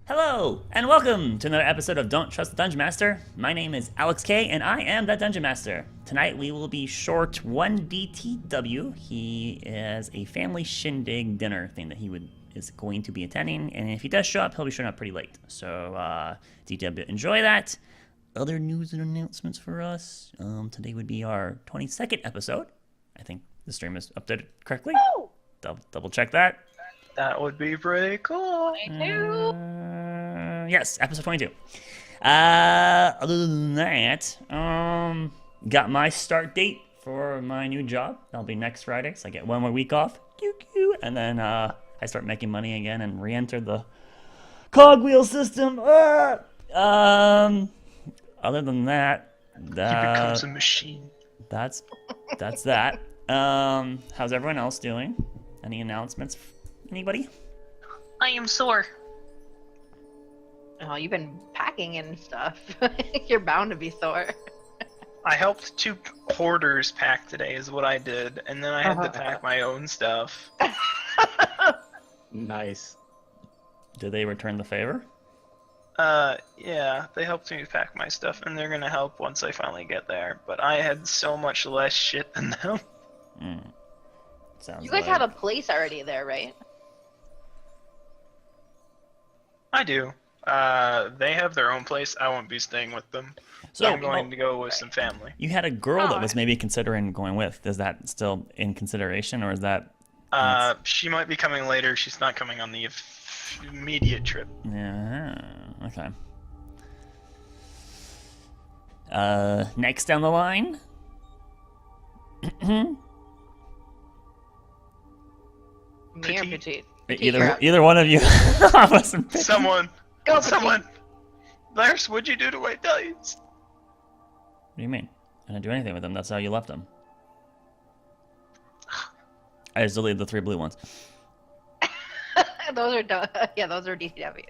Hello, and welcome to another episode of Don't Trust the Dungeon Master. My name is Alex K, and I am that Dungeon Master. Tonight we will be short one DTW. He has a family shindig dinner thing that is going to be attending, and if he does show up, he'll be showing up pretty late. So, DTW, enjoy that. Other news and announcements for us. Today would be our 22nd episode. I think the stream is updated correctly. Oh! Double check that. That would be pretty cool. Yes, episode 22. Other than that, got my start date for my new job. That'll be next Friday, so I get one more week off. And then I start making money again and re-enter the cogwheel system. Other than that, He becomes a machine. that's that. How's everyone else doing? Any announcements? Anybody? I am sore. Oh, you've been packing and stuff. You're bound to be sore. I helped two porters pack today is what I did, and then I had to pack my own stuff. Nice. Did they return the favor? Yeah, they helped me pack my stuff, and they're gonna help once I finally get there. But I had so much less shit than them. Sounds You guys like... have a place already there, right? I do. They have their own place. I won't be staying with them. So I'm going to go with some family. you had a girl that was maybe considering going with. Is that still in consideration, or is that? She might be coming later. She's not coming on the immediate trip. Yeah. Okay. Next down the line. Me or Petite. Petite? Either one of you. I wasn't picking. Someone. Go, Someone. Lars, what'd you do to White Dahlias? What do you mean? I didn't do anything with them. That's how you left them. I just deleted the 3 blue ones. Those are those are DCW.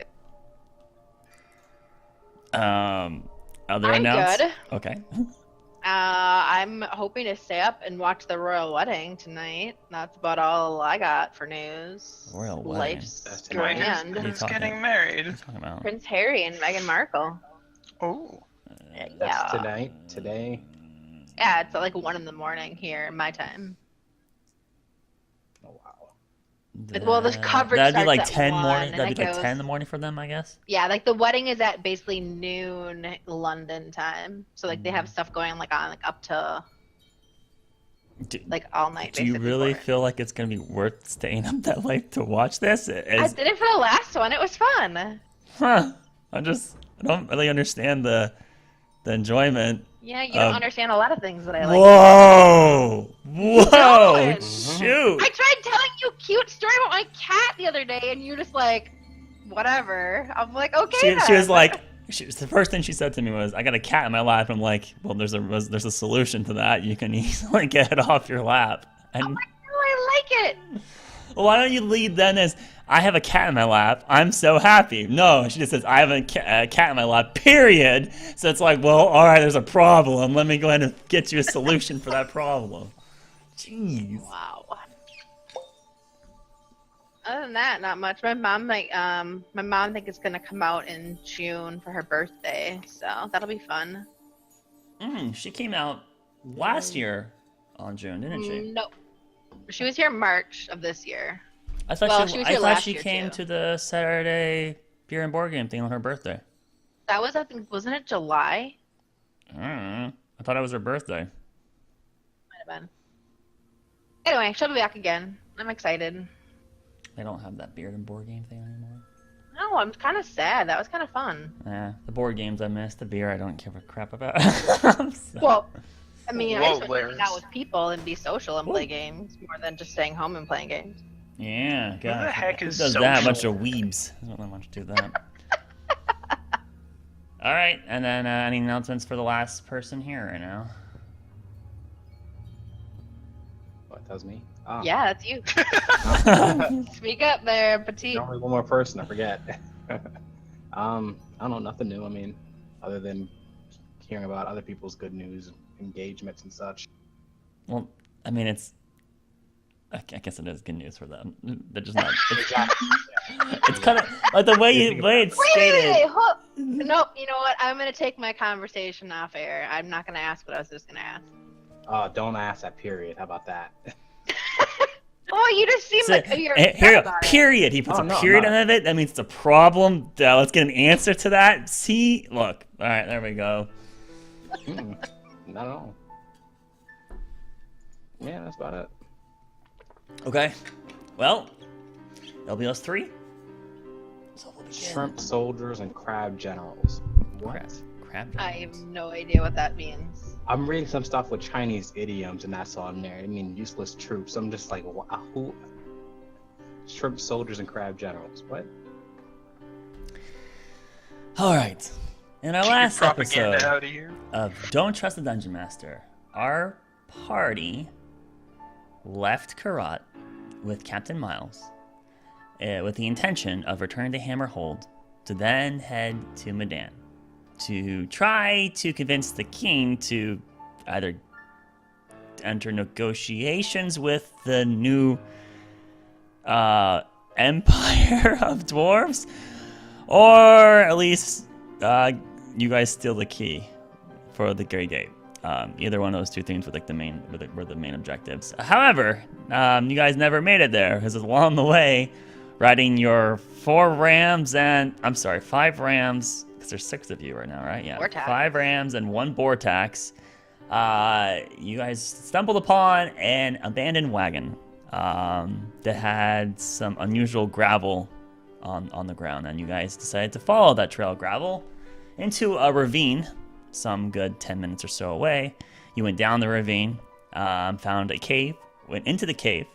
Other I'm announced? good. Okay. I'm hoping to stay up and watch the royal wedding tonight. That's about all I got for news. Royal wedding? Life's That's tonight. grand. What are you Who's talking getting about? married? What are you talking about? Prince Harry and Meghan Markle. Oh. Yeah. That's tonight, today. Yeah, it's like 1 in the morning here in my time. Oh wow. Well, the coverage That'd be like starts at 10 1, morning. and That'd be it like goes- 10 in the morning for them, I guess. Yeah, like the wedding is at basically noon London time. So like they have stuff going like on like up to Do, like all night. do you basically really for it. feel like it's gonna be worth staying up that late to watch this? I did it for the last one. It was fun. Huh? I don't really understand the enjoyment. Yeah, you don't understand a lot of things that I like. Whoa! Whoa! don't. Shoot! I tried telling you a cute story about my cat the other day, and you're just like, whatever. I'm like, okay. She was then. like, the first thing she said to me was, "I got a cat in my lap." I'm like, "Well, there's a solution to that. You can easily get it off your lap." And oh, I like it. well, why don't you lead then as, "I have a cat in my lap. I'm so happy." No, she just says, "I have a cat in my lap." Period. So it's like, well, all right, there's a problem. Let me go ahead and get you a solution for that problem. Jeez. Wow. Other than that, not much. My mom think it's gonna come out in June for her birthday, so that'll be fun. She came out last year on June, didn't she? Nope. She was here March of this year. I thought Well, she she was I here thought last she year, came too. to the Saturday beer and board game thing on her birthday. That was, I think, wasn't it July? I don't know. I thought it was her birthday. Might have been. Anyway, she'll be back again. I'm excited. They don't have that beer and board game thing anymore. No, I'm kind of sad. That was kind of fun. Yeah, the board games I missed. The beer I don't give a crap about. I'm sorry. Well, I mean, I Whoa, just want to hang out Larry. with people and be social and play games more than just staying home and playing games. Yeah, God. the heck who is does that? A bunch social? of weebs. I don't want to do that. All right, and then any announcements for the last person here right now? What, that was me? Ah. Yeah, that's you. Speak up there, Petite. Only one more person, I forget. I don't know, nothing new. I mean, other than hearing about other people's good news, engagements and such. Well, I mean, I guess it is good news for them. They're just not. Exactly. Yeah. It's kind of like the way it's stated. Wait, nope. You know what? I'm gonna take my conversation off air. I'm not gonna ask what I was just gonna ask. Don't ask that period. How about that? Oh, you just seem like you're Here, upset about it. period. He puts a no, period no. end of it. That means it's a problem. Let's get an answer to that. See, look. All right, there we go. Not at all. Yeah, that's about it. Okay. Well, that'll be us three. So we'll begin. Shrimp soldiers and crab generals. What? Crab I have generals. no idea what that means. I'm reading some stuff with Chinese idioms, and that's on there. I mean, useless troops. I'm just like, who? Shrimp soldiers and crab generals. What? All right. In our Keep last your propaganda episode out of here. of Don't Trust the Dungeon Master, our party left Kurat with Captain Miles with the intention of returning to Hammerhold to then head to Medan to try to convince the king to either enter negotiations with the new empire of dwarves, or at least you guys steal the key for the Grey Gate. Either one of those two things were like the main objectives. However, you guys never made it there, because along the way, riding your 5 rams, because there's 6 of you right now, right? Yeah, Vortax. 5 rams and 1 Vortax. You guys stumbled upon an abandoned wagon that had some unusual gravel on the ground, and you guys decided to follow that trail of gravel into a ravine some good 10 minutes or so away. You went down the ravine, found a cave, went into the cave,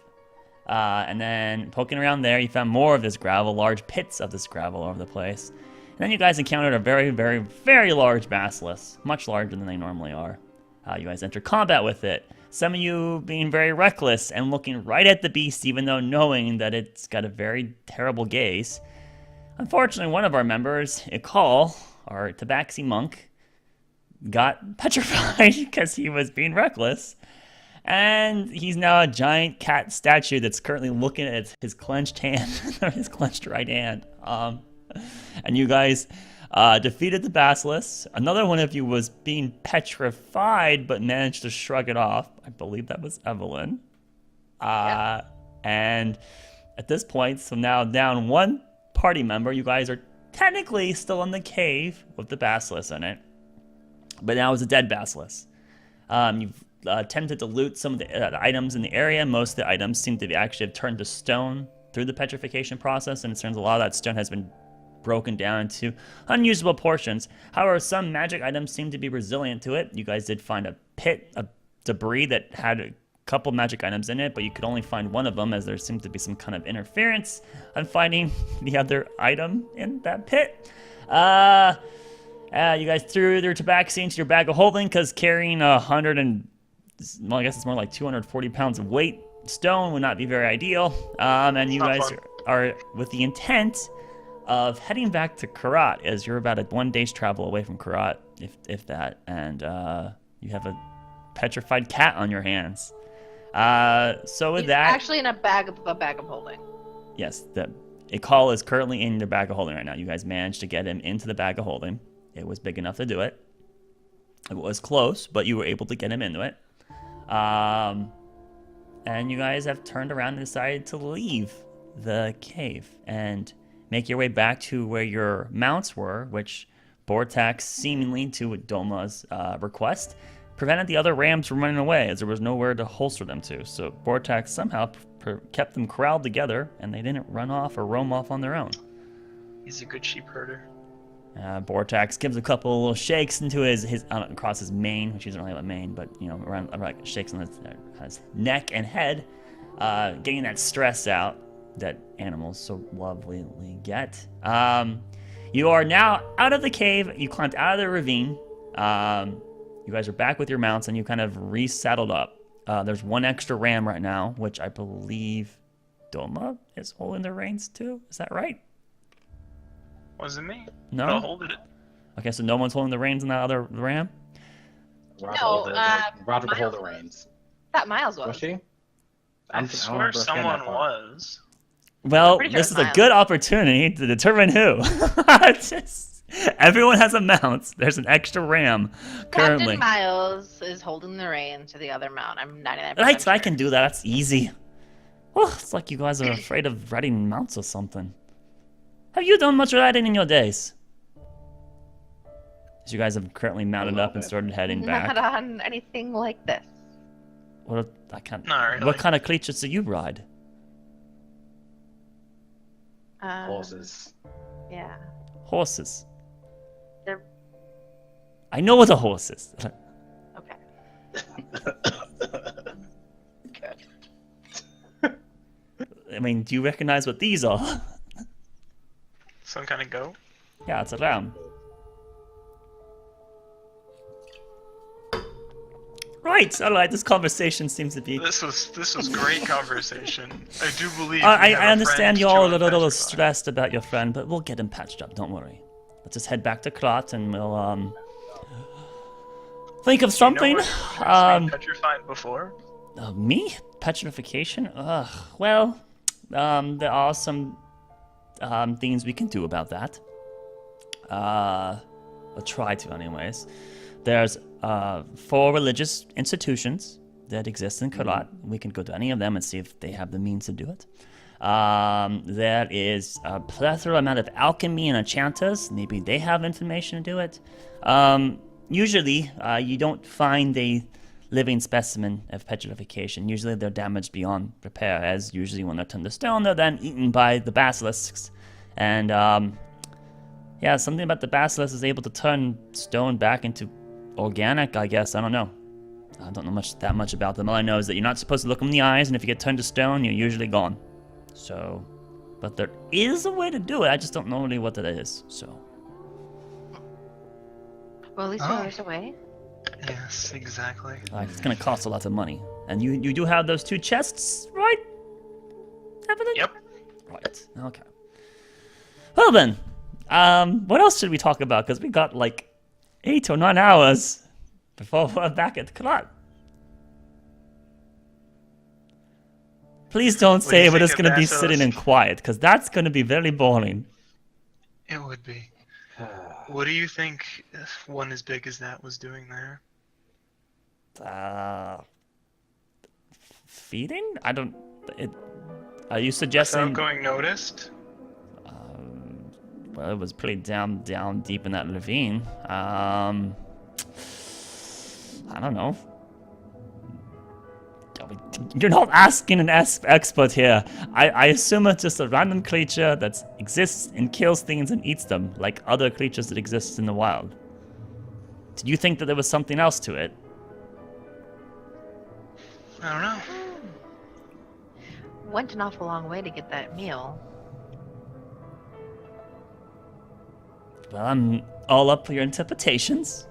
and then poking around there, you found more of this gravel, large pits of this gravel all over the place. And then you guys encountered a very, very, very large basilisk, much larger than they normally are. You guys enter combat with it. Some of you being very reckless and looking right at the beast, even though knowing that it's got a very terrible gaze. Unfortunately, one of our members, Ikal, our Tabaxi monk, got petrified because he was being reckless. And he's now a giant cat statue that's currently looking at his clenched hand, his clenched right hand. And you guys defeated the basilisk. Another one of you was being petrified, but managed to shrug it off. I believe that was Evelyn. Yep. And at this point, so now down 1 party member, you guys are technically still in the cave with the basilisk in it. But now it's a dead basilisk. You've attempted to loot some of the items in the area. Most of the items seem to be actually have turned to stone through the petrification process, and it turns a lot of that stone has been broken down into unusable portions. However, some magic items seem to be resilient to it. You guys did find a pit of debris that had a couple magic items in it, but you could only find one of them as there seemed to be some kind of interference on finding the other item in that pit. You guys threw their tabaxi into your bag of holding because carrying 100 and, well, I guess it's more like 240 pounds of weight stone would not be very ideal. And you guys are with the intent of heading back to Kurat, as you're about a 1 day's travel away from Kurat, if that, and you have a petrified cat on your hands. So with He's that, actually in a bag of holding. yes, the Ikal is currently in your bag of holding right now. You guys managed to get him into the bag of holding. It was big enough to do it. It was close, but you were able to get him into it. And you guys have turned around and decided to leave the cave and make your way back to where your mounts were, which Bortax, seemingly to Doma's request, prevented the other rams from running away, as there was nowhere to holster them to. So Bortax somehow kept them corralled together, and they didn't run off or roam off on their own. He's a good sheep herder. Bortax gives a couple of little shakes into his across his mane, which isn't really a mane, but around like shakes on his neck and head, getting that stress out that animals so lovely get. You are now out of the cave. You climbed out of the ravine. You guys are back with your mounts, and you kind of resaddled up. There's 1 extra ram right now, which I believe Doma is holding the reins to. Is that right? Wasn't me. No? I'll hold it. Okay, so no one's holding the reins in that other ram? Roger No, will hold the Miles reins. That Miles Was was. she? I swear someone was. Well, pretty sure this it's is a good Miles. opportunity to determine who. Everyone has a mount. There's an extra ram currently. Captain Miles is holding the reins to the other mount. I'm 99% Right, so sure. I can do that. That's easy. Oh, it's like you guys are afraid of riding mounts or something. Have you done much riding in your days? So you guys have currently mounted up and started heading Not back. on anything like this. What? I can't. Not really. What kind of creatures do you ride? Horses. Yeah. Horses. They're I know what a horse is. okay. Good. I mean, do you recognize what these are? Some kind of goat. Yeah, it's a ram. Right, alright, this conversation seems to be... This was great conversation. I do believe. I understand you're all a little stressed about your friend, but we'll get him patched up, don't worry. Let's just head back to Kurat and we'll, think of something. Petrified before. Me? Petrification? Ugh, well, there are some, things we can do about that. Or try to anyways. There's 4 religious institutions that exist in Kurat. We can go to any of them and see if they have the means to do it. There is a plethora amount of alchemy and enchanters. Maybe they have information to do it. Usually, you don't find a living specimen of petrification. Usually they're damaged beyond repair, as usually when they're turned to stone, they're then eaten by the basilisks. And yeah, something about the basilisk is able to turn stone back into organic, I guess. I don't know. I don't know that much about them. All I know is that you're not supposed to look them in the eyes, and if you get turned to stone, you're usually gone. So, but there is a way to do it. I just don't know really what that is. So. Well, at least there's a way. Yes, exactly. It's gonna cost a lot of money. And you do have those 2 chests, right? Everything? Yep. Right. Okay. Well then, what else should we talk about? Because we got like 8 or 9 hours before we're back at Kurat. Please don't do say you we're think just of gonna be Basilisk? sitting in quiet, because that's gonna be very boring. It would be. What do you think one as big as that was doing there? Feeding? I don't. Are you suggesting? Without going noticed? Well, it was pretty down deep in that ravine. I don't know. You're not asking an expert here. I assume it's just a random creature that exists and kills things and eats them, like other creatures that exist in the wild. Did you think that there was something else to it? I don't know. Went an awful long way to get that meal. Well, I'm all up for your interpretations.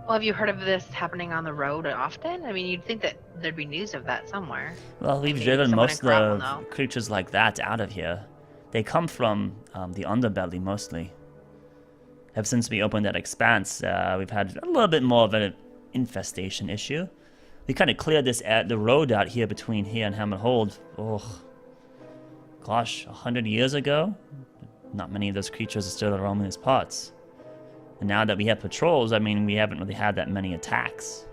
Well, have you heard of this happening on the road often? I mean, you'd think that there'd be news of that somewhere. Well, we've Maybe driven someone most in Kurat will of know. the creatures like that out of here. They come from the underbelly mostly. Ever since we opened that expanse, we've had a little bit more of an infestation issue. We kind of cleared the road out here between here and Hammerhold. Oh, gosh, 100 years ago? Not many of those creatures are still roaming these parts. And now that we have patrols, I mean, we haven't really had that many attacks.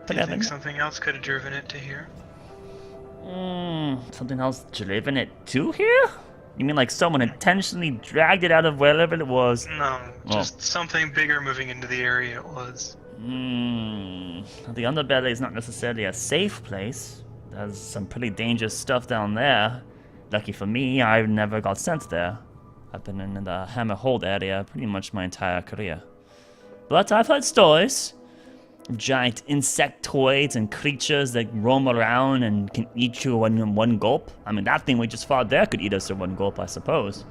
Do you think something else could have driven it to here? Something else driven it to here? You mean like someone intentionally dragged it out of wherever it was? No, just something bigger moving into the area it was. The underbelly is not necessarily a safe place. There's some pretty dangerous stuff down there. Lucky for me, I never got sent there. I've been in the Hammerhold area pretty much my entire career. But I've heard stories. Giant insectoids and creatures that roam around and can eat you in one gulp. I mean, that thing we just fought there could eat us in one gulp, I suppose.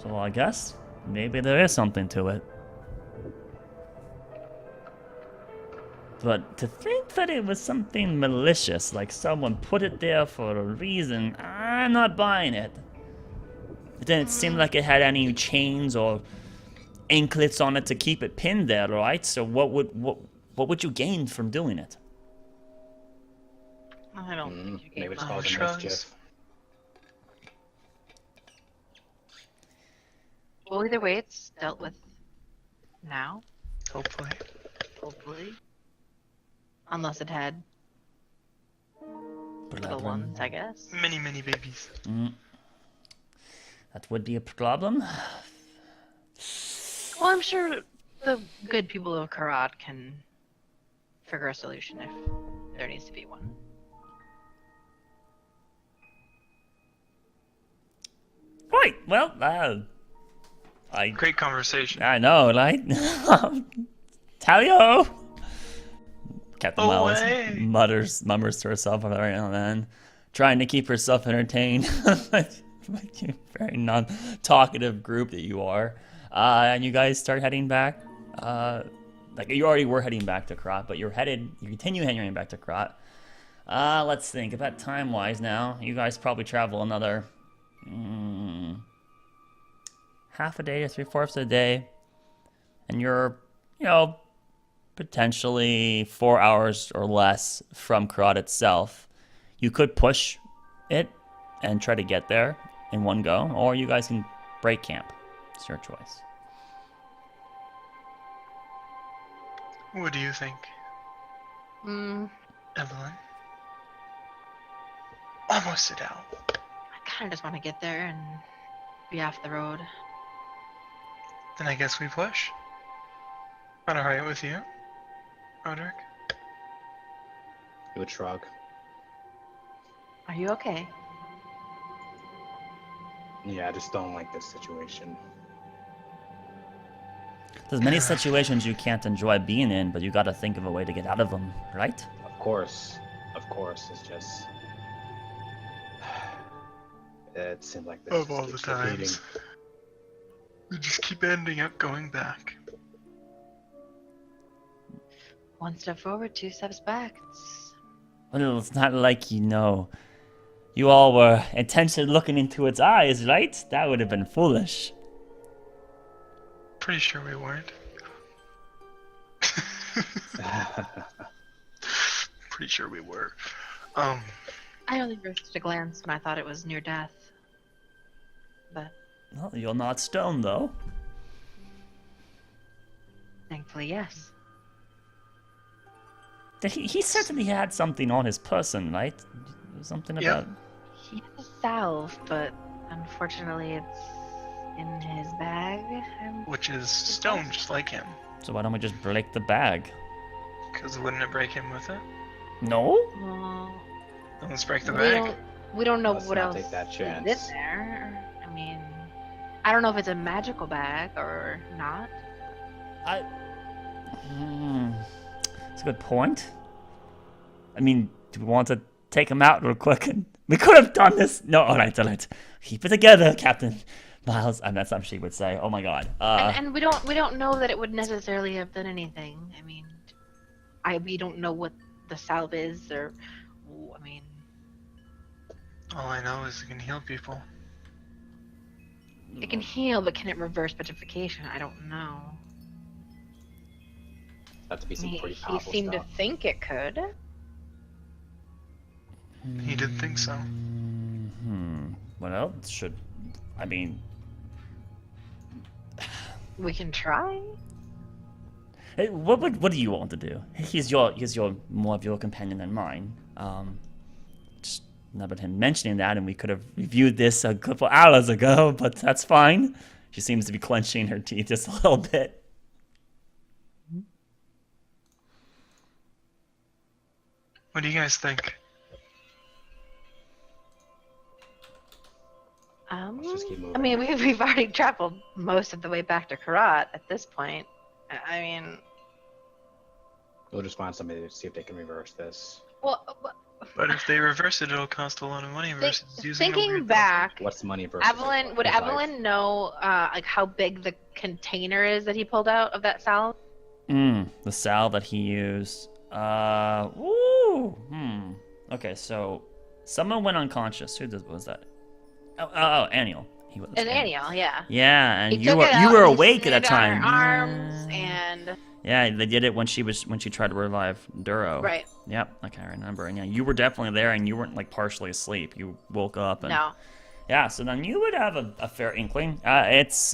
So I guess maybe there is something to it. But to think that it was something malicious, like someone put it there for a reason, I'm not buying it. It didn't seem like it had any chains or anklets on it to keep it pinned there, right? So what would you gain from doing it? I don't think you Maybe gave it's much. causing Shrugs. mischief. Well, either way, it's dealt with now, Hopefully. hopefully. Unless it had little Problem. ones, I guess. Many, many babies. That would be a problem. Well, I'm sure the good people of Kurat can figure a solution if there needs to be one. Right. Well, Great conversation. I know, right? Talia! Captain Oh, Wells way. mummers to herself every now and then, trying to keep herself entertained. Like you very non-talkative group that you are. And you guys start heading back. Like you already were heading back to Kurat, but you continue heading back to Kurat. Let's think about time-wise now. You guys probably travel another half a day to 3/4 of a day. And you're, potentially 4 hours or less from Kurat itself. You could push it and try to get there in one go, or you guys can break camp. It's your choice. What do you think, Evelyn? Almost it out. I kind of just want to get there and be off the road. Then I guess we push. Alright with you, Roderick? He would shrug. Are you okay? Yeah, I just don't like this situation. There's many situations you can't enjoy being in, but you gotta think of a way to get out of them, right? Of course, it's just... It seems like this Of all the keeps repeating. times. We just keep ending up going back. One step forward, two steps back. Well, it's not like you all were intentionally looking into its eyes, right? That would have been foolish. Pretty sure we weren't. Pretty sure we were. I only risked a glance when I thought it was near death. But Well, you're not stoned, though. thankfully, yes. He certainly had something on his person, right? Something Yeah. about... He has a salve, but unfortunately it's in his bag. Which is stone, just like him. So why don't we just break the bag? Because wouldn't it break him with it? No? Well, Then let's break the we bag. don't know Let's what not else take that is chance. in there. I mean, I don't know if it's a magical bag or not. That's a good point. I mean, do we want to take him out real quick? We could have done this. No, all right. Keep it together, Captain Miles. And that's something she would say. Oh my God. And we don't know that it would necessarily have done anything. I mean, we don't know what the salve is, or I mean, All I know is it can heal people. it can heal, but can it reverse petrification? I don't know. Have to be some pretty He powerful seemed stuff. to think it could. He did think so. What else should... I mean... We can try. Hey, what do you want to do? He's your more of your companion than mine. Just not about him mentioning that, and we could have reviewed this a couple hours ago, but that's fine. She seems to be clenching her teeth just a little bit. What do you guys think? Let's just keep moving. I mean, we've already traveled most of the way back to Kurat at this point. I mean, We'll just find somebody to see if they can reverse this. well, But if they reverse it, it'll cost a lot of money versus using a thinking weird back, What's the money versus? would his life? Evelyn know like how big the container is that he pulled out of that salve? The salve that he used. Okay, so someone went unconscious. Who was that? Oh, Aniel. He was. An Aniel, yeah. Yeah, and He you took were it out you were and he awake at slid that it on her time. arms. and Yeah, they did it when she tried to revive Duro. right. Yep, okay, I remember. And yeah, you were definitely there, and you weren't like partially asleep. You woke up and No. yeah. So then you would have a fair inkling. It's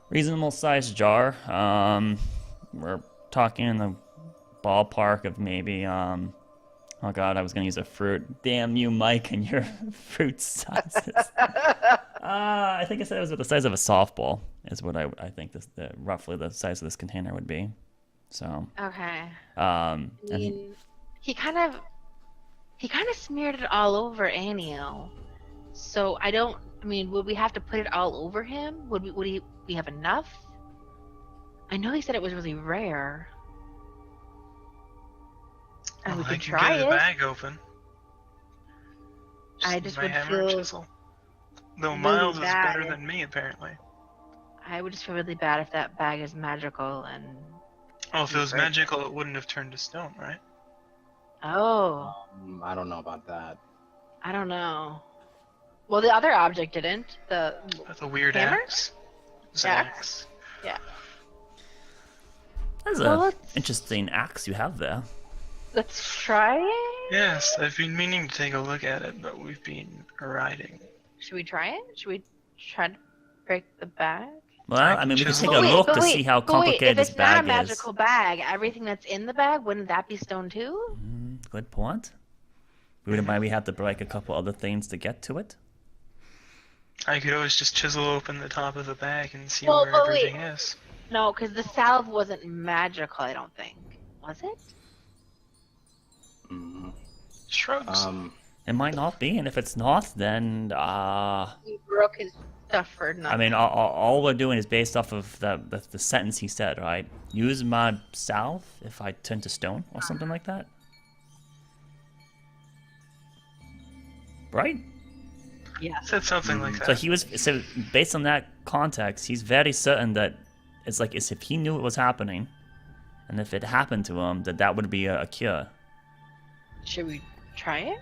reasonable sized jar. We're talking in the ballpark of maybe oh god, I was gonna use a fruit. Damn you, Mike, and your fruit sizes. I think I said it was about the size of a softball. Is what I think roughly the size of this container would be. So. Okay. And He kind of smeared it all over Anio. So would we have to put it all over him? Would we have enough? I know he said it was really rare. And we I could can try get the it. bag open. I need just my would hammer and feel chisel. Though really Miles is bad. better than me, apparently. I would just feel really bad if that bag is magical and Well, if it was Right. magical, it wouldn't have turned to stone, right? oh, I don't know about that. I don't know. Well, the other object didn't. That's a weird Hammer? axe. It's an Axe? axe. Yeah. that's Well, a let's- interesting axe you have there. Let's try it. Yes, I've been meaning to take a look at it, but we've been riding. Should we try it? Should we try to break the bag? Well, I mean, we can Just- take But a wait, look but to wait, see how but wait, complicated if this it's not a bag magical bag, everything that's in the bag, wouldn't that be stone too? is. Good point. Why we have to break a couple other things to get to it? I could always just chisel open the top of the bag and see Well, where but wait. everything is. No, because the salve wasn't magical, I don't think. Was it? Mm, Shrugs. It might not be, and if it's not, then He broke his stuff for nothing. I mean, all we're doing is based off of the sentence he said, right? Use my salve if I turn to stone or something like that. Right? yeah. Said something like that. So based on that context, he's very certain that it's if he knew it was happening, and if it happened to him, that would be a cure. Should we try it?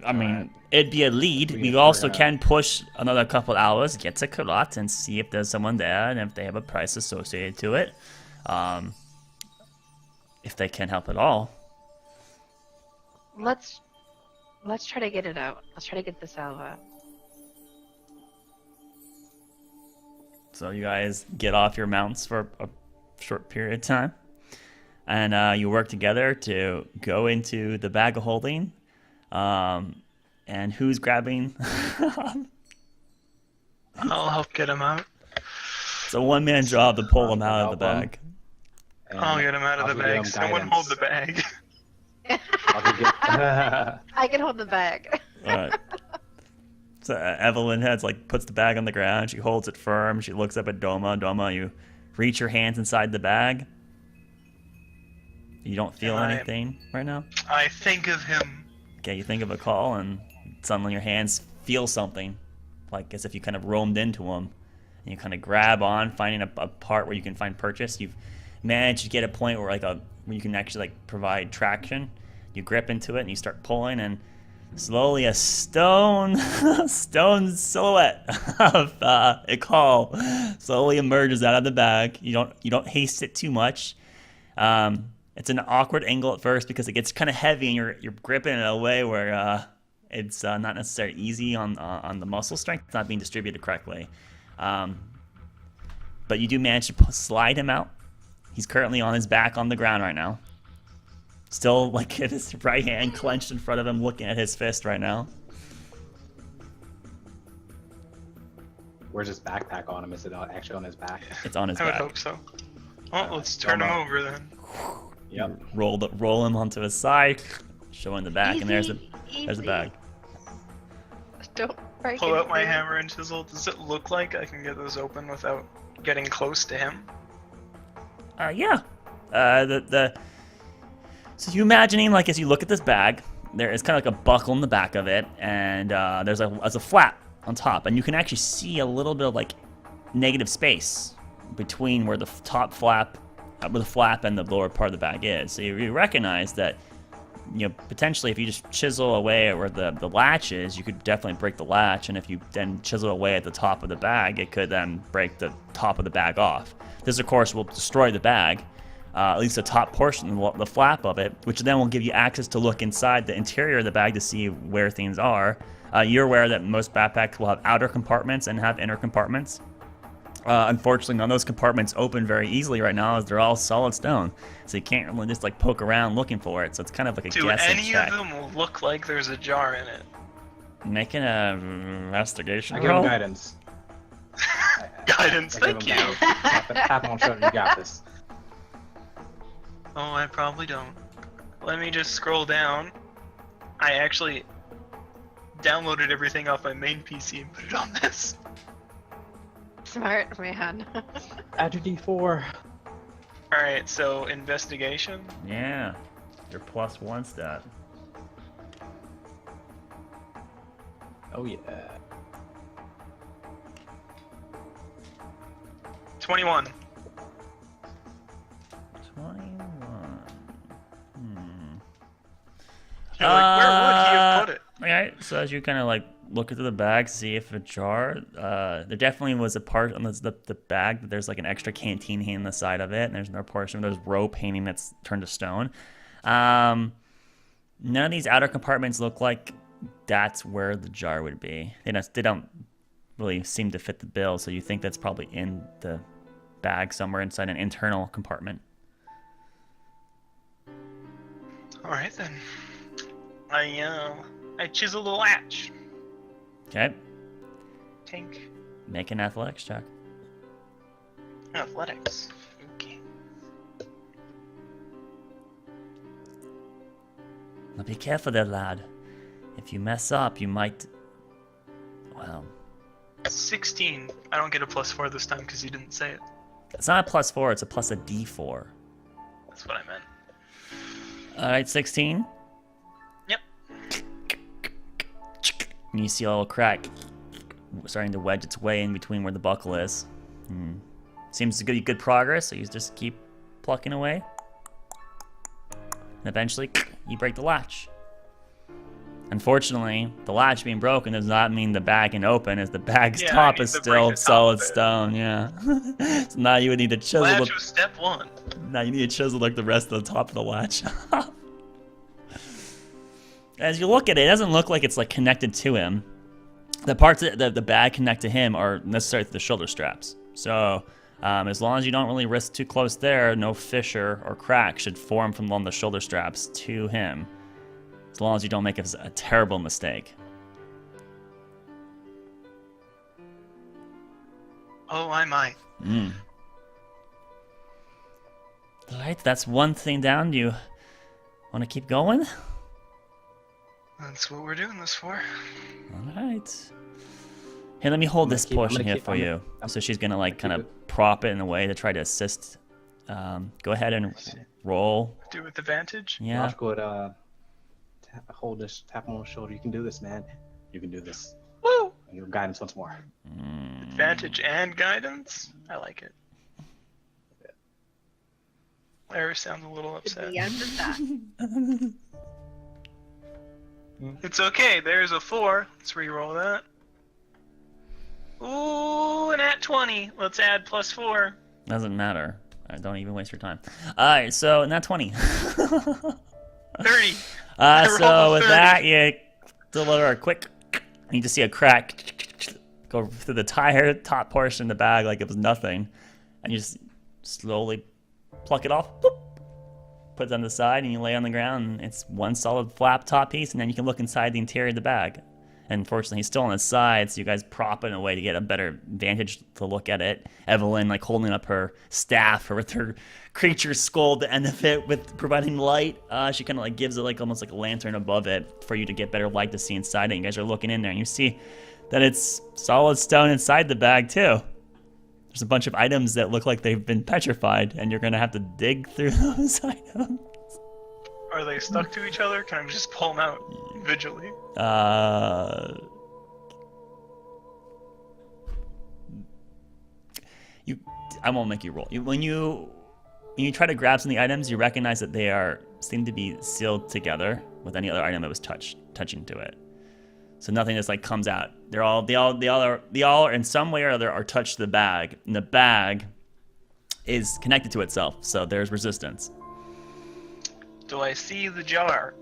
I mean, it'd be a lead. We We can also figure it can push another couple hours, get to Kurat, and see if there's someone there, and if they have a price associated to it. If they can help at all. Let's try to get it out. Let's try to get the salve out. So you guys get off your mounts for a short period of time, and you work together to go into the bag of holding. And who's grabbing? I'll help get him out. It's a one-man job to pull him out of the Help him. bag. and I'll get him out of I'll the give him bag. Someone guidance. hold the bag. I'll get- I can hold the bag. Alright. So Evelyn puts the bag on the ground. She holds it firm. She looks up at Doma. Doma, you reach your hands inside the bag. You don't feel I- anything right now? I think of him. Okay, you think of a call, and suddenly your hands feel something, like as if you kind of roamed into them. And you kind of grab on, finding a part where you can find purchase. You've managed to get a point where where you can actually provide traction. You grip into it and you start pulling, and slowly a stone silhouette of Ikal slowly emerges out of the bag. You don't haste it too much. It's an awkward angle at first because it gets kind of heavy, and you're gripping it in a way where it's not necessarily easy on the muscle strength. It's not being distributed correctly. But you do manage to slide him out. He's currently on his back on the ground right now. Still with his right hand clenched in front of him, looking at his fist right now. Where's his backpack on him? Is it actually on his back? It's on his I would back. hope so. Well, let's turn him over then. Yep. Roll him onto his side, showing the back, and there's the Easy. bag. Don't break Pull out it. my hammer and chisel. Does it look like I can get those open without getting close to him? Yeah. So you imagining as you look at this bag, there is kind of a buckle in the back of it, and there's a flap on top, and you can actually see a little bit of negative space between where the top flap, where the flap and the lower part of the bag is. So you recognize that potentially if you just chisel away at where the latch is, you could definitely break the latch, and if you then chisel away at the top of the bag, it could then break the top of the bag off. This, of course, will destroy the bag, at least the top portion, the flap of it, which then will give you access to look inside the interior of the bag to see where things are. You're aware that most backpacks will have outer compartments and have inner compartments. Unfortunately, none of those compartments open very easily right now, as they're all solid stone. So you can't really just like poke around looking for it. So it's kind of like a guessing check. Do any of them look like there's a jar in it? Making a investigation I give him roll. guidance. Guidance, I thank give you. him tap him on the shoulder. You got this. Oh, I probably don't. Let me just scroll down. I actually downloaded everything off my main PC and put it on this. Smart man. Add your D4. Alright, so investigation. Yeah, your +1 stat. Oh yeah. 21. 21. You're like, where would he have put it? Alright, so as you kind of like look into the bag, see if a jar, there definitely was a part on the bag that there's like an extra canteen hanging on the side of it, and there's another portion where there's rope hanging that's turned to stone. None of these outer compartments look like that's where the jar would be. They don't really seem to fit the bill, so you think that's probably in the bag somewhere inside an internal compartment. Alright then. I chisel the latch. Okay, Tink. make an athletics check. Athletics. Okay. Now be careful there, lad. If you mess up, you might... Well, 16. I don't get a +4 this time because you didn't say it. it's not a +4, it's a plus a D4. That's what I meant. Alright, 16. Yep. And you see a little crack starting to wedge its way in between where the buckle is. Seems to be good progress, so you just keep plucking away. And eventually, you break the latch. Unfortunately, the latch being broken does not mean the bag can open, as the bag's Yeah, I top need is to break still the top solid of it. stone, yeah. So now you would need to chisel Latch the, was step 1. now you need to chisel like the rest of the top of the latch. As you look at it, it doesn't look like it's like connected to him. The parts that the bag connect to him are necessarily the shoulder straps. So as long as you don't really risk too close there, no fissure or crack should form from along the shoulder straps to him. As long as you don't make a terrible mistake. Oh, I might. Alright, that's one thing down. Do you want to keep going? That's what we're doing this for. Alright. Here, let me hold this I'm portion gonna here keep- for I'm- you. So she's gonna like kind keep of prop it in a way to try to assist. Go ahead and roll. Do with advantage. Yeah. Josh, go ahead, hold this, tap him on the shoulder. You can do this, man. You can do this. Woo! And your guidance once more. Advantage and guidance. I like it. Lair sounds a little upset. The end of that. It's okay. There's a 4. Let's re-roll that. Ooh, an at 20. Let's add +4. Doesn't matter. Don't even waste your time. Alright, so not 20. 30. So rolled a with 30. that, you deliver a quick. You just see a crack go through the entire top portion of the bag like it was nothing, and you just slowly pluck it off. Boop, put it on the side, and you lay on the ground. And it's one solid flap top piece, and then you can look inside the interior of the bag. And unfortunately, he's still on the side, so you guys prop it in a way to get a better vantage to look at it. Evelyn, like, holding up her staff or with her creature skull at the end of it with providing light. She kind of, like, gives it, like, almost like a lantern above it for you to get better light to see inside it. You guys are looking in there, and you see that it's solid stone inside the bag, too. There's a bunch of items that look like they've been petrified, and you're going to have to dig through those items. Are they stuck to each other? Can I just pull them out individually? I won't make you roll. When you you try to grab some of the items, you recognize that they seem to be sealed together with any other item that was touching to it. So nothing just like comes out. They all are in some way or other are touched to the bag, and the bag is connected to itself. So there's resistance. Do I see the jar?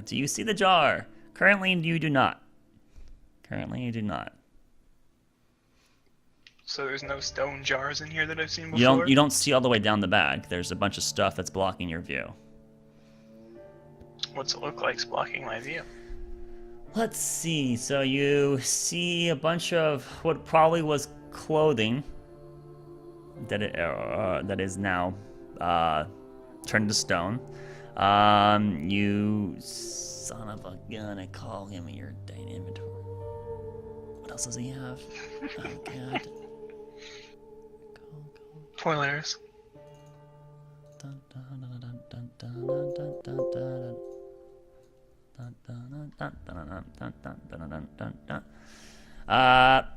Do you see the jar? Currently, you do not. Currently, you do not. So there's no stone jars in here that I've seen before? You don't see all the way down the bag. There's a bunch of stuff that's blocking your view. What's it look like blocking my view? Let's see. So you see a bunch of what probably was clothing that is now turned to stone. You son of a gun! I call him your dang inventory. What else does he have? Oh god. Toileters.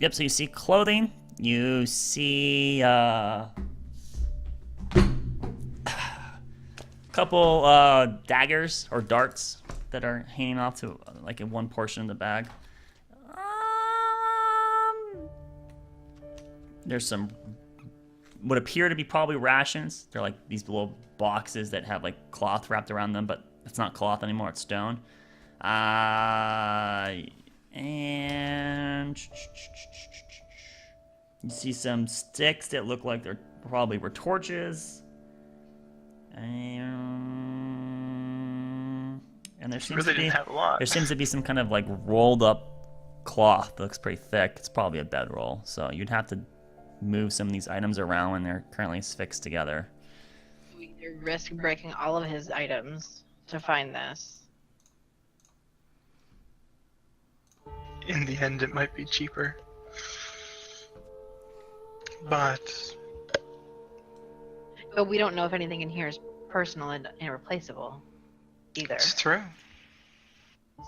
Yep, so you see clothing, you see couple daggers or darts that are hanging off to like in one portion of the bag. There's some what appear to be probably rations. They're like these little boxes that have like cloth wrapped around them, but it's not cloth anymore, it's stone. And you see some sticks that look like they're probably were torches. And there seems Really to be didn't have a lot. there seems to be some kind of like rolled up cloth that looks pretty thick. It's probably a bedroll, so you'd have to move some of these items around when they're currently fixed together. We either risk breaking all of his items to find this. In the end, it might be cheaper. But we don't know if anything in here is personal and irreplaceable either. it's true.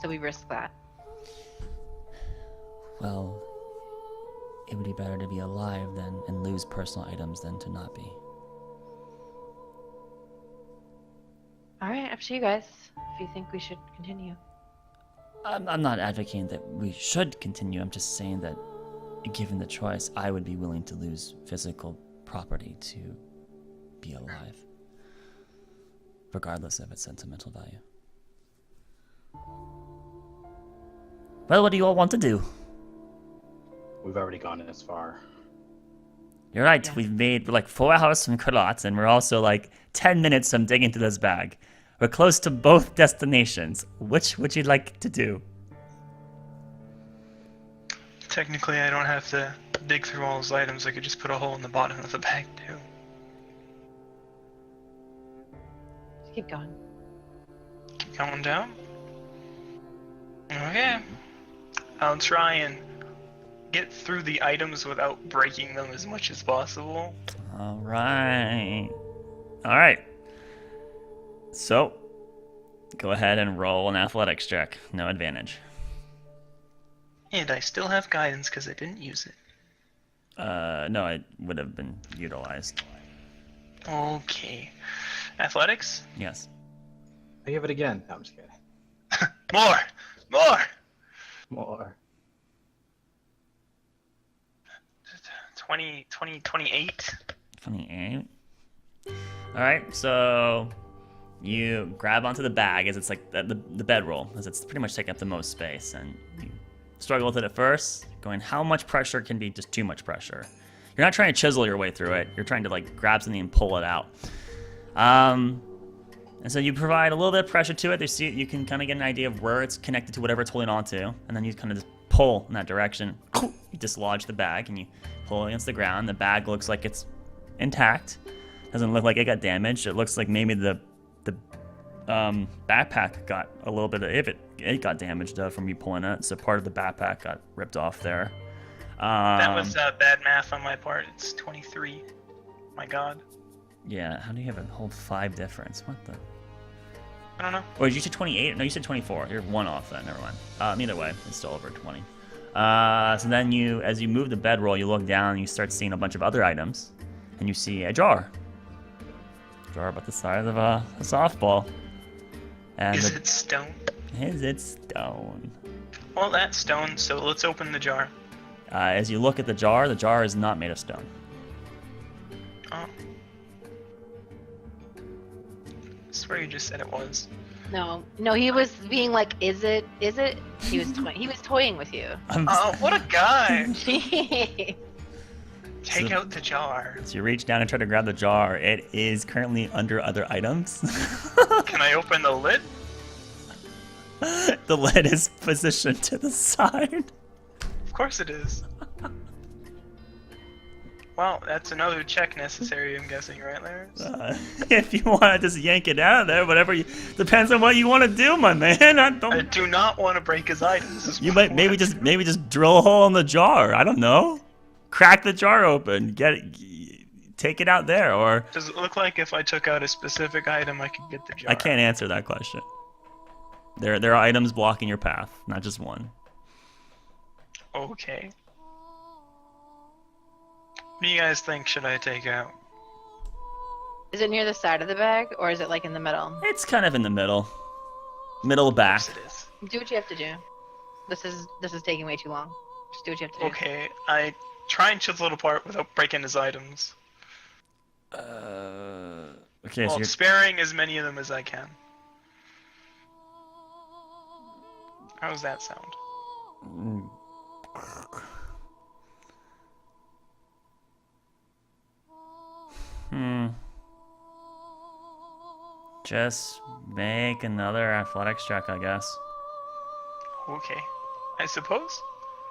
So we risk that. Well, it would be better to be alive and lose personal items than to not be. Alright, up to you guys. If you think we should continue. I'm not advocating that we should continue. I'm just saying that, given the choice, I would be willing to lose physical property to be alive, regardless of its sentimental value. Well, what do you all want to do? We've already gone this far. You're right. Yeah. We're like 4 hours from Kurat, and we're also like 10 minutes from digging through this bag. We're close to both destinations. Which would you like to do? Technically, I don't have to dig through all those items. I could just put a hole in the bottom of the bag, too. Just keep going. Keep going down. Okay. I'll try and get through the items without breaking them as much as possible. All right. So, go ahead and roll an athletics check. No advantage. And I still have guidance because I didn't use it. No, it would have been utilized. Okay. Athletics? Yes. I give it again. No, I'm just kidding. More! More! More. 28. 28. All right, so you grab onto the bag as it's like the bedroll, as it's pretty much taking up the most space, and you struggle with it at first, going how much pressure can be just too much pressure. You're not trying to chisel your way through it. You're trying to like grab something and pull it out. And so you provide a little bit of pressure to it. You can kind of get an idea of where it's connected to whatever it's holding on to, and then you kind of just pull in that direction. You dislodge the bag and you pull against the ground. The bag looks like it's intact. Doesn't look like it got damaged. It looks like maybe the backpack got a little bit of it got damaged from you pulling it. So part of the backpack got ripped off there. That was bad math on my part. It's 23. My god. Yeah, how do you have a whole 5 difference? What the? I don't know. Or did you say 28? No, you said 24. You're 1 off then. Never mind. Either way, it's still over 20. So then as you move the bedroll, you look down and you start seeing a bunch of other items, and you see a jar. Jar about the size of a softball. And Is it stone? Is it stone? Well, that's stone, so let's open the jar. As you look at the jar is not made of stone. Oh. I swear you just said it was. No, he was being like, is it? He was toying with you. Oh, what a guy! Take out the jar. So you reach down and try to grab the jar. It is currently under other items. Can I open the lid? The lid is positioned to the side. Of course it is. Well, that's another check necessary, I'm guessing, right, Lars? If you want to just yank it out of there, whatever you... Depends on what you want to do, my man. I do not want to break his items. You might maybe just drill a hole in the jar. I don't know. Crack the jar open. Take it out there, or... Does it look like if I took out a specific item, I could get the jar? I can't answer that question. There are items blocking your path, not just one. Okay. What do you guys think should I take out? Is it near the side of the bag, or is it like in the middle? It's kind of in the middle. Middle back. Yes, it is. Do what you have to do. This is taking way too long. Just do what you have to do. Okay, I try and chisel it apart without breaking his items. Okay, Well, so sparing as many of them as I can. How does that sound? Just make another athletics check, I guess. Okay. I suppose?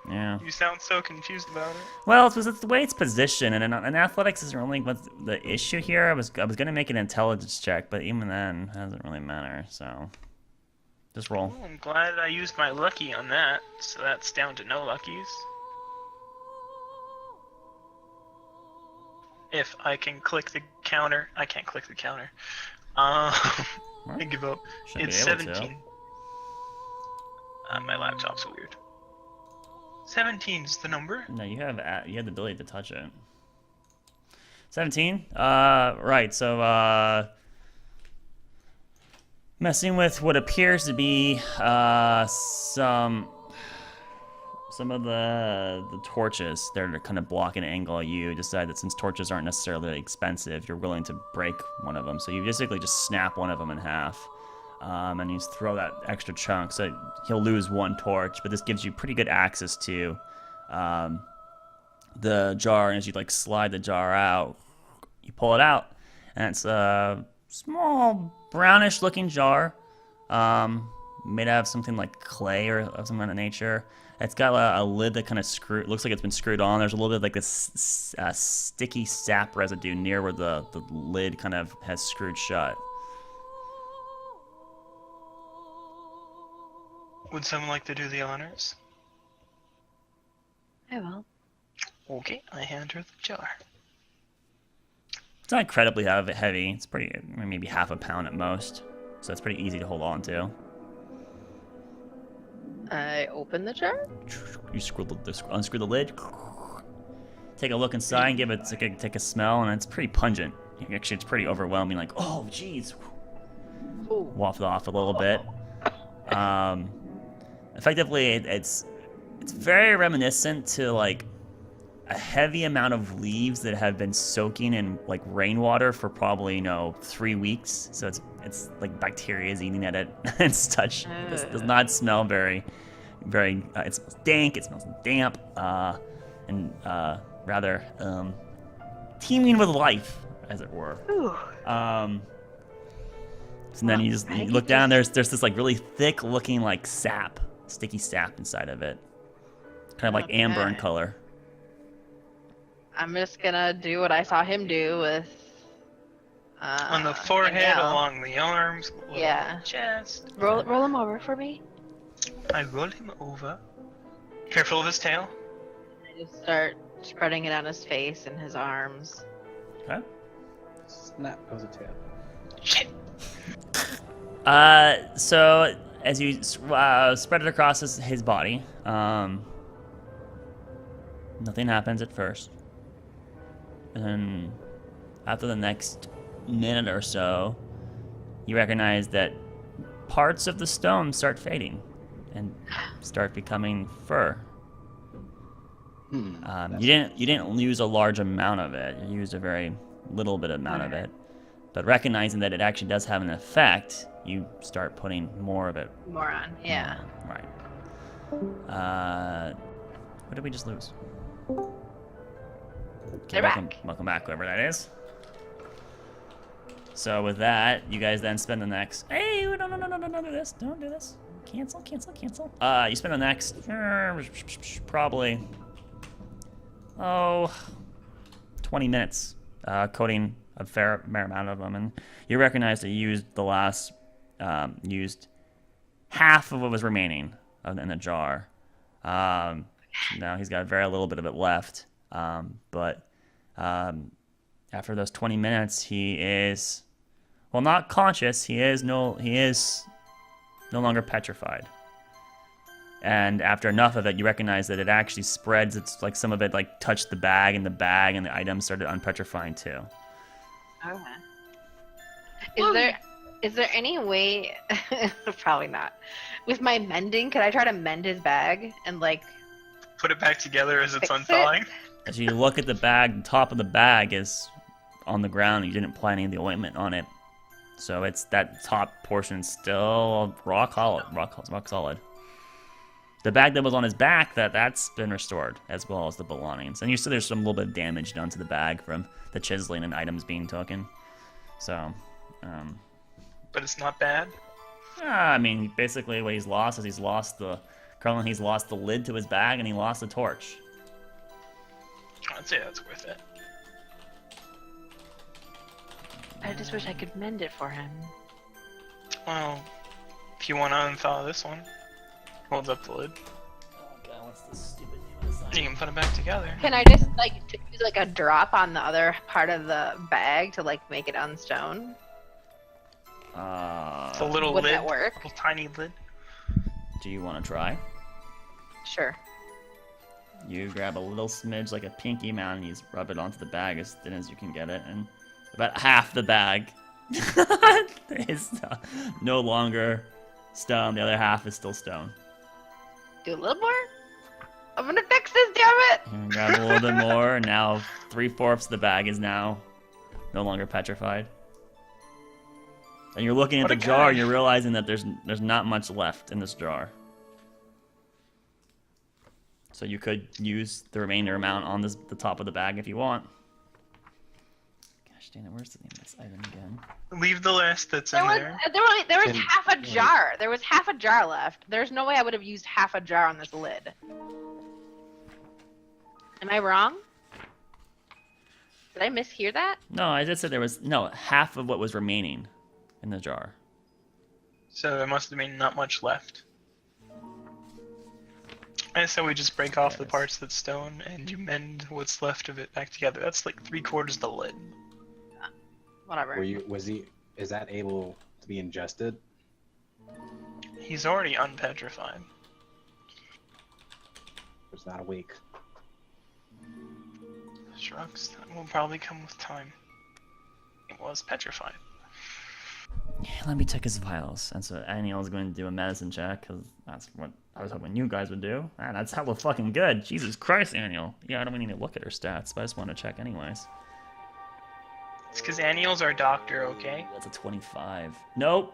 Yeah. You sound so confused about it. Well, it's the way it's positioned, and athletics isn't really what's the issue here. I was gonna make an intelligence check, but even then, it doesn't really matter. So, just roll. Oh, I'm glad I used my lucky on that, so that's down to no luckies. If I can click the counter, I can't click the counter. I give up. Should It's be able to. 17. My laptop's weird. 17 is the number. No, you have the ability to touch it. 17. Right. So, messing with what appears to be some of the torches. They're kind of blocking an angle. You decide that since torches aren't necessarily expensive, you're willing to break one of them. So you basically just snap one of them in half. And you just throw that extra chunk, so he'll lose one torch, but this gives you pretty good access to the jar, and as you like slide the jar out, you pull it out, and it's a small brownish looking jar, made out of something like clay or of some kind of nature. It's got a lid that kind of looks like it's been screwed on. There's a little bit of like this sticky sap residue near where the lid kind of has screwed shut. Would someone like to do the honors? I will. Okay, I hand her the jar. It's not incredibly heavy. It's pretty, maybe half a pound at most. So it's pretty easy to hold on to. I open the jar. You unscrew the lid. Take a look inside and give it take a smell, and it's pretty pungent. Actually, it's pretty overwhelming. Like, oh, jeez. Waft off a little bit. Effectively, it's very reminiscent to like a heavy amount of leaves that have been soaking in like rainwater for probably 3 weeks. So it's like bacteria is eating at it. It's such. This does not smell very. It smells dank. It smells damp, and rather teeming with life, as it were. So then you look down. There's this like really thick looking like sap, sticky sap inside of it, kind of like amber in color. I'm just gonna do what I saw him do with. On the forehead, along the arms, along the chest. Roll him over for me. I roll him over. Careful of his tail. I just start spreading it on his face and his arms. Okay. Snap goes a tail. Shit. So as you spread it across his body, nothing happens at first. And after the next minute or so, you recognize that parts of the stone start fading and start becoming fur. You didn't use a large amount of it. You used a very little bit amount of it. But recognizing that it actually does have an effect, you start putting more of it. More on, yeah. Right. What did we just lose? They're back. Welcome back, whoever that is. So with that, you guys then spend the next. Hey, no, don't do this. Don't do this. Cancel. You spend the next probably 20 minutes coating a fair amount of them, and you recognize that you used half of what was remaining in the jar. Now he's got very little bit of it left, but after those 20 minutes, he is, well, not conscious. He is no longer petrified. And after enough of it, you recognize that it actually spreads. It's like some of it like touched the bag, and the items started unpetrifying too. Okay. Is there any way? Probably not. With my mending, could I try to mend his bag and like put it back together as it's fix unthawing? As you look at the bag, the top of the bag is on the ground. You didn't apply any of the ointment on it, so it's that top portion still rock solid. The bag that was on his back, that's been restored, as well as the belongings. And you see there's some little bit of damage done to the bag from the chiseling and items being taken. So, but it's not bad. I mean, basically what he's lost is he's lost the lid to his bag, and he lost the torch. I'd say that's worth it. I just wish I could mend it for him. Well, if you want to unthaw this one, holds up the lid. Okay, what's this stupid design? You can put it back together. Can I just like use like a drop on the other part of the bag to like make it unstone? It's a little Would lid, that work? little tiny lid. Do you want to try? Sure. You grab a little smidge, like a pinky amount, and you just rub it onto the bag as thin as you can get it, and about half the bag is no longer stone. The other half is still stone. Do a little more? I'm gonna fix this, damn it! And grab a little bit more, and now 3/4 of the bag is now no longer petrified. And you're looking at What the a jar, guy. and you're realizing that there's not much left in this jar. So you could use the remainder amount on the top of the bag if you want. Gosh dang it, where's the name of this item again? Leave the last that's in there. There was half a jar. There was half a jar left. There's no way I would have used half a jar on this lid. Am I wrong? Did I mishear that? No, I just said there was half of what was remaining in the jar. So there must have been not much left. And so we just break off the parts that's stone, and you mend what's left of it back together. That's like 3/4 the lid. Whatever. Is that able to be ingested? He's already unpetrified. It's not awake. Shrugs. That will probably come with time. It was petrified. Let me check his vitals. And so Aniel is going to do a medicine check, because that's what I was hoping you guys would do. Man, that's hella fucking good. Jesus Christ, Aniel. Yeah, I don't need to look at her stats, but I just want to check anyways. It's because Aniel's our doctor, okay? That's a 25. Nope.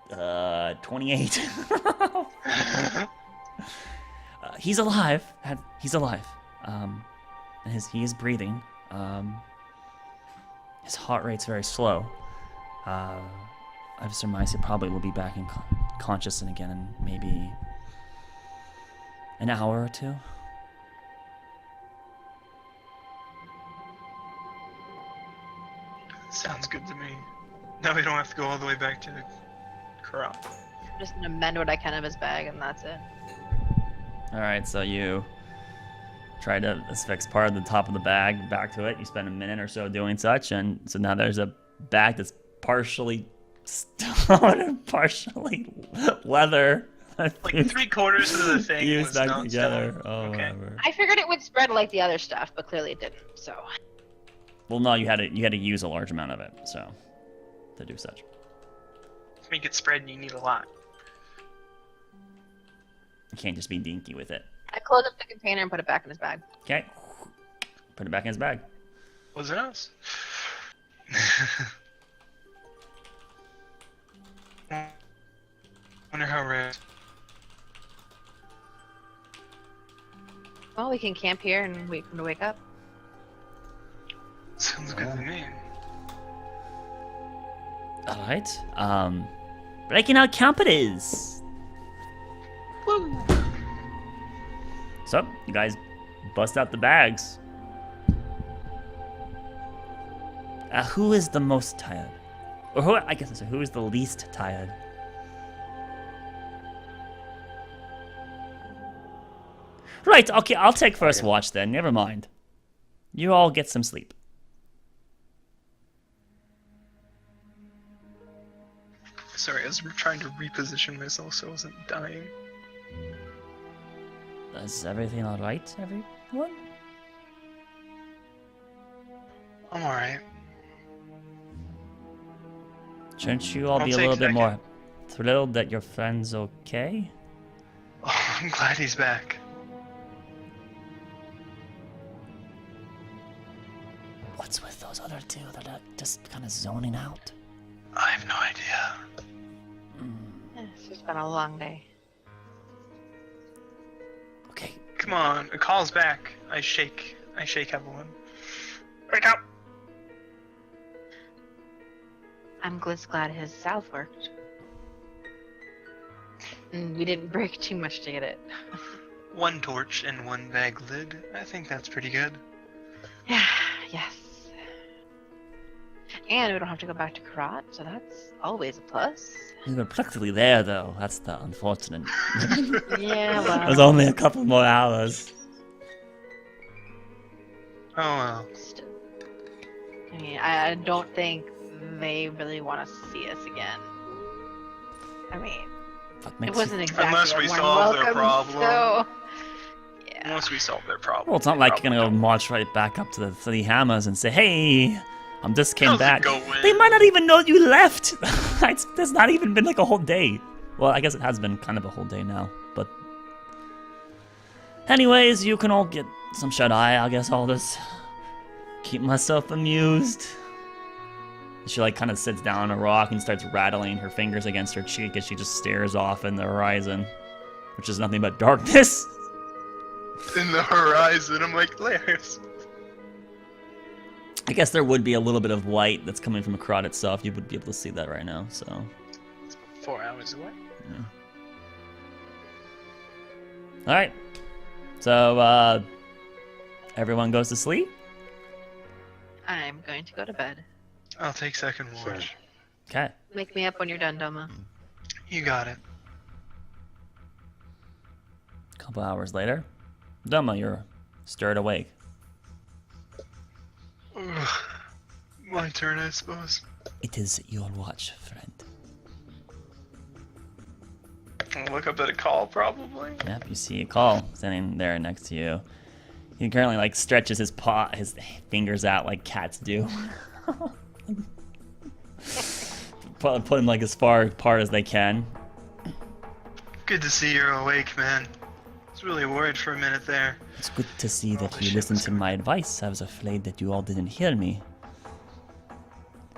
28. He's alive. He's alive. He is breathing. His heart rate's very slow. I've surmised he probably will be back in conscious again in maybe an hour or two. Sounds good to me. Now we don't have to go all the way back to the Kurat. I'm just gonna mend what I can of his bag, and that's it. Alright, so you try to fix part of the top of the bag back to it. You spend a minute or so doing such, and so now there's a bag that's partially stone and partially leather. Like 3/4 of the thing Used was back not together. stone. Oh, Okay. whatever. I figured it would spread like the other stuff, but clearly it didn't, so. Well, no, you had to use a large amount of it, so to do such. To make it spread, you need a lot. You can't just be dinky with it. I closed up the container and put it back in his bag. Okay. Put it back in his bag. Wasn't us. Wonder how rare. Well, we can camp here and wait for him to wake up. Sounds good to me. All right. Breaking out camp it is. Woo! So you guys bust out the bags. Who is the most tired? Or who? I guess who is the least tired? Right. Okay. I'll take first watch then. Never mind. You all get some sleep. Sorry, I was trying to reposition myself so I wasn't dying. Is everything all right, everyone? I'm alright. Shouldn't you all I'll be a take little bit second. more thrilled that your friend's okay? Oh, I'm glad he's back. What's with those other two that are just kind of zoning out? I have no idea. It's just been a long day. Okay. Come on, Ikal's back. I shake Evelyn. Wake up! I'm just glad his salve worked. And we didn't break too much to get it. One torch and one bag lid. I think that's pretty good. Yeah, yes. And we don't have to go back to Kurat, so that's always a plus. We were practically there, though. That's the unfortunate. Yeah, It was well. only a couple more hours. Oh well. I mean, I don't think they really want to see us again. I mean, What it makes wasn't you... exactly Unless a we warm solve their welcome, problem. So, yeah. Unless we solve their problem. Well, it's not like you're gonna go march right back up to the Three Hammers and say, "Hey, just came How's it back." going? They might not even know you left. There's not even been like a whole day. Well, I guess it has been kind of a whole day now, but. Anyways, you can all get some shut-eye. I guess I'll just keep myself amused. She like kind of sits down on a rock and starts rattling her fingers against her cheek as she just stares off in the horizon, which is nothing but darkness. In the horizon, I'm like, Lairs. I guess there would be a little bit of light that's coming from Kurat itself. You would be able to see that right now, so. It's 4 hours away. Yeah. Alright. So, everyone goes to sleep? I'm going to go to bed. I'll take second watch. Okay. Wake me up when you're done, Doma. You got it. A couple hours later. Duma, you're stirred awake. Ugh. My turn, I suppose. It is your watch, friend. I'll look up at a call, probably. Yep, you see Ikal standing there next to you. He currently like stretches his his fingers out like cats do. Put him like as far apart as they can. Good to see you're awake, man. I was really worried for a minute there. It's good to see that Oh, you shit, listened what's to going- my advice. I was afraid that you all didn't hear me.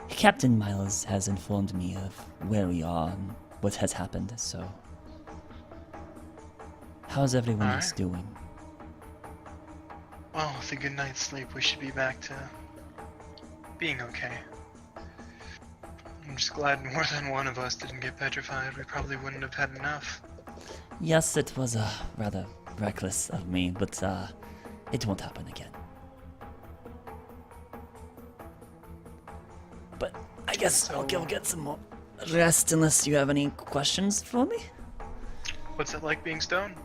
Captain Miles has informed me of where we are and what has happened, so... How's everyone else Alright. doing? Well, with a good night's sleep, we should be back to being okay. I'm just glad more than one of us didn't get petrified. We probably wouldn't have had enough. Yes, it was rather reckless of me, but it won't happen again. But I guess I'll go get some more rest unless you have any questions for me. What's it like being stoned?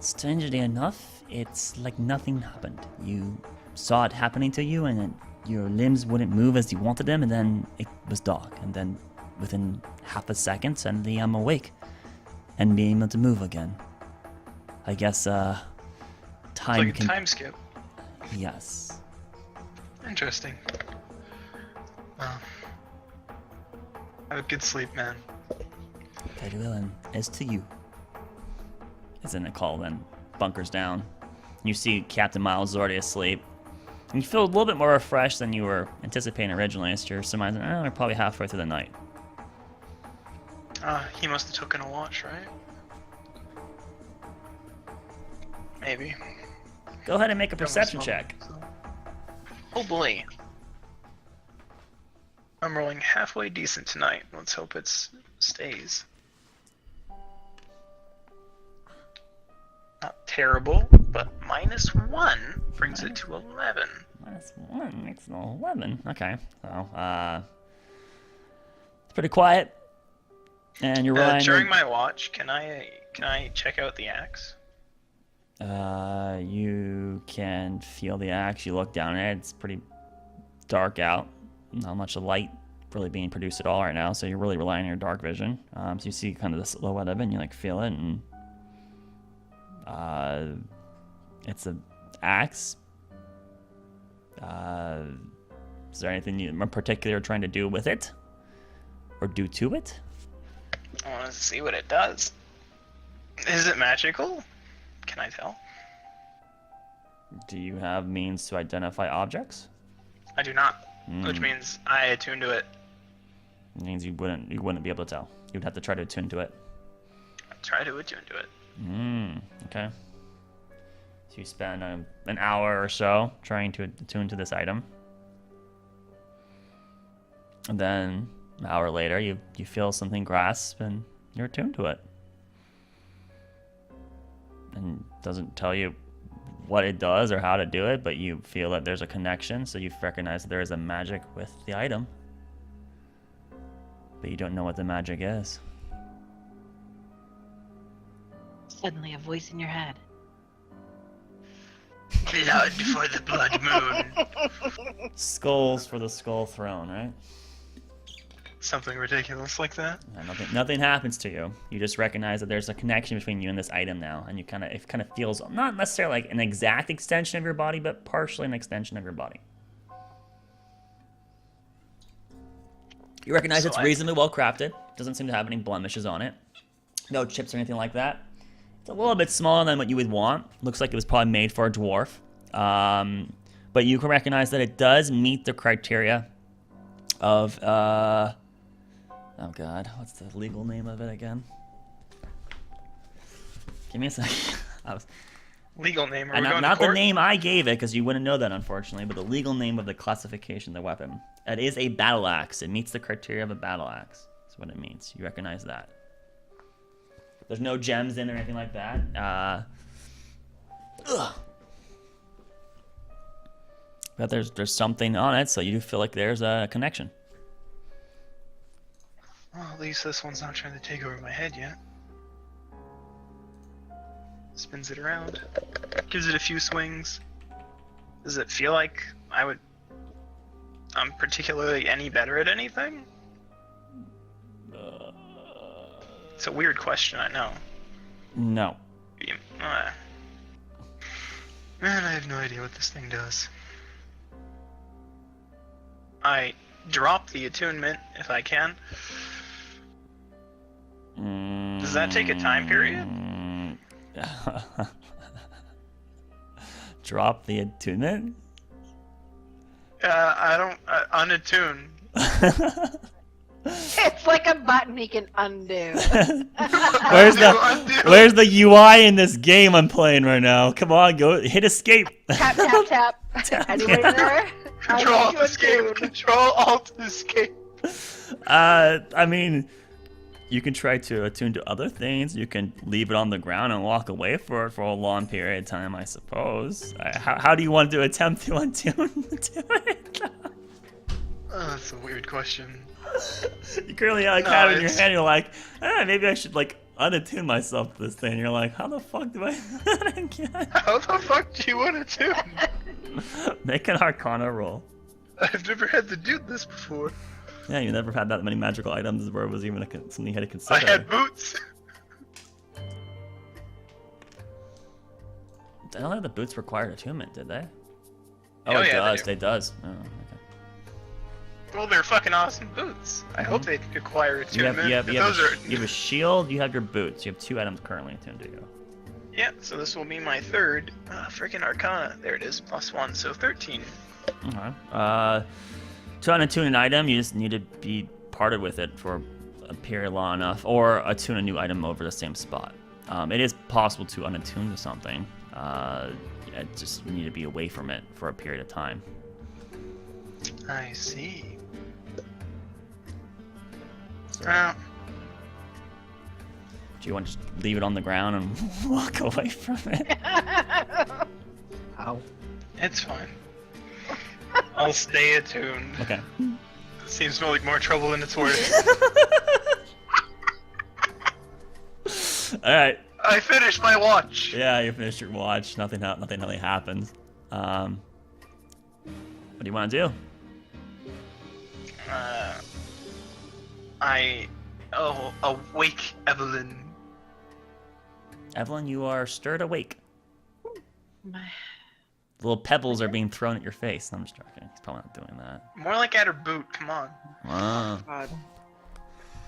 Strangely enough, it's like nothing happened. You saw it happening to you, and then your limbs wouldn't move as you wanted them, and then it was dark, and then within half a second, suddenly I'm awake and being able to move again. I guess, It's time like a can... time skip. Yes. Interesting. Well, have a good sleep, man. Very well, and as to you. As in Ikal then bunkers down. You see Captain Miles is already asleep. And you feel a little bit more refreshed than you were anticipating originally, as you're surmising, we're probably halfway through the night. He must have taken a watch, right? Maybe. Go ahead and make a Don't perception smoke, check. so. Oh boy. I'm rolling halfway decent tonight. Let's hope it stays. Not terrible, but -1 brings it to 11. -1 makes it 11. Okay, so it's pretty quiet, and you're relying. During my watch, can I check out the axe? You can feel the axe. You look down at it. It's pretty dark out. Not much of light really being produced at all right now. So you're really relying on your dark vision. So you see kind of the silhouette of it, and you like feel it, and it's an axe. Is there anything you in particular trying to do with it, or do to it? I want to see what it does. Is it magical? Can I tell? Do you have means to identify objects? I do not, which means I attune to it. It means you wouldn't be able to tell. You'd have to try to attune to it. I try to attune to it. Okay. So you spend an hour or so trying to attune to this item. And then an hour later, you feel something grasp and you're attuned to it. And it doesn't tell you what it does or how to do it, but you feel that there's a connection, so you recognize that there is a magic with the item. But you don't know what the magic is. Suddenly, a voice in your head. Blood for the blood moon. Skulls for the skull throne, right? Something ridiculous like that. Nothing happens to you. You just recognize that there's a connection between you and this item now, and it kind of feels not necessarily like an exact extension of your body, but partially an extension of your body. You recognize it's reasonably well crafted. Doesn't seem to have any blemishes on it. No chips or anything like that. It's a little bit smaller than what you would want. Looks like it was probably made for a dwarf. But you can recognize that it does meet the criteria of oh god, what's the legal name of it again? Give me a second. Legal name? Not the name I gave it, because you wouldn't know that, unfortunately, but the legal name of the classification of the weapon. It is a battle axe. It meets the criteria of a battle axe. That's what it means. You recognize that. There's no gems in or anything like that. But there's something on it, so you do feel like there's a connection. Well, at least this one's not trying to take over my head yet. Spins it around. Gives it a few swings. Does it feel like I'm particularly any better at anything? It's a weird question, I know. No. Man, I have no idea what this thing does. I drop the attunement if I can. Does that take a time period? Drop the attunement? I don't... unattune. It's like a button he can undo. Where's the UI in this game I'm playing right now? Come on, go hit escape. Tap, tap, tap. Anybody there? Control Alt Escape. I mean, you can try to attune to other things. You can leave it on the ground and walk away for it for a long period of time, I suppose. How do you want to attempt to attune to it? That's a weird question. You currently have it in your hand. You're like, maybe I should unattune myself to this thing. You're like, how the fuck do I? How the fuck do you want to tune? Make an Arcana roll. I've never had to do this before. Yeah, you never had that many magical items where it was even something you had to consider. I had boots. I don't think the boots required attunement, did they? Oh, Oh, it yeah, does. they It does. Oh, okay. Well, they're fucking awesome boots. I hope they acquire You have, attunement. you, have, you, have Those a, are. you have a shield, you have your boots. You have 2 items currently attuned to you. Yeah, so this will be my third freaking Arcana. There it is, +1, so 13. Okay. To unattune an item, you just need to be parted with it for a period long enough, or attune a new item over the same spot. It is possible to unattune to something. Just you need to be away from it for a period of time. I see. So, Well, do you want to just leave it on the ground and walk away from it? How? it's fine. I'll stay attuned. Okay. Seems like more trouble than it's worth. All right. I finished my watch. Yeah, you finished your watch. Nothing really happens. What do you want to do? Awake Evelyn. Evelyn, you are stirred awake. My... Little pebbles are being thrown at your face. I'm just joking. He's probably not doing that. More like at her boot, come on. Wow. God.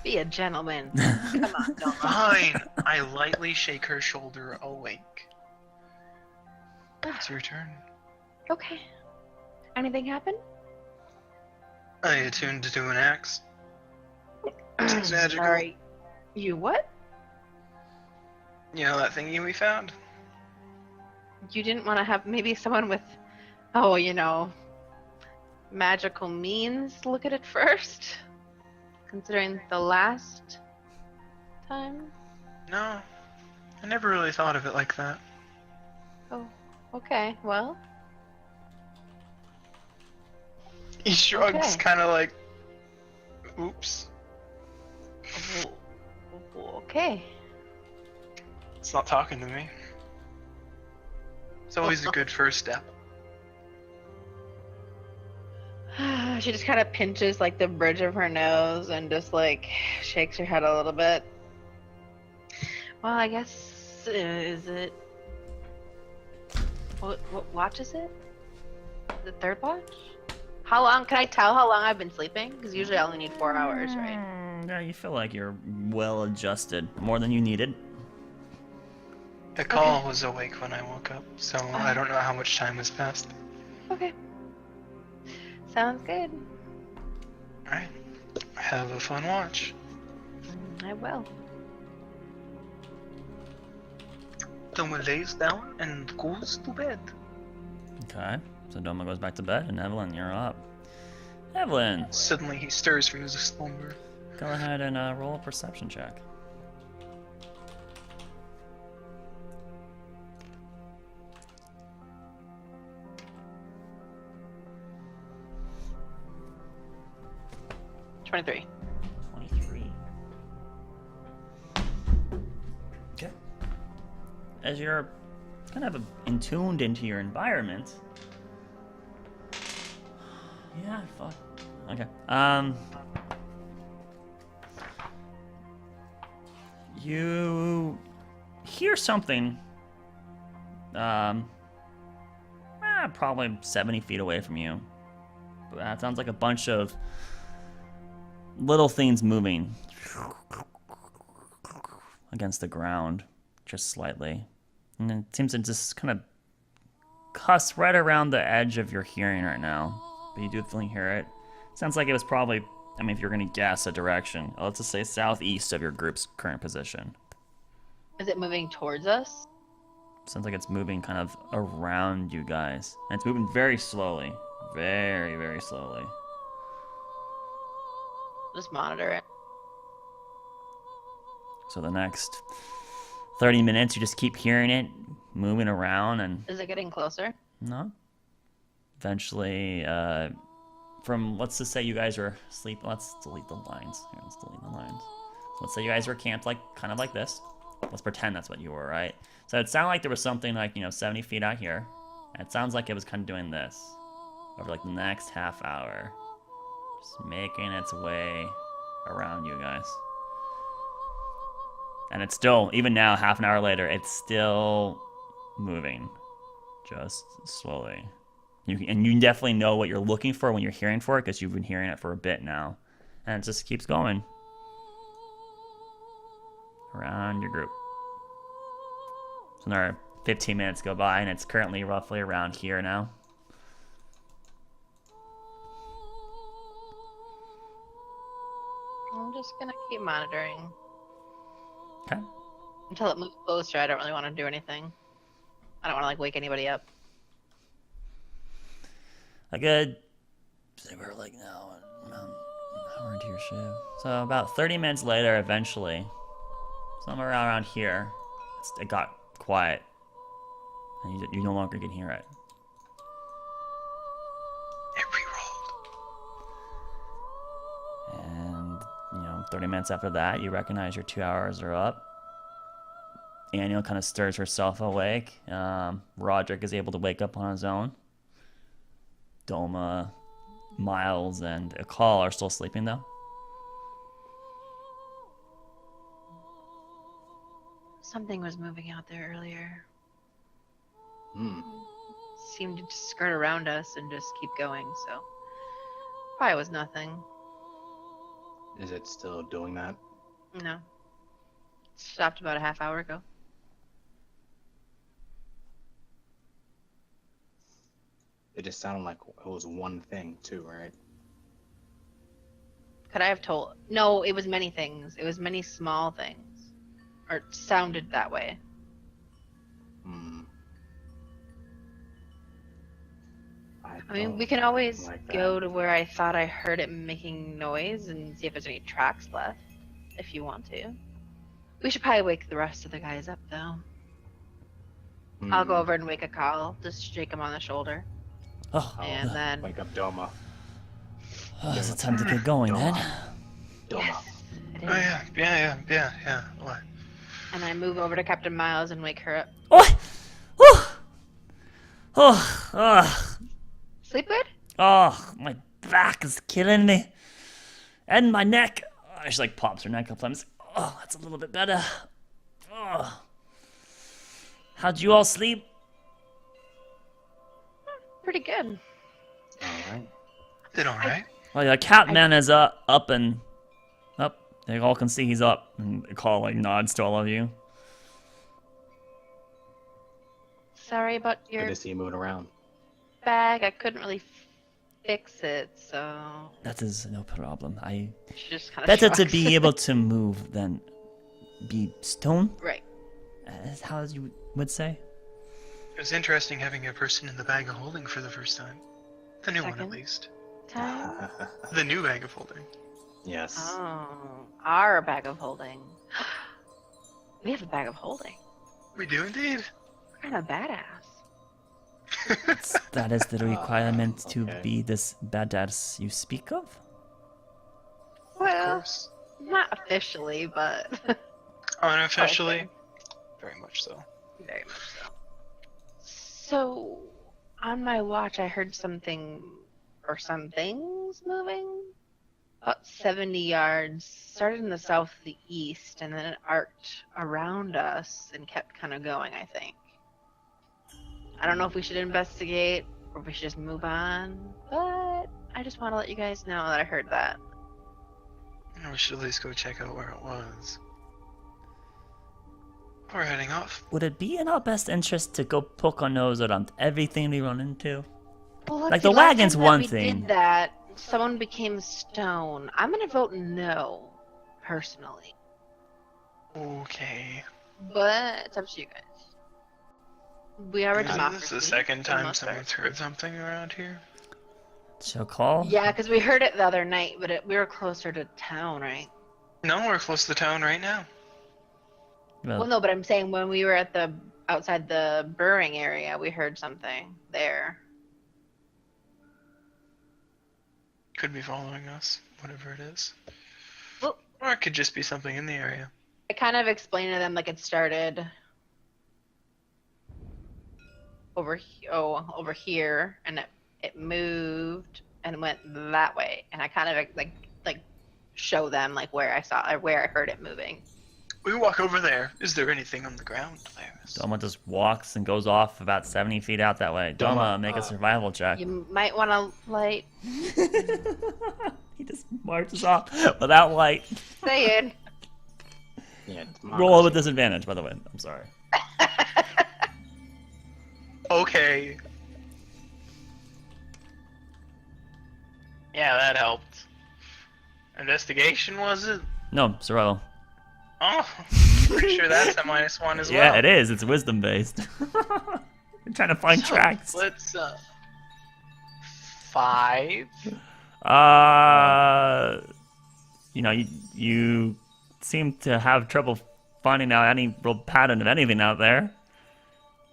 Be a gentleman. Come on, don't. Fine. I lightly shake her shoulder awake. It's your turn. Okay. Anything happen? I attuned to an axe. Seems magical. Sorry. You what? You know that thingy we found? You didn't want to have maybe someone with, oh, you know, magical means look at it first? Considering the last time? No. I never really thought of it like that. Oh, okay. Well, He shrugs, Okay. kind of like, oops. okay. It's not talking to me. It's always a good first step. She just kind of pinches like the bridge of her nose and just like shakes her head a little bit. Well, I guess is it? What watch is it? The third watch? How long? Can I tell how long I've been sleeping? Because usually I only need 4 hours, right? Yeah, you feel like you're well adjusted, more than you needed. Ikal was awake when I woke up, so I don't know how much time has passed. Okay. Sounds good. Alright. Have a fun watch. I will. Doma lays down and goes to bed. Okay. So Doma goes back to bed, and Evelyn, you're up. Evelyn, Suddenly he stirs from his slumber. go ahead and roll a perception check. $23. 23. Okay. As you're kind of intuned into your environment. Yeah, fuck. Okay. You hear something. Probably 70 feet away from you. It sounds like a bunch of little things moving against the ground, just slightly. And it seems to just kind of cuss right around the edge of your hearing right now. But you do definitely hear it. Sounds like it was probably, I mean, if you're going to guess a direction, let's just say southeast of your group's current position. Is it moving towards us? Sounds like it's moving kind of around you guys. And it's moving very slowly. Very, very slowly. Just monitor it. So the next 30 minutes, you just keep hearing it moving around, and Is it getting closer? no. Eventually, from, let's just say you guys are sleeping. Let's delete the lines. Here, let's delete the lines. So let's say you guys were camped kind of like this. Let's pretend that's what you were, right? So it sounded like there was something like, 70 feet out here. And it sounds like it was kind of doing this over like the next half hour. Just making its way around you guys. And it's still, even now, half an hour later, it's still moving. Just slowly. And you definitely know what you're looking for when you're hearing for it because you've been hearing it for a bit now. And it just keeps going around your group. So another 15 minutes go by, and it's currently roughly around here now. I'm just gonna keep monitoring Okay. until it moves closer. I don't really want to do anything. I don't want to like wake anybody up. A good, say we're like now an hour into your shift. So about 30 minutes later, eventually, somewhere around here, it got quiet. And you no longer can hear it. It re-rolled. And, 30 minutes after that, you recognize your 2 hours are up. Aniel kind of stirs herself awake. Roderick is able to wake up on his own. Doma, Miles, and Ikal are still sleeping, though. Something was moving out there earlier. Hmm. Seemed to just skirt around us and just keep going, so probably was nothing. Is it still doing that? No. Stopped about a half hour ago. It just sounded like it was one thing too, right? Could I have told? No, it was many things. It was many small things. Or it sounded that way. Hmm. I mean, we don't can always like that. go to where I thought I heard it making noise and see if there's any tracks left, if you want to. We should probably wake the rest of the guys up, though. I'll go Hmm. over and wake Ikal, just shake him on the shoulder, Oh, and then Wake up Doma. is it time to get going then? Doma. yes, it Oh is. yeah. What? And I move over to Captain Miles and wake her up. Oh! Oh! Oh! Sleep good? Oh, my back is killing me. And my neck. Oh, she like pops her neck a couple times. Oh, that's a little bit better. Oh. How'd you all sleep? Pretty good. All right. Did all right. Well, the Catman is up and up. They all can see he's up. And the call like nods to all of you. Sorry about your Good to see you moving around. bag. I couldn't really fix it, so That is no problem. she just kind of Better to be able to move than be stone, right. as how you would say. It was interesting having a person in the bag of holding for the first time. The new one, Second. at least. Time. The new bag of holding. Yes. Oh, our bag of holding. We have a bag of holding. We do indeed. We're kind of badass. That is the requirement to okay. be this badass you speak of. Of Well, course. not officially, but Unofficially. Okay. Very much so. very much so. So, on my watch, I heard something or some things moving. About 70 yards, started in the southeast, and then it arced around us and kept kind of going, I think. I don't know if we should investigate or if we should just move on, but I just want to let you guys know that I heard that. We should at least go check out where it was. We're heading off. Would it be in our best interest to go poke our nose around everything we run into? Well, Like, let's the see, last wagon's time that one we thing. Did that, someone became stone. I'm gonna vote no, personally, Okay. but it's up to you guys. We are a Isn't democracy. this the second for the time most part. someone's heard something around here? Shall call? Yeah, because we heard it the other night, but we were closer to town, right? No, we're close to town right now. Well, no, but I'm saying when we were at the outside the brewing area, we heard something there. Could be following us, whatever it is. Well, Or it could just be something in the area. I kind of explained to them like it started over here, and it moved and went that way, and I kind of like show them like where I saw or where I heard it moving. We walk over there. Is there anything on the ground, Laris? Doma just walks and goes off about 70 feet out that way. Doma, make a survival check. You might want to light. He just marches off without light. Saying. Yeah, Roll with disadvantage, by the way. I'm sorry. Okay. Yeah, that helped. Investigation, was it? No, survival. Oh, pretty sure that's a -1 as well. Yeah, it is. It's wisdom based. I'm trying to find tracks. Let's 5. You know, you seem to have trouble finding out any real pattern of anything out there.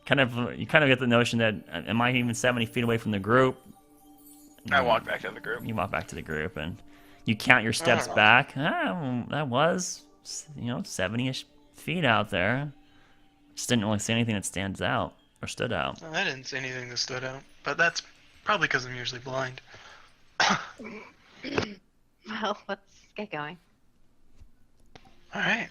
You kind of get the notion that am I even 70 feet away from the group? I walk back to the group. You walk back to the group and you count your steps back. That was, 70-ish feet out there. Just didn't really see anything that stands out or stood out. I didn't see anything that stood out, but that's probably because I'm usually blind. Well, let's get going. All right.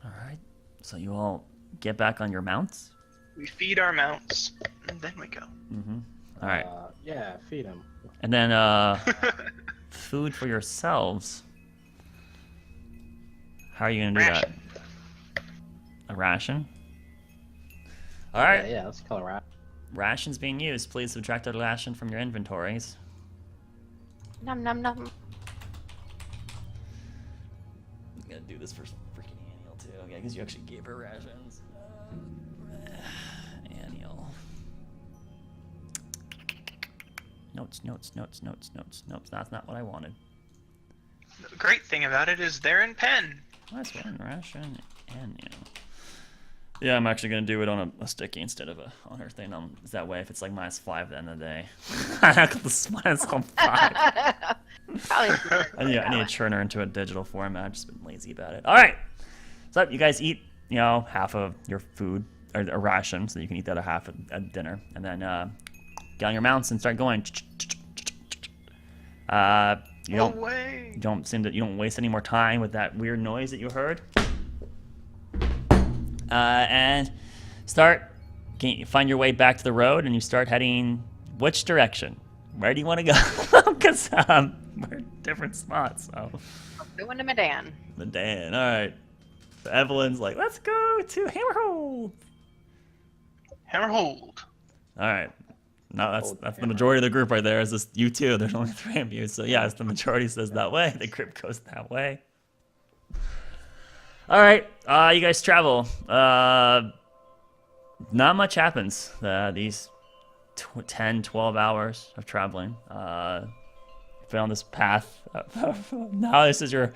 All right. So you all get back on your mounts? We feed our mounts, and then we go. Mm-hmm. All right. Yeah, feed him. And then food for yourselves. How are you going to do Ration. that? A ration? All right. Yeah, let's call it rat. Rations being used. Please subtract a ration from your inventories. Num num num. I'm going to do this for freaking Aniel, too. Okay, because you actually gave her rations. Aniel. Notes. That's not what I wanted. The great thing about it is they're in pen. Last one, ration, Aniel. Yeah, I'm actually going to do it on a sticky instead of on her thing. That way, if it's like -5 at the end of the day. It's -5. Probably. I need to churn her into a digital format. I've just been lazy about it. All right. So you guys eat, half of your food or a ration, so you can eat the other half at dinner, and then get on your mounts and start going. You don't waste any more time with that weird noise that you heard. And find your way back to the road, and you start heading which direction? Where do you want to go? Because we're at different spots. So. I'm doing the Medan. Medan, all right. So Evelyn's like, let's go to Hammerhold. Hammerhold. All right. No, that's the majority of the group right there. Is just you two? There's only 3 of you, so yeah, the majority says that way. The group goes that way. All right, you guys travel. Not much happens. These 10, 12 hours of traveling. Been on this path. Now this is your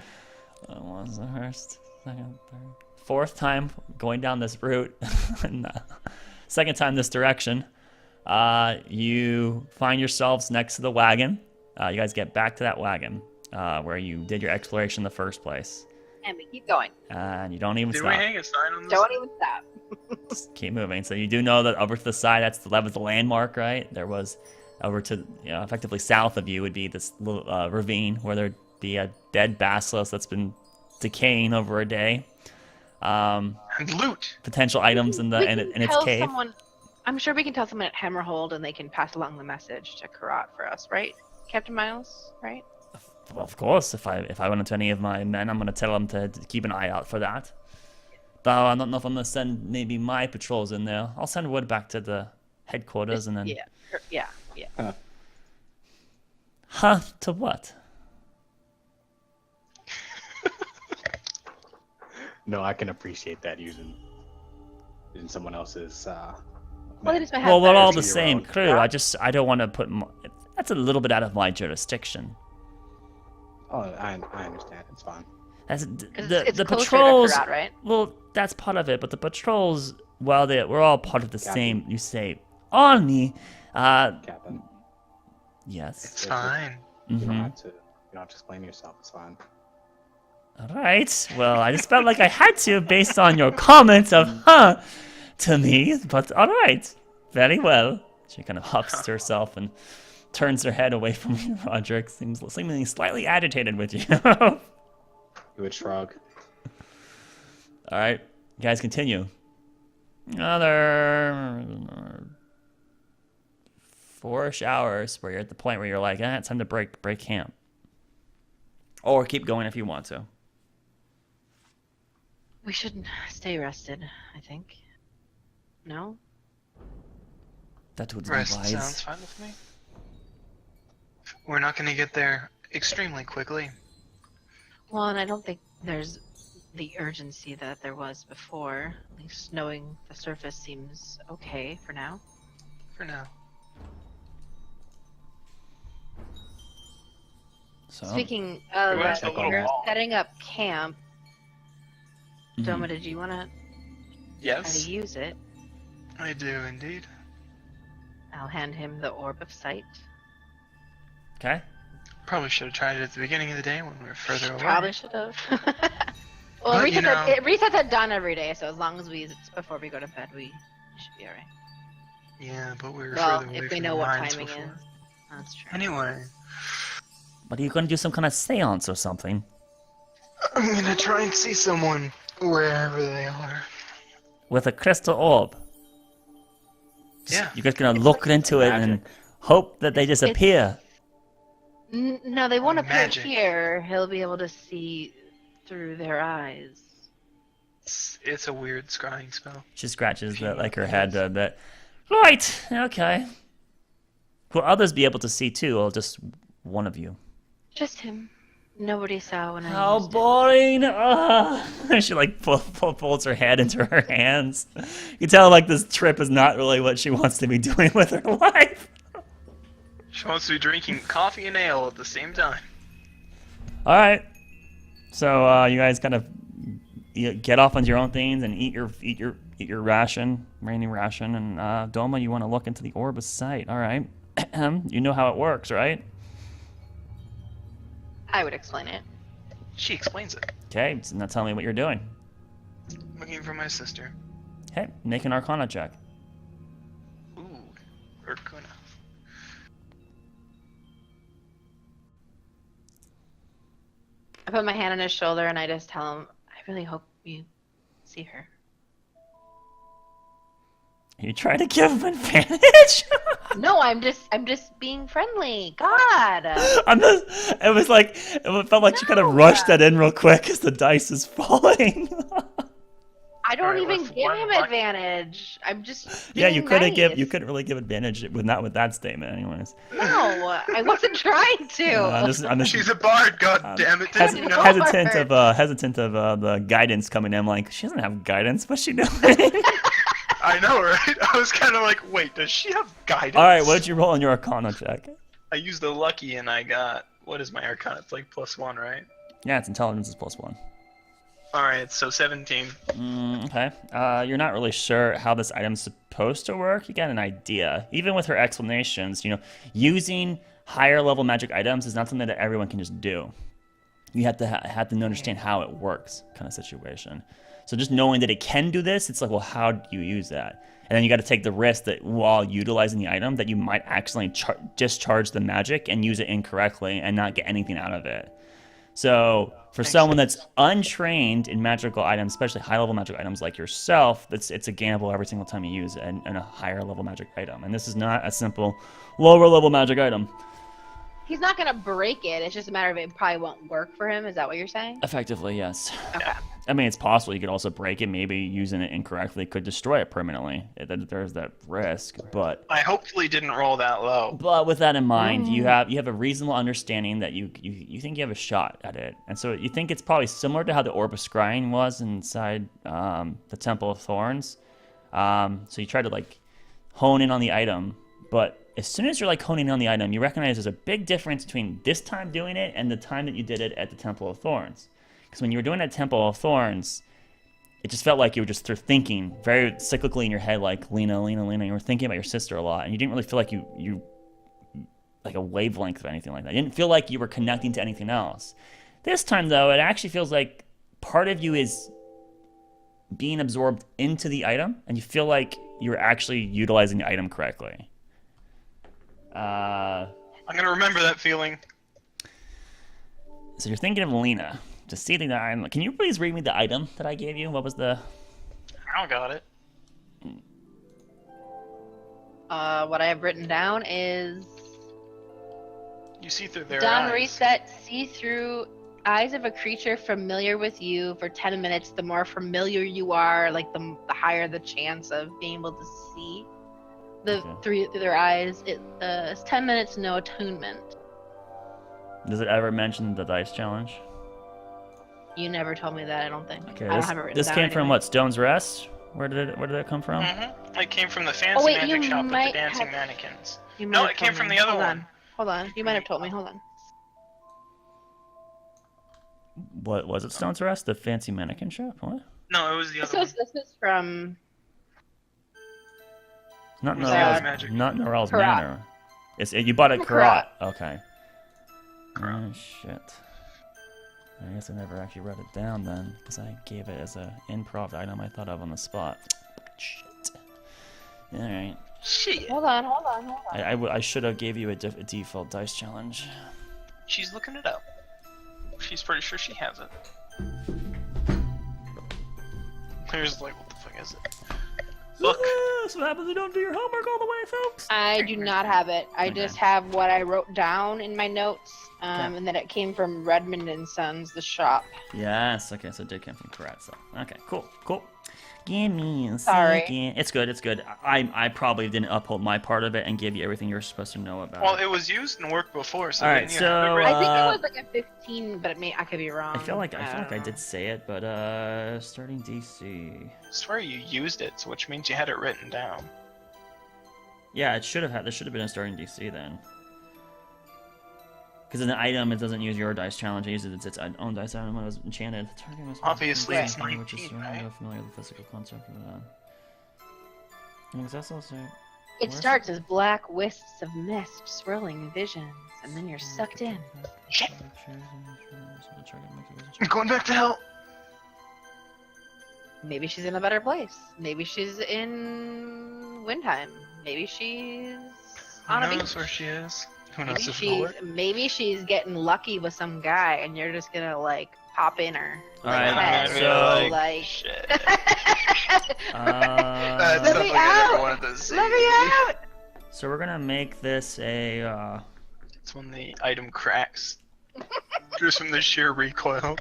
what's the first, second, third, 4th time going down this route. And, 2nd time this direction. You find yourselves next to the wagon. You guys get back to that wagon where you did your exploration in the first place. And we keep going. And you don't even Did stop. we hang a sign on this? Don't even stop. Just keep moving. So you do know that over to the side, that was the landmark, right? There was over to, effectively south of you would be this little ravine where there'd be a dead basilisk that's been decaying over a day. And loot. Potential items in its cave. I'm sure we can tell someone at Hammerhold, and they can pass along the message to Kurat for us, right, Captain Miles? Right? Well, of course, if I went into any of my men, I'm going to tell them to keep an eye out for that. Though I don't know if I'm going to send maybe my patrols in there. I'll send word back to the headquarters and then... Yeah. Huh? To what? No, I can appreciate that using someone else's... Well, they just might have Well, we're all better- the same crew. I don't want to put... That's a little bit out of my jurisdiction. Oh, I understand. It's fine. It's The closer patrols, to Kurat, right? well, that's part of it. But the patrols, well, we're all part of the same. You say army. Captain. Yes. It's fine. You don't have to explain yourself. It's fine. All right. Well, I just felt like I had to, based on your comments of "huh" to me. But all right, very well. She kind of huffs to herself and turns her head away from you, Roderick. Seemingly slightly agitated with you. He would shrug. All right, you guys continue. Another 4-ish hours where you're at the point where you're like, it's time to break camp. Or keep going if you want to. We should stay rested, I think. No? That's what's Rest wise. sounds fine with me. We're not going to get there extremely quickly. Well, and I don't think there's the urgency that there was before. At least knowing the surface seems okay for now. For now. So, Speaking of Where's the little you're wall? setting up camp, mhm. Doma, did you want to try Yes, to use it? I do indeed. I'll hand him the orb of sight. Okay. Probably should have tried it at the beginning of the day when we were further away. Probably should have. Well, But, you know- it resets at dawn every day, so as long as it's before we go to bed, we should be alright. Yeah, but we were Well, further away if we from know the what mines timing before. is. That's true. Anyway, But are you going to do some kind of seance or something? I'm gonna try and see someone wherever they are. With a crystal orb? Yeah. You're just going to look into it and hope that they disappear. No, they won't appear Magic. here. He'll be able to see through their eyes. It's a weird scrying spell. She scratches her head a bit. Right, okay. Will others be able to see too, or just one of you? Just him. Nobody saw when I How used it. boring! She like folds her head into her hands. You can tell like this trip is not really what she wants to be doing with her life. She wants to be drinking coffee and ale at the same time. All right. So you guys kind of get off on your own things and eat your ration, rainy ration. And Doma, you want to look into the orb of sight. All right. You know how it works, right? I would explain it. She explains it. Okay. So now tell me what you're doing. Looking for my sister. Okay. Make an Arcana check. Ooh, Urkuna. I put my hand on his shoulder and I just tell him, I really hope you see her. You try to give him advantage. No, I'm just being friendly. God. It was like it felt like she kind of rushed that in real quick as the dice is falling. I don't Alright, even what's give one him luck- advantage. I'm just Yeah, being you couldn't nice. you couldn't really give advantage with that statement, anyways. No, I wasn't trying to. I'm just She's a bard, god damn it, didn't you know? hesitant of the guidance coming in. Like she doesn't have guidance. What's she doing? I know, right? I was kind of like, wait, does she have guidance? All right, what did you roll on your Arcana check? I used the lucky and I got, what is my Arcana? It's like +1, right? Yeah, it's intelligence is +1. Alright, so 17. Okay. You're not really sure how this item's supposed to work. You got an idea. Even with her explanations, using higher level magic items is not something that everyone can just do. You have to understand how it works, kind of situation. So just knowing that it can do this, it's like, well, how do you use that? And then you got to take the risk that while utilizing the item, that you might accidentally discharge the magic and use it incorrectly and not get anything out of it. So for someone that's untrained in magical items, especially high-level magic items like yourself, it's a gamble every single time you use a higher-level magic item. And this is not a simple lower-level magic item. He's not gonna break it. It's just a matter of it probably won't work for him. Is that what you're saying? Effectively, yes. Okay. I mean, it's possible you could also break it. Maybe using it incorrectly could destroy it permanently. There's that risk, but I hopefully didn't roll that low. with that in mind, you have a reasonable understanding that you think you have a shot at it, and so you think it's probably similar to how the Orb of Scrying was inside the Temple of Thorns. So you try to like hone in on the item, but as soon as you're like honing in on the item, you recognize there's a big difference between this time doing it and the time that you did it at the Temple of Thorns. Because when you were doing it at Temple of Thorns, it just felt like you were just thinking very cyclically in your head, like Lena. You were thinking about your sister a lot, and you didn't really feel like you like a wavelength of anything like that. You didn't feel like you were connecting to anything else. This time, though, it actually feels like part of you is being absorbed into the item, and you feel like you're actually utilizing the item correctly. I'm gonna remember that feeling. So you're thinking of Lena. Just sealing the item. Can you please read me the item that I gave you? What was the... I got it. What I have written down is You see through their done eyes. reset. See through eyes of a creature familiar with you for 10 minutes. The more familiar you are, like the higher the chance of being able to see through their eyes. It's 10 minutes, no attunement. Does it ever mention the dice challenge? You never told me that. I don't think. Okay, I don't have it written this down came from anyway. what? Stone's Rest? Where did it come from? It came from the fancy wait, magic you shop with the might dancing have- mannequins. You might No, have it came told from me. the other Hold one. on. Hold on. You might have told me. Hold on. What was it? Stone's Rest? The fancy mannequin shop? What? No, it was the This other one. is from Not Who's Norell's, magic? not Norell's Kurat. Manor. You bought it at Kurat. Okay. Oh, shit. I guess I never actually wrote it down then, because I gave it as a improv item I thought of on the spot. Shit. Alright. Shit. Hold on. I should have gave you a default dice challenge. She's looking it up. She's pretty sure she has it. There's like, what the fuck is it? Look. That's what happens when you don't do your homework all the way, folks. I do not have it. I Okay. just have what I wrote down in my notes, Okay. and then it came from Redmond and Sons, the shop. Yes, okay, so it did come from Kurat, so. Okay, cool. Give me a Sorry. second. It's good. I probably didn't uphold my part of it and give you everything you're supposed to know about Well, it. it was used and worked before, so Alright, then you so, have it I written. think it was like a 15, but I could be wrong. I feel like don't I know. did say it, but starting DC. I swear you used it, so which means you had it written down. Yeah, there should have been a starting DC then. Because in the item, it doesn't use your dice challenge. It uses its own dice item when it was enchanted. The target must be Obviously, something it's which is 19, right? familiar with the physical concept of that. And that's also It starts as black wisps of mist swirling visions, and then you're sucked in. Shit. I'm going back to hell. Maybe she's in a better place. Maybe she's in Windheim. Maybe she's on a Who knows beach. where she is? Who knows Maybe if she's, it'll work? maybe she's getting lucky with some guy, and you're just gonna like pop in her. Alright, Like, so- like, Shit. let That's me something I never out! wanted to see. me out! So we're gonna make this a It's when the item cracks. Just from the sheer recoil.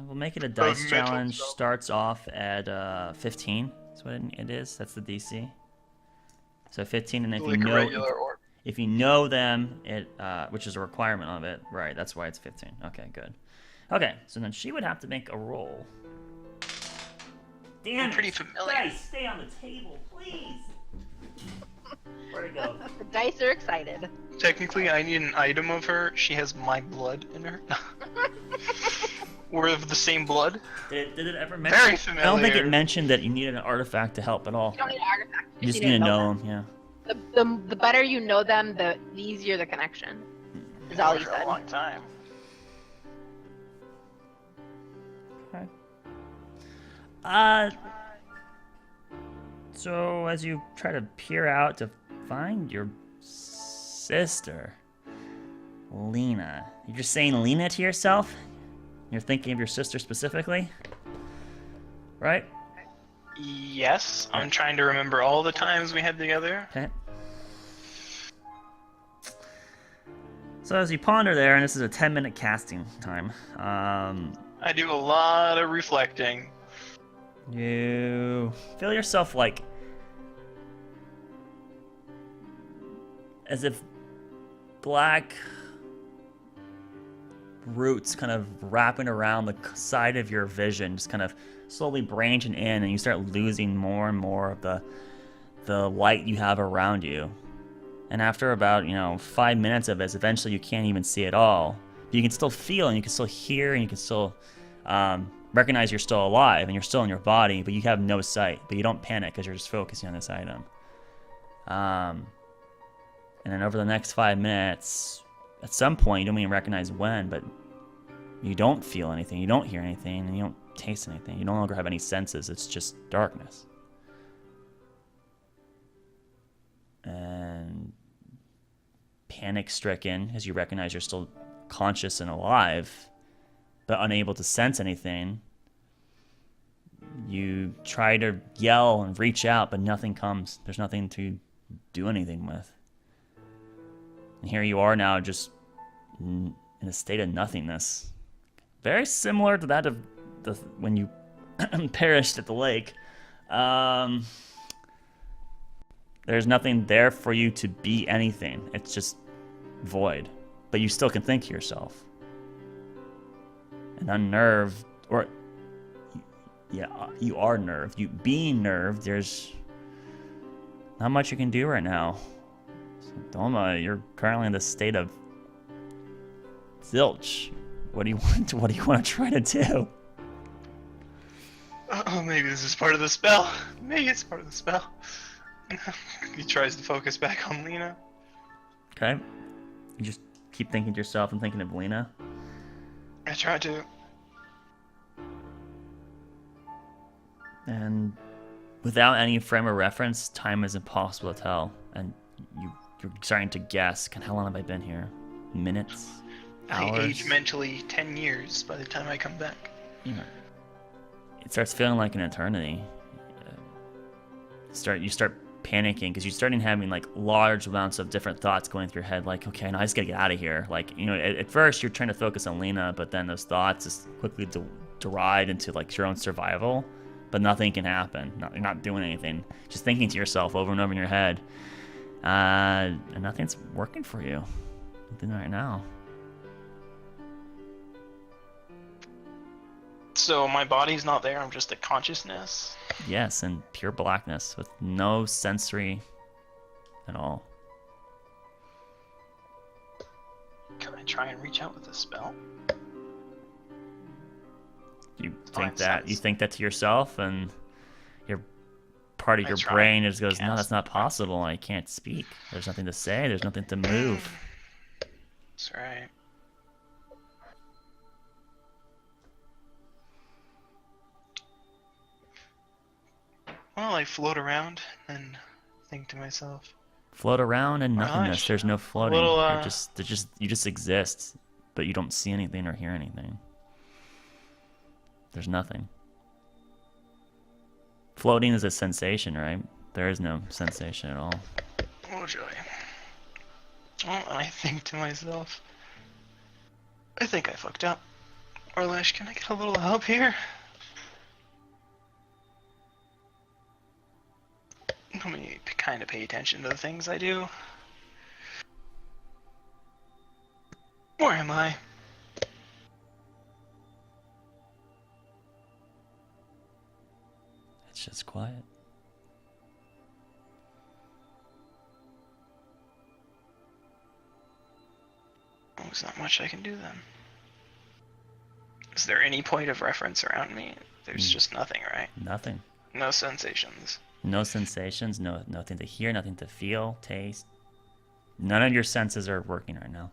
we'll make it a dice metal challenge. stuff. Starts off at 15. That's what it is. That's the DC. So 15, and if Like you a know regular orb. if you know them, which is a requirement of it, right? That's why it's 15. Okay, good. Okay, so then she would have to make a roll. Damn I'm it! pretty familiar. Guys, stay on the table, please. Where'd it go? The dice are excited. Technically, I need an item of her. She has my blood in her. We're of the same blood. Did it ever mention? Very I don't think it familiar. mentioned that you needed an artifact to help at all. You don't need an artifact. You just need to know them, yeah. The better you know them, the easier the connection. Is all you For a said. long time. So as you try to peer out to find your sister, Lena, you're just saying Lena to yourself? You're thinking of your sister specifically? Right? Yes, I'm trying to remember all the times we had together. Okay. So as you ponder there, and this is a 10-minute casting time, I do a lot of reflecting. you feel yourself like as if black roots kind of wrapping around the side of your vision, just kind of slowly branching in, and you start losing more and more of the light you have around you. And after about 5 minutes of this, eventually you can't even see it all. You can still feel, and you can still hear, and you can still recognize you're still alive and you're still in your body, but you have no sight. But you don't panic because you're just focusing on this item. And then over the next 5 minutes, at some point, you don't even recognize when, but you don't feel anything, you don't hear anything, and you don't taste anything. You no longer have any senses. It's just darkness. And panic-stricken, as you recognize you're still conscious and alive, but unable to sense anything. You try to yell and reach out, but nothing comes. There's nothing to do anything with. And here you are now, just in a state of nothingness. Very similar to that of when you perished at the lake. There's nothing there for you to be anything. It's just void. But you still can think to yourself. And unnerved, or yeah, you are nerved. You being nerved, there's not much you can do right now. So Doma, you're currently in the state of zilch. What do you want to try to do? Oh, maybe this is part of the spell. Maybe it's part of the spell. He tries to focus back on Lena. Okay. You just keep thinking to yourself and thinking of Lena. I try to. And without any frame of reference, time is impossible to tell. And you're starting to guess, how long have I been here? Minutes? Hours? I age mentally 10 years by the time I come back. Yeah. It starts feeling like an eternity. You start panicking because you're starting having like large amounts of different thoughts going through your head. Like, okay, now I just gotta get out of here. Like, at first you're trying to focus on Lena, but then those thoughts just quickly deride into like your own survival. But nothing can happen. You're not doing anything. Just thinking to yourself over and over in your head. And nothing's working for you. Nothing right now. So my body's not there, I'm just a consciousness? Yes, and pure blackness with no sensory at all. Can I try and reach out with a spell? You think that to yourself, and your part of your try brain and just goes, no, that's not possible. I can't speak. There's nothing to say. There's nothing to move. That's right. Well, I float around and think to myself. Float around in Why nothingness. not? There's no floating. Little, You just exist, but you don't see anything or hear anything. There's nothing. Floating is a sensation, right? There is no sensation at all. Oh joy. Well, I think to myself, I think I fucked up. Orlesh, can I get a little help here? Let me kind of pay attention to the things I do. Where am I? It's just quiet. Oh, there's not much I can do then. Is there any point of reference around me? There's just nothing, right? Nothing. No sensations. No sensations, nothing to hear, nothing to feel, taste. None of your senses are working right now.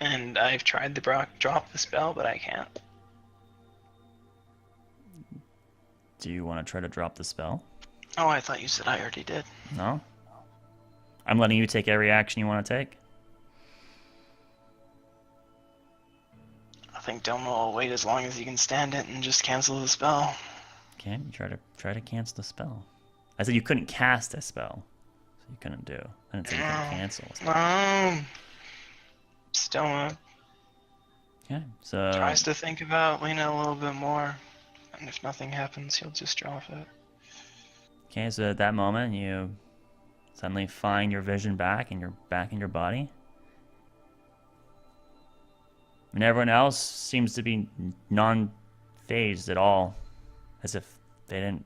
And I've tried to drop the spell, but I can't. Do you want to try to drop the spell? Oh, I thought you said I already did. No? I'm letting you take every action you want to take. I think Doma will wait as long as he can stand it and just cancel the spell. Okay, you try to cancel the spell. I said you couldn't cast a spell, so you couldn't do. I didn't say you couldn't cancel. Stoma Okay, so tries to think about Lena a little bit more, and if nothing happens, he'll just drop it. okay, so at that moment you suddenly find your vision back, and you're back in your body. And everyone else seems to be non-phased at all, as if they didn't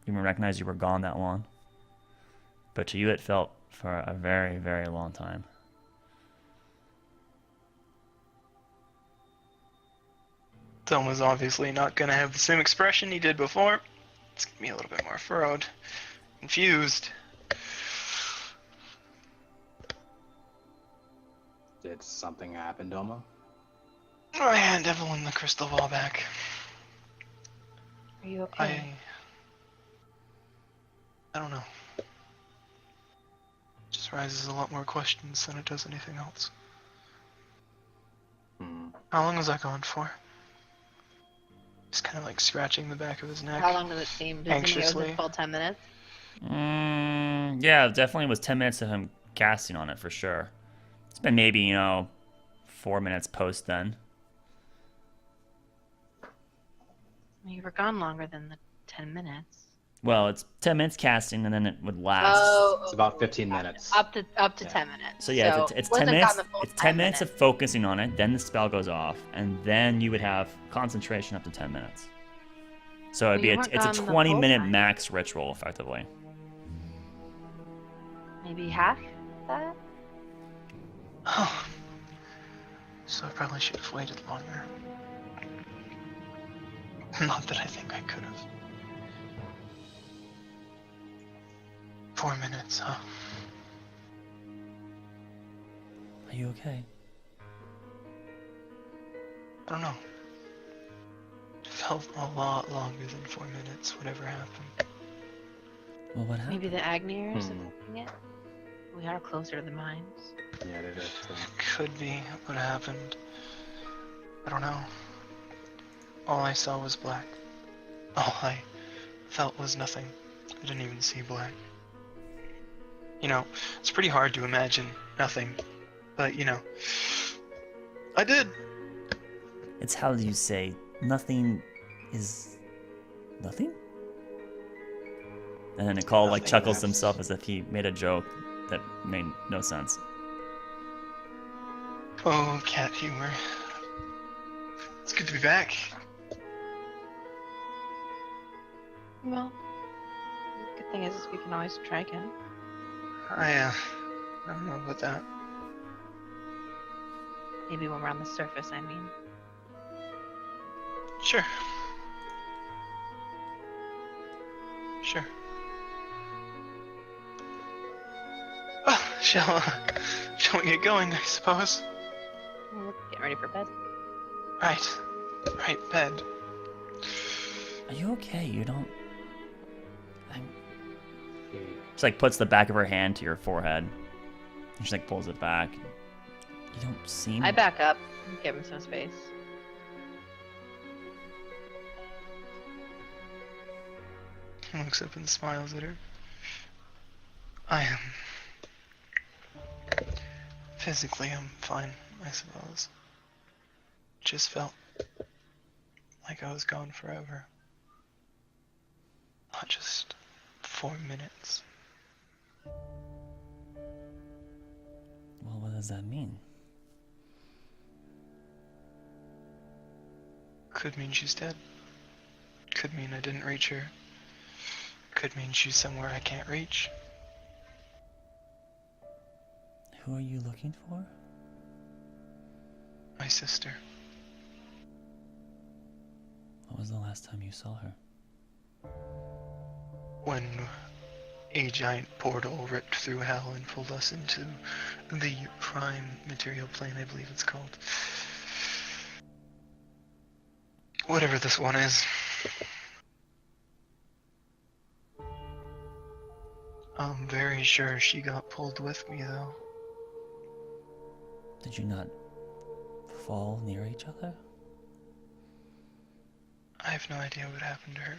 even recognize you were gone that long. But to you, it felt for a very, very long time. Doma's obviously not gonna have the same expression he did before. It's gonna be a little bit more furrowed, confused. Did something happen, Doma? I hand Evelyn the crystal ball back. Are you okay? I don't know. Just raises a lot more questions than it does anything else. Hmm. How long was that going for? Just kind of like scratching the back of his neck. How long does it seem? Does it seem like it was Anxiously. a full 10 minutes? Yeah, it definitely was 10 minutes of him casting on it for sure. It's been maybe, 4 minutes post then. You were gone longer than the 10 minutes. Well, it's 10 minutes casting and then it would last. Oh, It's about 15 minutes. Up to Yeah. 10 minutes. So yeah, it's it 10 wasn't minutes. gotten the full It's 10 minutes of minutes. focusing on it, then the spell goes off, and then you would have concentration up to 10 minutes. So it'd Well, be you a, weren't it's a gone the 20-minute whole time. max ritual effectively. Maybe half that? Oh. So I probably should have waited longer. Not that I think I could have. 4 minutes, huh? Are you okay? I don't know. It felt a lot longer than 4 minutes, whatever happened. Well, what happened? Maybe the Agnier is Hmm. affecting it? We are closer to the mines. Yeah, it is. Could be what happened. I don't know. All I saw was black. All I felt was nothing. I didn't even see black. It's pretty hard to imagine nothing. But, I did. It's how do you say nothing is nothing? And then Ikal like Nothing chuckles is. himself as if he made a joke that made no sense. Oh, cat humor. It's good to be back. Well, the good thing is we can always try again. I don't know about that. Maybe when we're on the surface, I mean. Sure. Sure. Well, shall we get going, I suppose? We'll get ready for bed. Right, bed. Are you okay? You don't. She like puts the back of her hand to your forehead. And she like pulls it back. You don't seem. I back up and give him some space. He looks up and smiles at her. I am. Physically, I'm fine, I suppose. Just felt like I was gone forever. Not just 4 minutes. Well, what does that mean? Could mean she's dead. Could mean I didn't reach her. Could mean she's somewhere I can't reach. Who are you looking for? My sister. What was the last time you saw her? When a giant portal ripped through hell and pulled us into the prime material plane, I believe it's called. Whatever this one is. I'm very sure she got pulled with me, though. Did you not fall near each other? I have no idea what happened to her.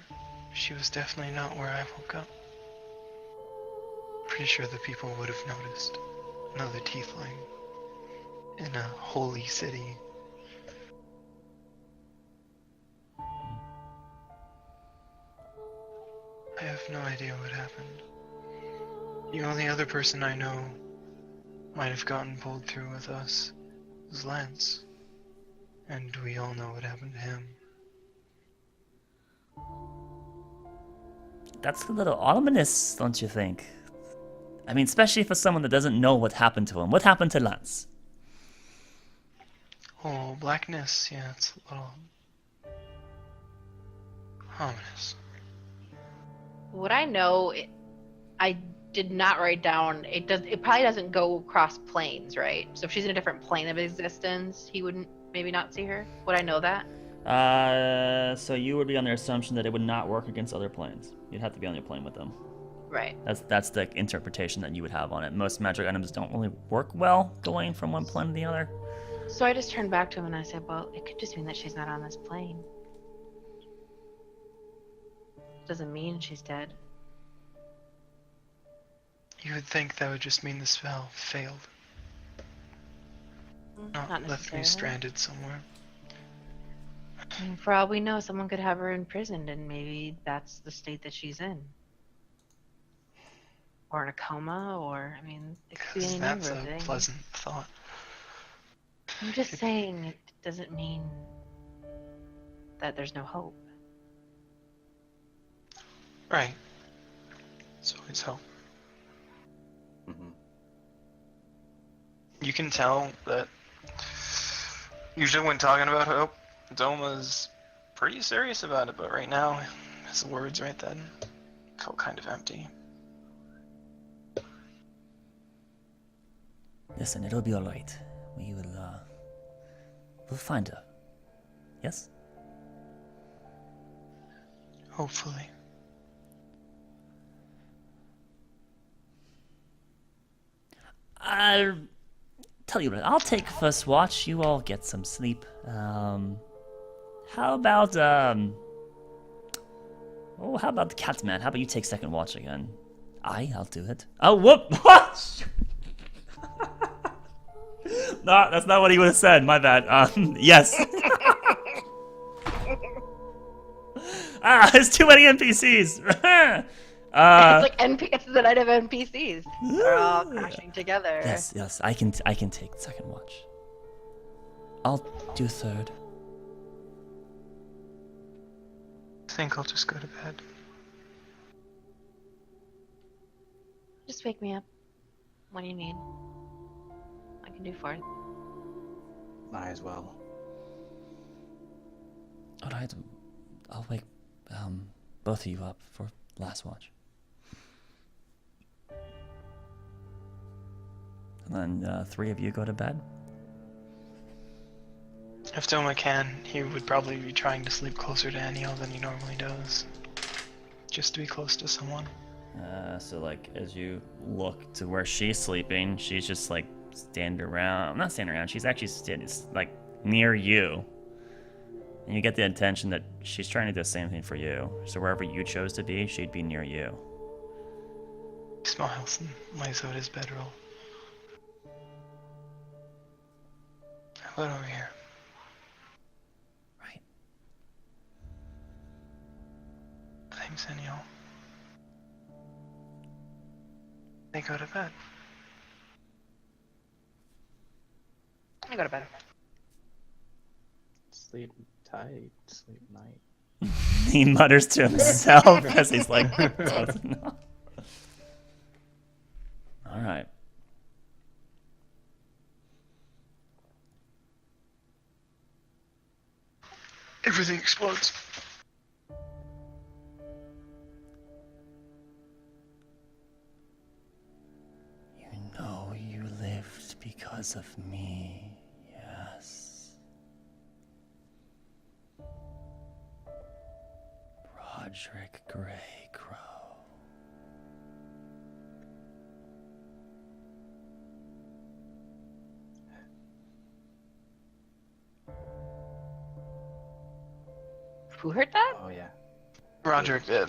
She was definitely not where I woke up. Pretty sure the people would have noticed. Another tiefling in a holy city. I have no idea what happened. The only other person I know might have gotten pulled through with us was Lance. And we all know what happened to him. That's a little ominous, don't you think? I mean, especially for someone that doesn't know what happened to him. What happened to Lance? Oh, blackness, yeah, it's a little ominous. What I know, I did not write down. It probably doesn't go across planes, right? So if she's in a different plane of existence, he wouldn't maybe not see her. Would I know that? So you would be on the assumption that it would not work against other planes. You'd have to be on your plane with them. Right. That's the interpretation that you would have on it. Most magic items don't really work well going from one plane to the other. So I just turned back to him and I said, well, it could just mean that she's not on this plane. Doesn't mean she's dead. You would think that would just mean the spell failed. Not left me necessarily. stranded somewhere. I mean, for all we know, someone could have her imprisoned, and maybe that's the state that she's in. Or in a coma, or, I mean, it could be any number That's of a things. pleasant thought. I'm just saying it doesn't mean that there's no hope. Right. It's always hope. Mhm. You can tell that usually when talking about hope, Doma's pretty serious about it, but right now, his words right then felt kind of empty. Listen, it'll be alright. We'll find her. Yes? Hopefully. I'll tell you what, I'll take first watch. You all get some sleep. How about how about the Catman? How about you take second watch again? I'll do it. Oh, whoop! What? No, that's not what he would have said. My bad. Yes. There's too many NPCs. It's like it's the night of NPCs. They're all crashing together. Yes. I can take second watch. I'll do third. I think I'll just go to bed. Just wake me up when you need. I can do fourth. Might as well. Alright, I'll wake both of you up for last watch. And then 3 of you go to bed. If Doma can, he would probably be trying to sleep closer to Aniel than he normally does. Just to be close to someone. So like as you look to where she's sleeping, she's just like standing around. Not standing around. She's actually like near you, and you get the intention that she's trying to do the same thing for you. So wherever you chose to be, she'd be near you. He smiles and lays out his bedroll. How about over here? Right. Thanks, Aniel. They go to bed. I go to bed. Sleep tight, sleep night. He mutters to himself as he's like, dozing off. All right. Everything explodes. You know you lived because of me, yes. Roderick Greycrow. Who heard that? Oh yeah. Roderick did.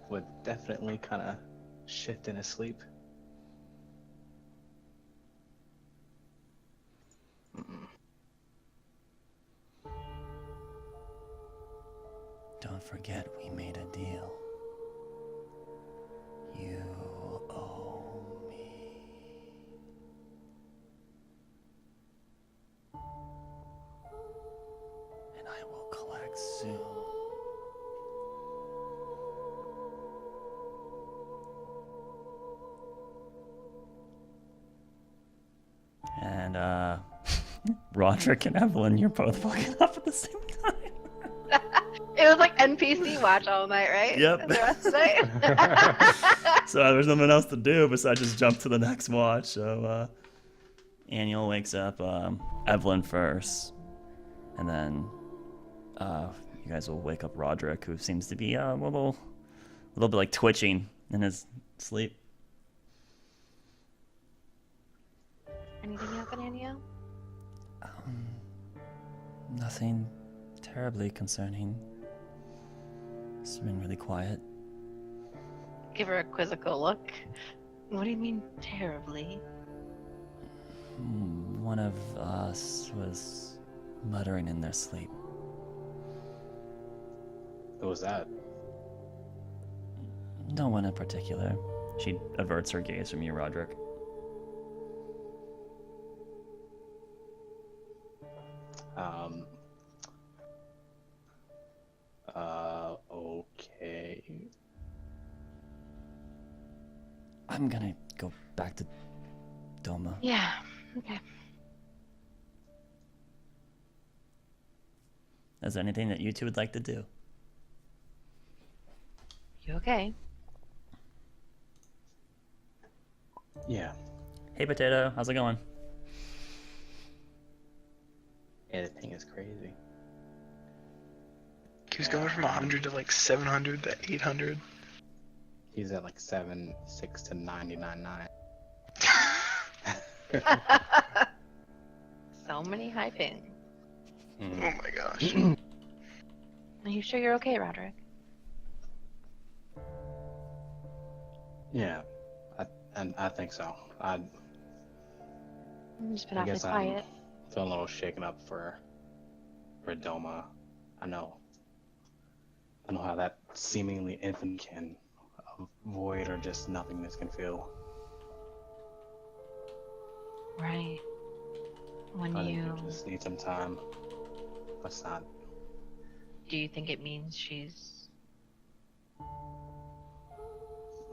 Would definitely kind of shift in his sleep. Don't forget we made a deal. You owe me. And I will collect soon. And Roderick and Evelyn, you're both waking up at the same time. It was like NPC watch all night, right? Yep. The rest of the night. So there's nothing else to do besides just jump to the next watch. So Aniel wakes up Evelyn first, and then you guys will wake up Roderick, who seems to be a little bit like twitching in his sleep. Anything happen, Aniel? Nothing terribly concerning. It's been really quiet. Give her a quizzical look. What do you mean terribly? One of us was muttering in their sleep. What was that? No one in particular. She averts her gaze from you, Roderick. Okay. I'm gonna go back to Doma. Yeah, okay. Is there anything that you two would like to do? You okay? Yeah. Hey, Potato, how's it going? Anything is crazy. He was going from 100 to like 700 to 800. He's at like 7.6 to 99.9. So many high pings. Oh my gosh. Are you sure you're okay, Roderick? Yeah, I think so. You've just been I awfully guess I'm quiet. feeling a little shaken up for Doma. I know how that seemingly infinite can void or just nothingness can feel. Right. When I think you... we just need some time. Let's not. Do you think it means she's...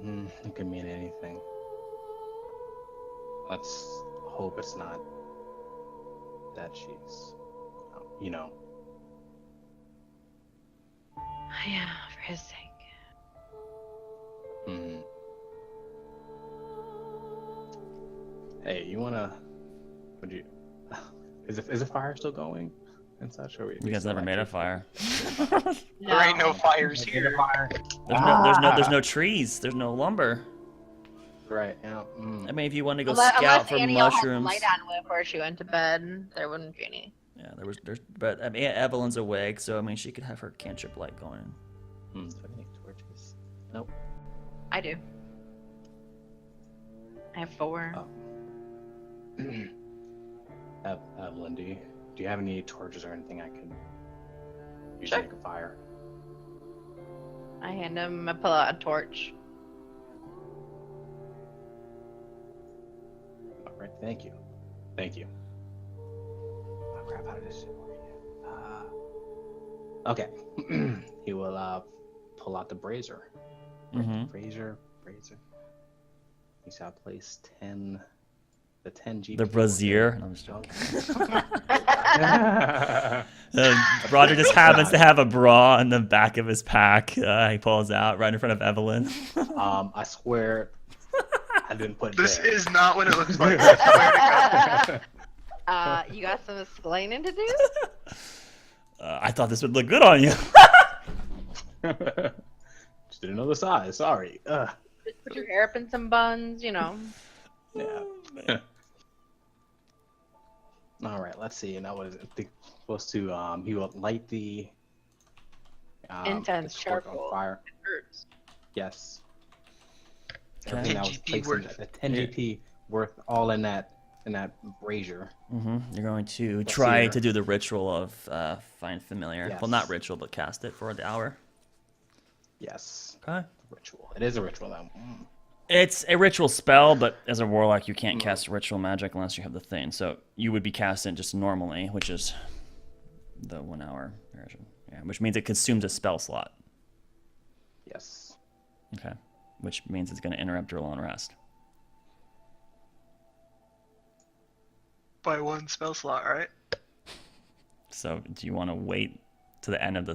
It could mean anything. Let's hope it's not that she's, you know. Yeah, for his sake. Hey, would you, is the fire still going and such? Or You guys never made a fire. There ain't no fires here. There's no trees. There's no lumber. Right. Yeah. I mean, if you want to go Unless scout for Annie had mushrooms. light on before she went to bed, there wouldn't be any. Yeah, but I mean, Evelyn's awake, so I mean, she could have her cantrip light going. Do I make torches? Nope. I do. I have 4. Evelyn, do you have any torches or anything I could use Sure. to make a fire? I hand him a torch. All right. Thank you. Oh crap! How did this shit work again? Okay. He will pull out the brazier. Mm-hmm. Brazier. He shall place 10. The 10 GP. The brazier. No, I'm just joking. Roger just happens to have a bra in the back of his pack. He pulls out right in front of Evelyn. I swear, I didn't put it This there. is not what it looks like. I swear to God. You got some explaining to do? I thought this would look good on you. Just didn't know the size. Sorry. Just put your hair up in some buns, you know. Yeah. All right. Let's see. And that was supposed to. He will light the Incense, the torch charcoal. on fire. It hurts. Yes. Okay. Everything that 10 was GP placed in worth. the 10 GP worth all in that brazier. You're going to try here. to do the ritual of find familiar. Yes. Well, not ritual, but cast it for the hour. Yes. Okay. Ritual. It is a ritual though. It's a ritual spell, but as a warlock, you can't cast ritual magic unless you have the thing. So you would be casting just normally, which is the 1 hour version. Yeah, which means it consumes a spell slot. Yes. Okay. Which means it's going to interrupt your long rest. By 1 spell slot, right? So do you want to wait to the end of the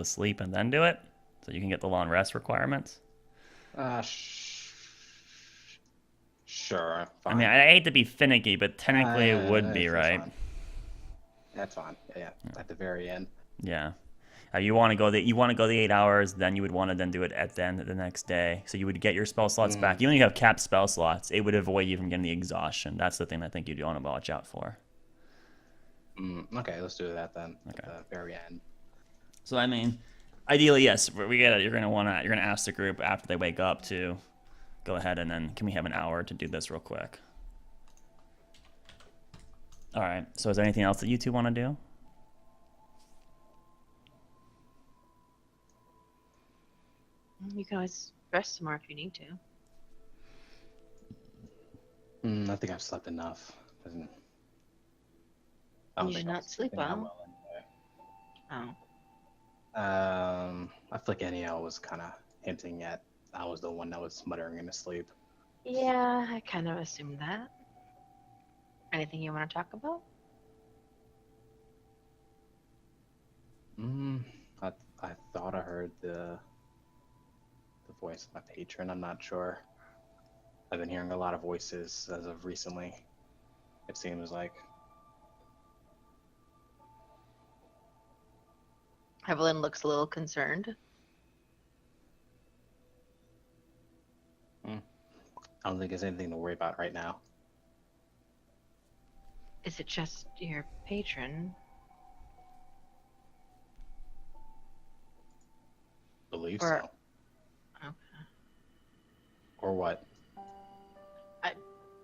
sleep and then do it? So you can get the long rest requirements? Sure. Fine. I mean, I hate to be finicky, but technically it would be, that's right? fine. That's fine. Yeah. At the very end. Yeah. You want to go the 8 hours, then you would want to then do it at the end of the next day. So you would get your spell slots back. You only have capped spell slots. It would avoid you from getting the exhaustion. That's the thing I think you'd want to watch out for. Okay, let's do that then. Okay. At the very end. So I mean, ideally, yes, we get it. You're gonna ask the group after they wake up to go ahead, and then can we have an hour to do this real quick? All right. So is there anything else that you two want to do? You can always rest some more if you need to. I think I've slept enough. I You did not sleep well. Anyway. Oh. I feel like Aniel was kind of hinting at I was the one that was muttering in his sleep. Yeah, I kind of assumed that. Anything you want to talk about? I thought I heard the voice of my patron. I'm not sure. I've been hearing a lot of voices as of recently. It seems like. Evelyn looks a little concerned. I don't think there's anything to worry about right now. Is it just your patron? Believe Or- so. Okay. Or what?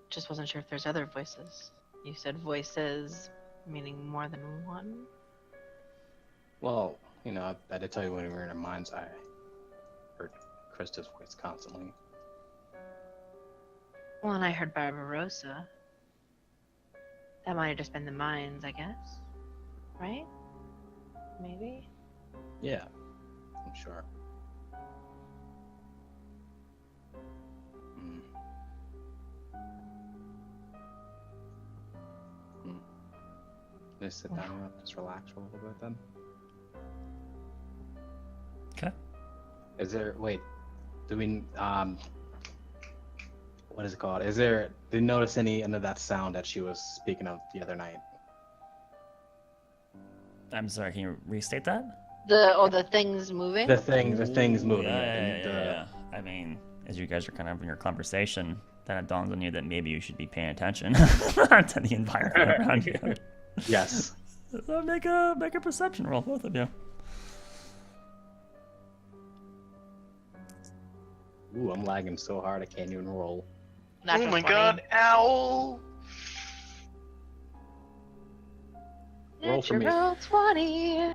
Just wasn't sure if there's other voices. You said voices, meaning more than one? Well, I did tell you when we were in our mind's eye. Heard Krista's voice constantly. Well, and I heard Barbarossa. That might have just been the mines, I guess. Right? Maybe? Yeah, I'm sure. Just sit down and just relax for a little bit then. Okay. Is there, wait, do we, what is it called? Did you notice any of that sound that she was speaking of the other night? I'm sorry. Can you restate that? The things moving? The thing's moving. Yeah. I mean, as you guys are kind of in your conversation, then it dawns on you that maybe you should be paying attention to the environment around you. Yes. So make a perception roll, both of you. Ooh, I'm lagging so hard I can't even roll. Natural Oh my 20. god, owl! Roll for me. Natural 20.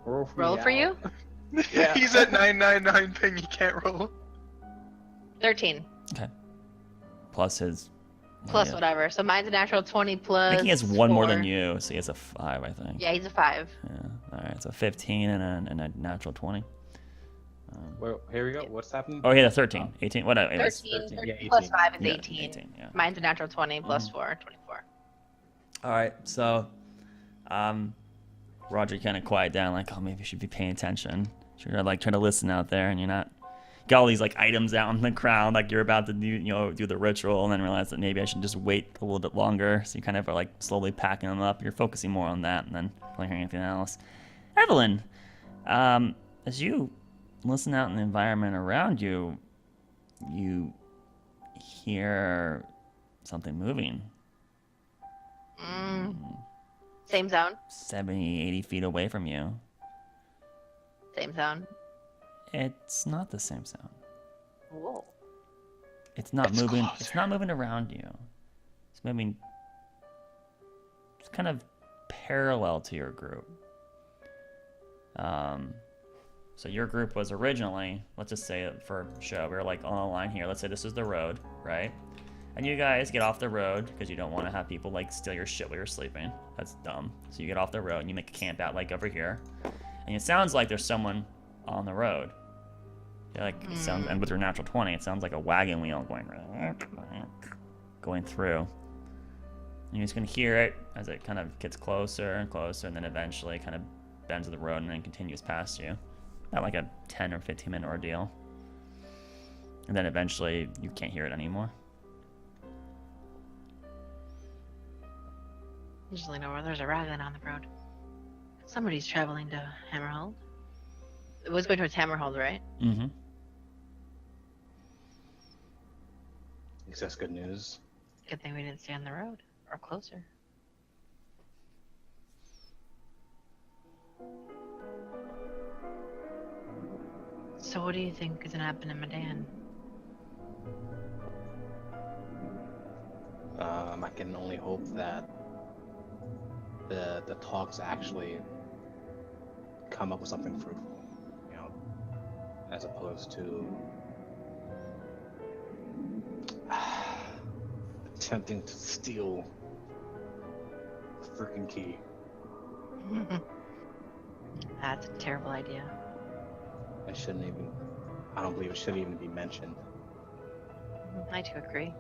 Roll for you? Yeah. He's at 999 ping, he can't roll. 13. Okay. Plus his. Plus yeah. whatever. So mine's a natural 20 plus. I think he has one more than 4. you, so he has a 5, I think. Yeah, he's a 5. Yeah. All right. So 15 and a natural 20. Well, here we go. What's happening? Oh, he had a 13. 18. What? 13, 13, yeah, plus 18. 5 is Yeah, 18. 18, yeah. Mine's a natural 20 plus 4, 24. All right. So, Roger kind of quiet down, like, oh, maybe you should be paying attention. Should like try to listen out there, and you're not. Got all these like items out on the ground, like you're about to do the ritual, and then realize that maybe I should just wait a little bit longer. So you kind of are like slowly packing them up. You're focusing more on that, and then not hearing anything else. Evelyn, as you listen out in the environment around you, you hear something moving. Same sound? 70, 80 feet away from you. Same sound. It's not the same sound. Whoa. It's not It's moving. closer. It's not moving around you. It's moving. It's kind of parallel to your group. So your group was originally, let's just say it for show, we were like on a line here. Let's say this is the road, right? And you guys get off the road because you don't want to have people like steal your shit while you're sleeping. That's dumb. So you get off the road and you make a camp out like over here. And it sounds like there's someone on the road. It sounds, and with your natural 20, it sounds like a wagon wheel going through. And you're just gonna hear it as it kind of gets closer and closer, and then eventually kind of bends the road and then continues past you. About like a 10 or 15 minute ordeal. And then eventually you can't hear it anymore. Usually know where there's a wagon on the road. Somebody's traveling to Hammerhold. It was going towards Hammerhold, right? Mm-hmm. Is that good news? Good thing we didn't stay on the road or closer. So what do you think is gonna happen to Madan? I can only hope that the talks actually come up with something fruitful, you know, as opposed to attempting to steal the freaking key. That's a terrible idea. I don't believe it should even be mentioned. I do agree.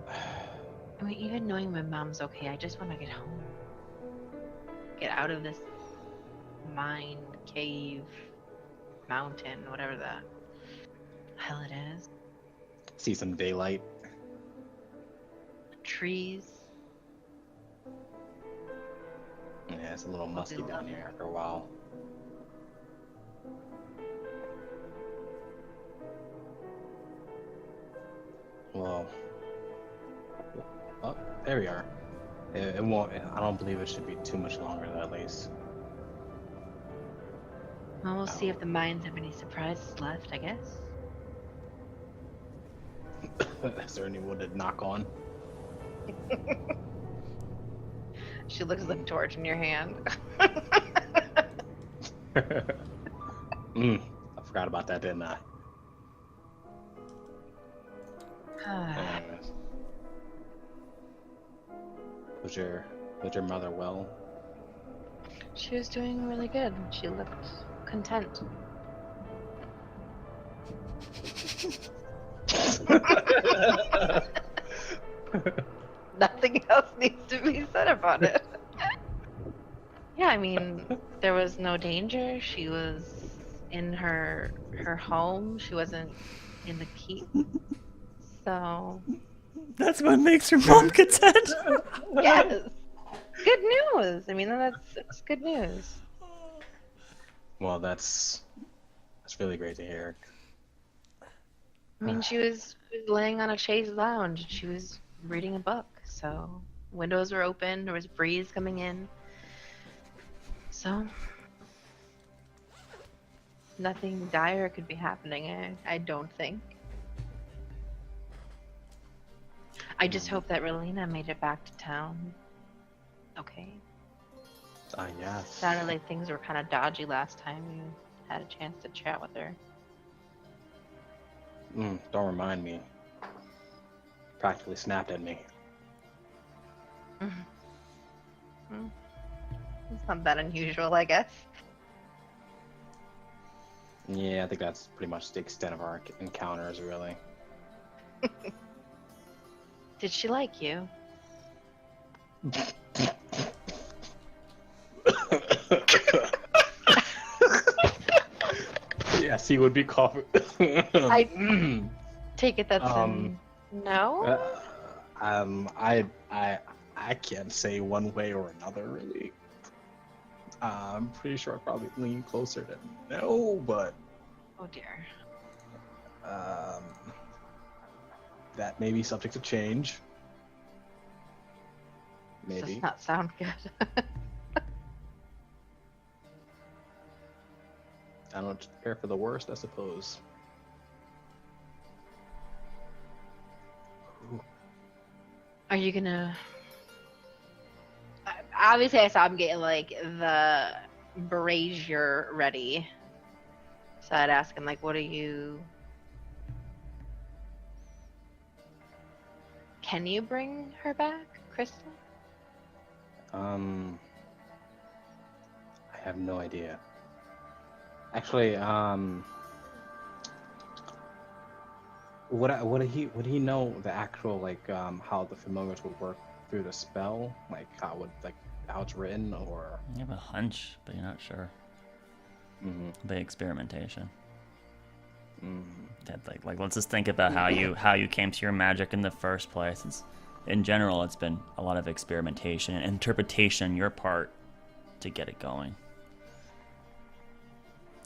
I mean, even knowing my mom's okay, I just want to get home. Get out of this mine, cave, mountain, whatever the hell it is. See some daylight. Trees. Yeah, it's a little musky down here after a while. Well, oh, there we are. It won't. I don't believe it should be too much longer, at least. Well, we'll see if the mines have any surprises left, I guess. Is there any wood to knock on? She looks at the torch in your hand. I forgot about that, didn't I? Anyways. Was your mother well? She was doing really good. She looked content. Nothing else needs to be said about it. Yeah, I mean, there was no danger. She was in her home. She wasn't in the keep. So That's what makes your mom content. yes, good news. I mean, that's good news. Well, that's really great to hear. I mean, she was laying on a chaise lounge. She was reading a book. So windows were open. There was a breeze coming in. So nothing dire could be happening. I don't think. I just hope that Relina made it back to town. Okay. Yes. Sounded like things were kind of dodgy last time you had a chance to chat with her. Don't remind me. Practically snapped at me. It's not that unusual, I guess. Yeah, I think that's pretty much the extent of our encounters, really. Did she like you? Yes, he would be coughing. I take it that's no? I can't say one way or another, really. I'm pretty sure I probably lean closer to no, but Oh dear. that may be subject to change. This Maybe. does not sound good. I don't prepare for the worst, I suppose. Are you gonna... Obviously I saw him getting like the brazier ready. So I'd ask him like, what are you... Can you bring her back, Crystal? I have no idea. Actually, would he know the actual how the familiars would work through the spell, like how it's written, or? You have a hunch, but you're not sure. The experimentation. That, like let's just think about how you came to your magic in the first place. In general, it's been a lot of experimentation and interpretation on your part to get it going.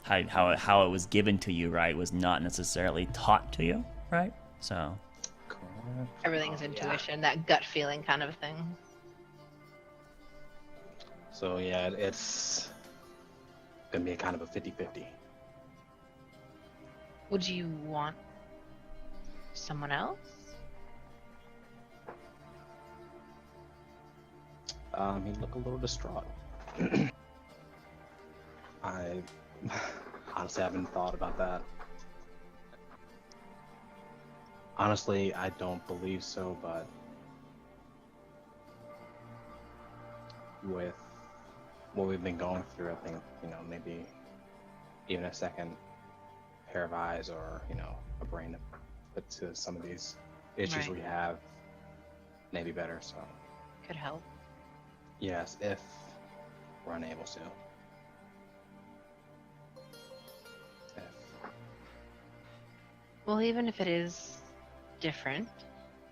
How it was given to you, right, was not necessarily taught to you, right? So Everything's intuition, that gut feeling kind of thing. So yeah, it's gonna be kind of a 50-50. Would you want someone else? He looked a little distraught. I honestly haven't thought about that. Honestly, I don't believe so, but with what we've been going through, I think, maybe even a second pair of eyes or, a brain to put to some of these issues Right. we have may be better, so Could help. yes, if we're unable to. If. Well, even if it is different,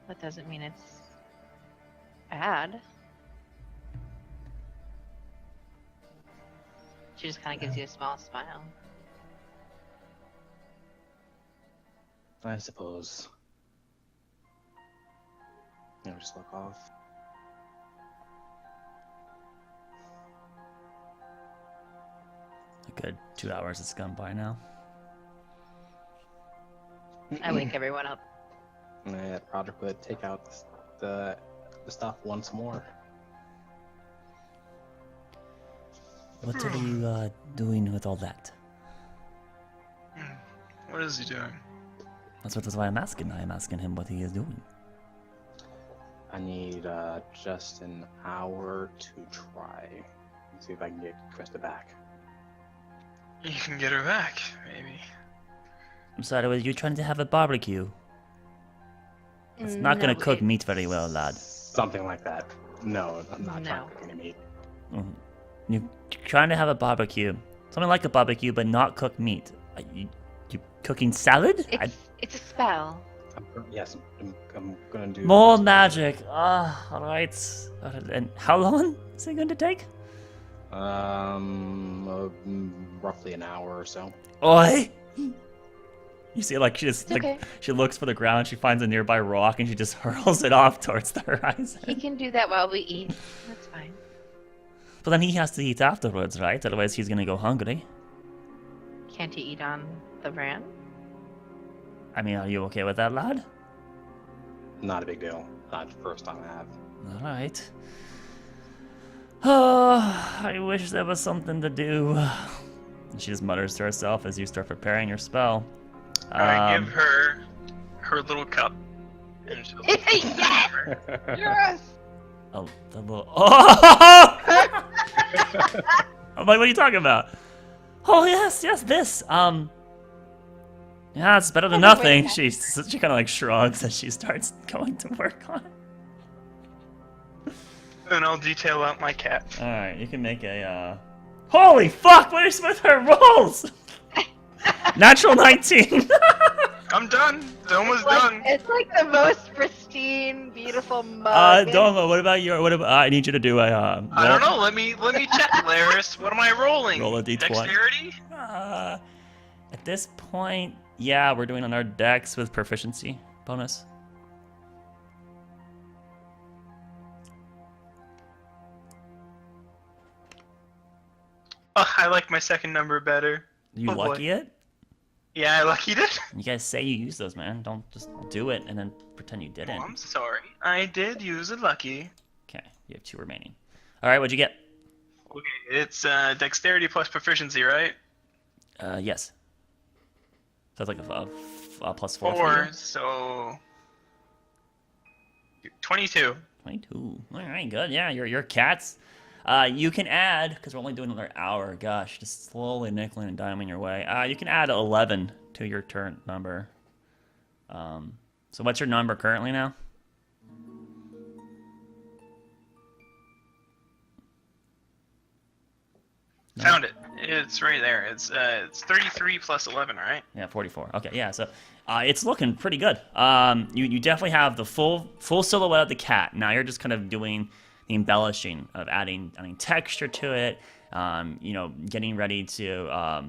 that doesn't mean it's bad. She just kind of gives you a small smile. I suppose. Just look off. A good 2 hours has gone by now. I wake everyone up. Yeah, Roderick would take out the stuff once more. What are you doing with all that? What is he doing? That's why I'm asking. I'm asking him what he is doing. I need just an hour to try. See if I can get Krista back. You can get her back, maybe. I'm sorry, were you trying to have a barbecue? It's not gonna No, cook meat very well, lad. Something like that. No, I'm not No. trying to cook any meat. Mhm. You're trying to have a barbecue. Something like a barbecue, but not cook meat. You cooking salad? It's a spell. I'm gonna do More magic. Alright. And how long is it going to take? Roughly an hour or so. Oi! You see, like, she just, It's okay. she looks for the ground, she finds a nearby rock, and she just hurls it off towards the horizon. He can do that while we eat. That's fine. But then he has to eat afterwards, right? Otherwise he's gonna go hungry. Can't he eat on the brand? I mean, are you okay with that, lad? Not a big deal. Not the first time I have. Alright. Oh, I wish there was something to do. And she just mutters to herself as you start preparing your spell. I give her her little cup. And she'll Yes! Yes! Oh, the little. Oh! I'm like, what are you talking about? Oh yes, this. Yeah, it's better than nothing. She kind of like shrugs as she starts going to work on it. And I'll detail out my cat. All right, you can make a. Holy fuck! What is with her rolls? Natural 19. I'm done. It's almost done. It's like the most pristine, beautiful mug. Doma, what about your? What about? I need you to do a. I don't know. Let me check, Laris. What am I rolling? Roll a d20. Dexterity? At this point, yeah, we're doing on our dex with proficiency bonus. Oh, I like my second number better. You Oh, boy. lucky it? Yeah, I luckied it. You guys say you use those, man. Don't just do it and then pretend you Oh, didn't. I'm sorry. I did use a lucky. Okay, you have 2 remaining. All right, what'd you get? Okay, it's dexterity plus proficiency, right? Yes. So it's like a plus 4 for 4, you. so 22. 22. All right, good. Yeah, your cats. You can add, because we're only doing another hour. Gosh, just slowly nickeling and diming your way. You can add 11 to your turn number. So what's your number currently now? Found it. It's right there. It's 33 plus 11, right? Yeah, 44. Okay, yeah. So it's looking pretty good. You definitely have the full silhouette of the cat. Now you're just kind of doing the embellishing of adding texture to it. Getting ready to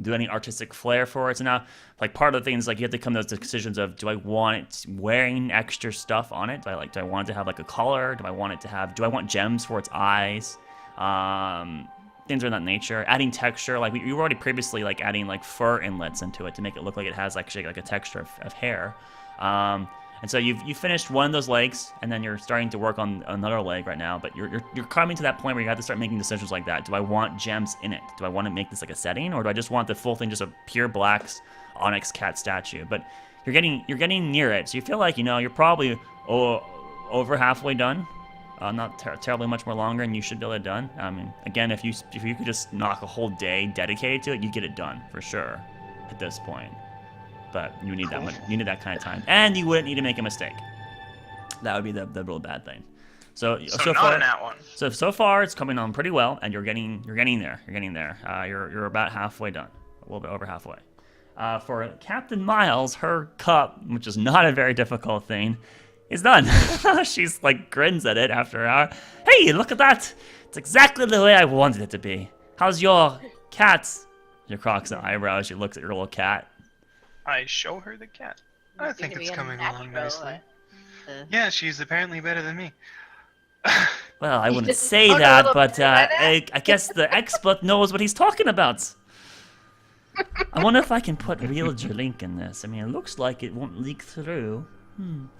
do any artistic flair for it. So now, like, part of the things, like, you have to come to those decisions of, do I want it wearing extra stuff on it? Do I want it to have like a collar? Do I want gems for its eyes? Things of that nature. Adding texture, like we were already previously like adding like fur inlets into it to make it look like it has actually like a texture of hair. And so you finished one of those legs, and then you're starting to work on another leg right now. But you're coming to that point where you have to start making decisions like that. Do I want gems in it? Do I want to make this like a setting, or do I just want the full thing just a pure black onyx cat statue? But you're getting near it, so you feel like you're probably over halfway done. Not terribly much more longer, and you should be able to done. I mean, again, if you could just knock a whole day dedicated to it, you'd get it done for sure at this point. But you need that much. You need that kind of time, and you wouldn't need to make a mistake. That would be the real bad thing. So far, that one. So far, it's coming on pretty well, and you're getting there. You're about halfway done, a little bit over halfway. For Captain Miles, her cup, which is not a very difficult thing, is done. She's like grins at it after an hour. Hey, look at that! It's exactly the way I wanted it to be. How's your cat? She crocks an eyebrow. She looks at your little cat. I show her the cat. I think it's coming along nicely. uh, Yeah, she's apparently better than me. Well, I wouldn't just say found a that, little but bit like I guess the expert knows what he's talking about. I wonder if I can put real Jerlink in this. I mean, it looks like it won't leak through.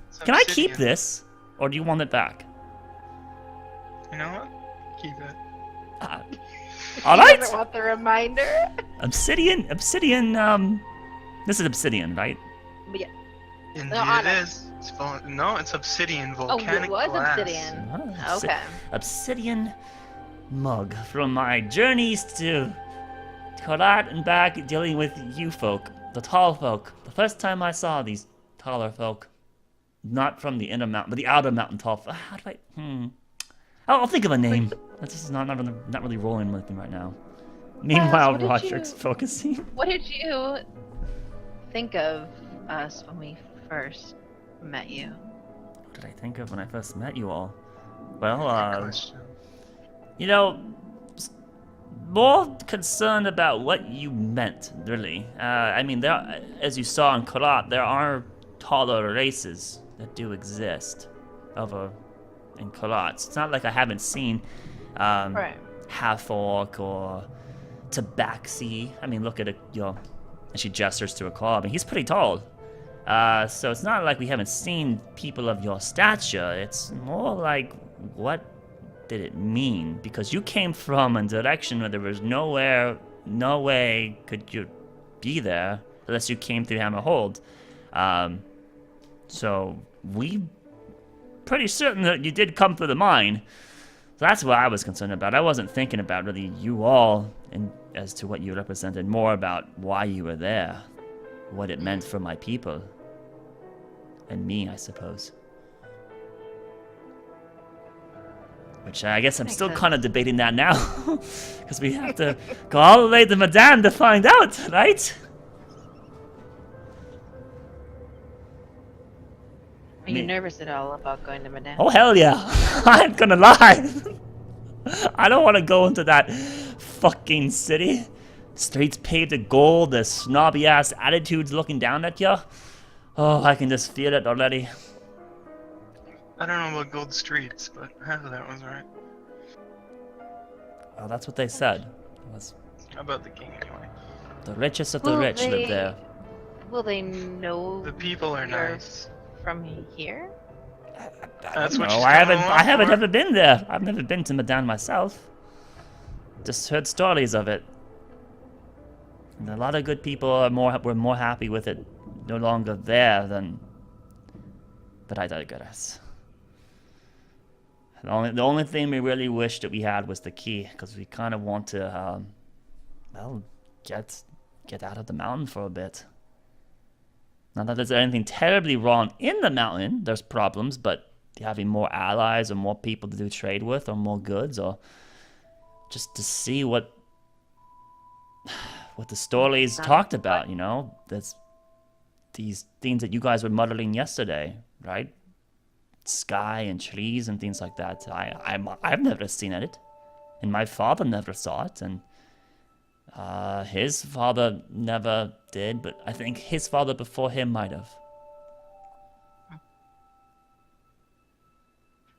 It's Can I keep obsidian. this, or do you want it back? You know what? Keep it. All He right. doesn't want the reminder. Obsidian. This is obsidian, right? But yeah. Indeed Anna. it is. No, it's obsidian, Oh, volcanic it was glass. obsidian. Oh, Okay. Obsidian mug from my journeys to Kurat and back, dealing with you folk, the tall folk. The first time I saw these taller folk, not from the inner mountain, but the outer mountain tall folk. How do I? I'll think of a name. That's just not really rolling with me right now. Meanwhile, what did Roderick's you- focusing. What did you think of us when we first met you? What did I think of when I first met you all? Well, Good question. more concerned about what you meant, really. I mean, as you saw in Kurat, there are taller races that do exist over in Kurat. It's not like I haven't seen Right. half-orc or tabaxi. I mean, look at it, and she gestures to a claw. I mean, he's pretty tall. So it's not like we haven't seen people of your stature. It's more like, what did it mean? Because you came from a direction where there was no way could you be there unless you came through Hammerhold. So we pretty certain that you did come through the mine. So that's what I was concerned about. I wasn't thinking about really you all and as to what you represented, more about why you were there, what it meant for my people. And me, I suppose. Which I guess I'm Makes still sense. kind of debating that now. Because we have to go all the way to Madame to find out, right? Are you nervous at all about going to Madame? Oh, hell yeah. I ain't gonna lie. I don't want to go into that fucking city. Streets paved with gold, the snobby ass attitudes looking down at you. Oh, I can just feel it already. I don't know about gold streets, but half of that was right. Well, that's what they said. It was How about the king anyway? the richest of the Will rich live they- there. Will they know The people are you're nice. from here? That's what No, she's I haven't. coming I along haven't for. ever been there. I've never been to Madame myself. Just heard stories of it. And a lot of good people were more happy with it no longer there than. But I digress. The only thing we really wish that we had was the key, because we kind of want to, get out of the mountain for a bit. Not that there's anything terribly wrong in the mountain. There's problems, but having more allies or more people to do trade with or more goods or just to see what the stories talked about, That's these things that you guys were muddling yesterday, right? Sky and trees and things like that. I've never seen it, and my father never saw it, and his father never did, but I think his father before him might have.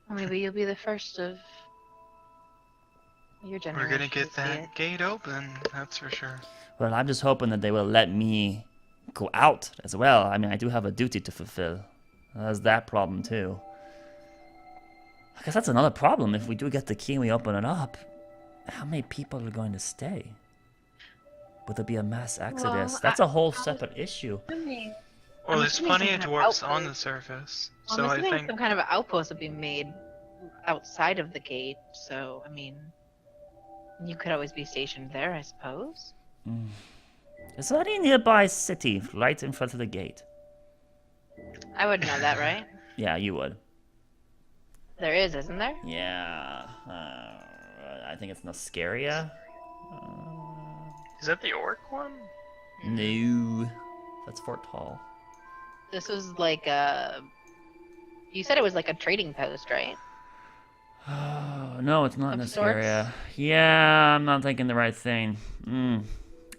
Well, maybe you'll be the first of Your We're generation gonna get would see that it. gate open, that's for sure. Well, I'm just hoping that they will let me go out as well. I mean, I do have a duty to fulfill. There's that problem too. I guess that's another problem. If we do get the key and we open it up, how many people are going to stay? Would there be a mass exodus? Well, That's a whole I was separate issue. assuming, Well, I'm there's assuming plenty some of kind dwarfs on outpost. the surface, I'm so I assuming think some kind of outpost would be made outside of the gate. So, I mean, you could always be stationed there, I suppose. Is there any nearby city right in front of the gate? I would know that, right? Yeah, you would. There is, isn't there? Yeah. I think it's Noscaria. is that the orc one? No. That's Fort Hall. This was like a. You said it was like a trading post, right? No, it's not Of sorts? Noscaria. Yeah, I'm not thinking the right thing.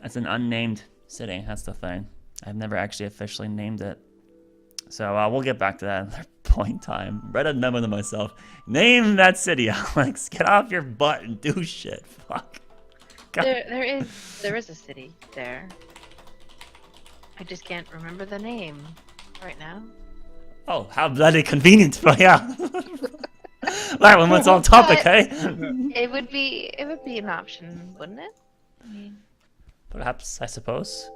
It's an unnamed city. That's the thing. I've never actually officially named it. So we'll get back to that another point in time. Read a memo to myself. Name that city, Alex. Get off your butt and do shit. Fuck. God. There is a city there. I just can't remember the name right now. Oh, how bloody convenient. But yeah. That one was on topic, But- hey? It would be an option, wouldn't it? I mean, Perhaps, I suppose.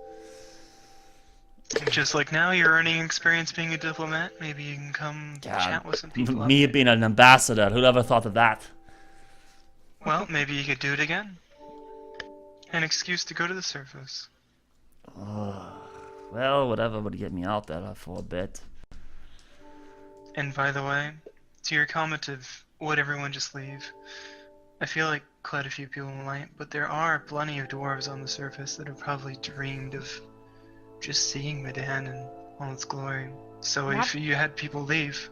Just like now, you're earning experience being a diplomat. Maybe you can come chat with some people. Me being an ambassador, who'd ever thought of that? Well, maybe you could do it again. An excuse to go to the surface. Well, whatever would get me out there for a bit. And by the way, to your comment of would everyone just leave, I feel like quite a few people might, but there are plenty of dwarves on the surface that have probably dreamed of just seeing Medan in all its glory. So if you had people leave,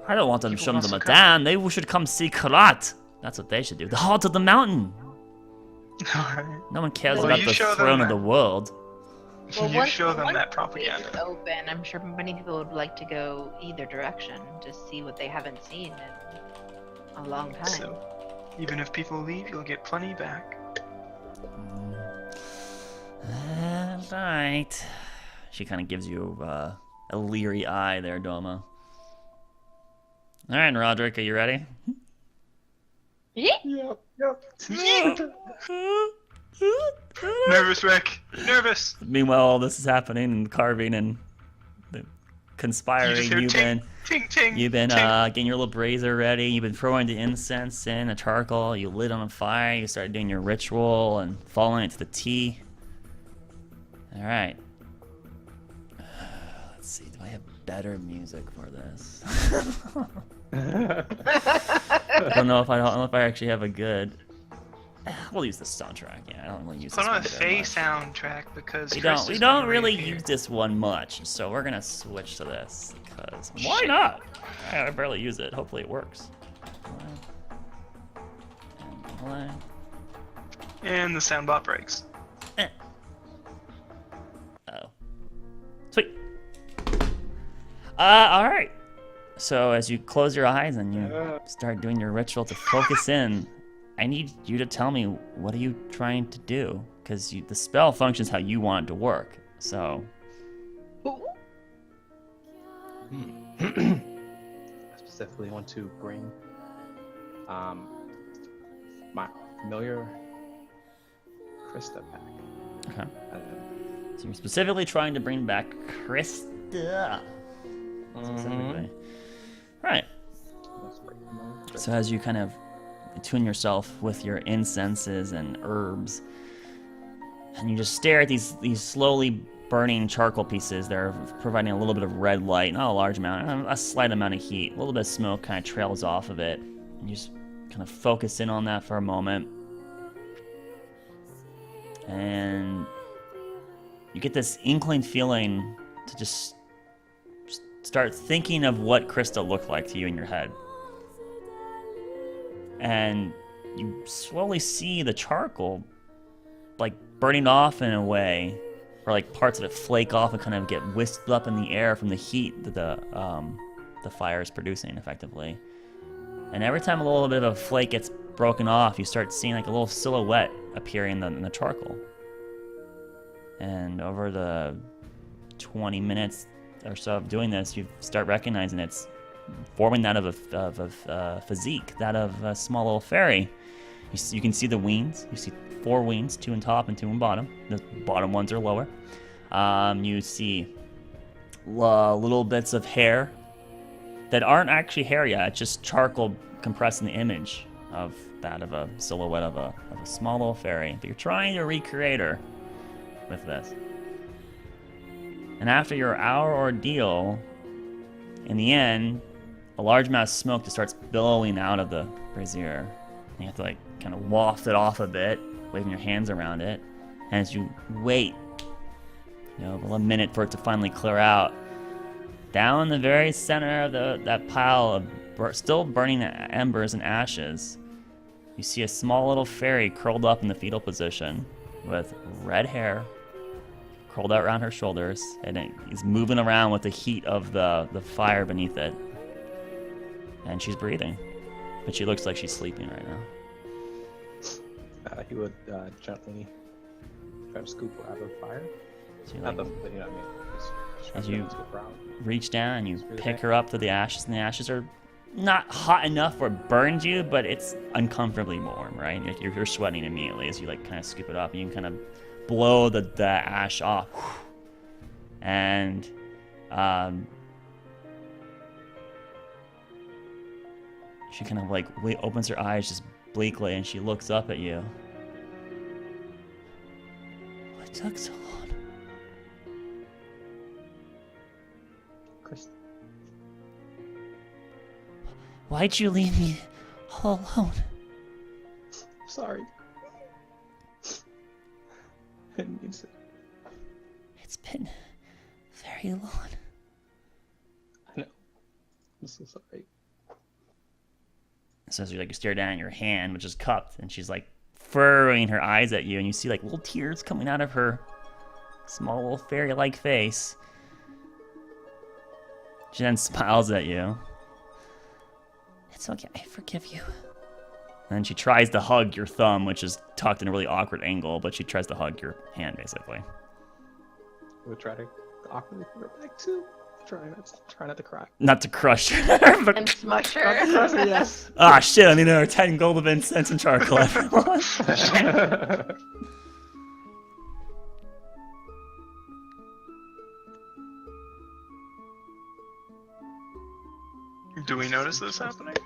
I don't want them to People show them the must have Medan. They should come see Kurat. That's what they should do. The heart of the mountain. alright, No one cares Well, about you the show them throne of that. the world. well, you show them once that the gate is propaganda. open, I'm sure many people would like to go either direction to see what they haven't seen in a long time. So, even if people leave, you'll get plenty back. Alright. She kind of gives you a leery eye there, Doma. Alright, Roderick, are you ready? Yeah. Nervous, Rick. Nervous. Meanwhile, all this is happening and carving and You conspiring. just hear You've ting, been ting, ting. You've been ting. getting your little brazier ready. You've been throwing the incense in, the charcoal. You lit on a fire. You started doing your ritual and following it to the T. All right. Let's see. Do I have better music for this? I don't know if I actually have a good. We'll use the soundtrack. Yeah, I don't really use Put this on one a very Fae much. soundtrack because We Chris don't. We is don't gonna really reappear. use this one much, so we're gonna switch to this because why not? I barely use it. Hopefully it works. Delay. And the soundbot breaks. Oh, sweet. All right. So as you close your eyes and you start doing your ritual to focus in, I need you to tell me, what are you trying to do? Because the spell functions how you want it to work. So I specifically want to bring my familiar Krista back. okay. Uh, So you're specifically trying to bring back Krista. Specifically. Right. that's very familiar. So as you kind of attune yourself with your incenses and herbs, and you just stare at these slowly burning charcoal pieces. They're providing a little bit of red light, not a large amount, a slight amount of heat. A little bit of smoke kind of trails off of it. And you just kind of focus in on that for a moment. And you get this inkling feeling to just start thinking of what Krista looked like to you in your head. And you slowly see the charcoal like burning off in a way, or like parts of it flake off and kind of get whisked up in the air from the heat that the fire is producing effectively. And every time a little bit of a flake gets broken off, you start seeing like a little silhouette appearing in the charcoal. And over the 20 minutes or so of doing this, you start recognizing it's forming that of a physique, that of a small little fairy. You can see the wings. You see 4 wings, 2 on top and 2 on bottom. The bottom ones are lower. You see little bits of hair that aren't actually hair yet. It's just charcoal compressing the image of that of a silhouette of a small little fairy. But you're trying to recreate her with this. And after your hour ordeal, in the end, a large amount of smoke just starts billowing out of the brazier. And you have to like kind of waft it off a bit, waving your hands around it. And as you wait, a minute for it to finally clear out, down in the very center of that pile of still burning embers and ashes, you see a small little fairy curled up in the fetal position with red hair curled out around her shoulders, and it is moving around with the heat of the fire beneath it. And she's breathing, but she looks like she's sleeping right now. He would gently try to scoop her out of the fire. So you, Not like, the, you know what I mean? Just as try to you scoop her out. reach down and you pick her up to the ashes, and the ashes are not hot enough where it burns you, but it's uncomfortably warm, right? You're sweating immediately as you like kind of scoop it up, and you can kind of blow the ash off. And she kind of like opens her eyes just bleakly, and she looks up at you. What took so long? Chris, Why'd you leave me all alone? sorry. I didn't mean to. It's been very long. I know. I'm so sorry. So as you like stare down at your hand, which is cupped, and she's like furrowing her eyes at you, and you see like little tears coming out of her small little fairy-like face. She then smiles at you. It's okay, I forgive you. And then she tries to hug your thumb, which is tucked in a really awkward angle, but she tries to hug your hand, basically. We'll try to awkwardly put her back too. Try not to cry. Not to crush her, And but... smush Not to her. crush her, yes. Ah, shit, I need another 10 gold of incense and charcoal, everyone. Do we notice this happening?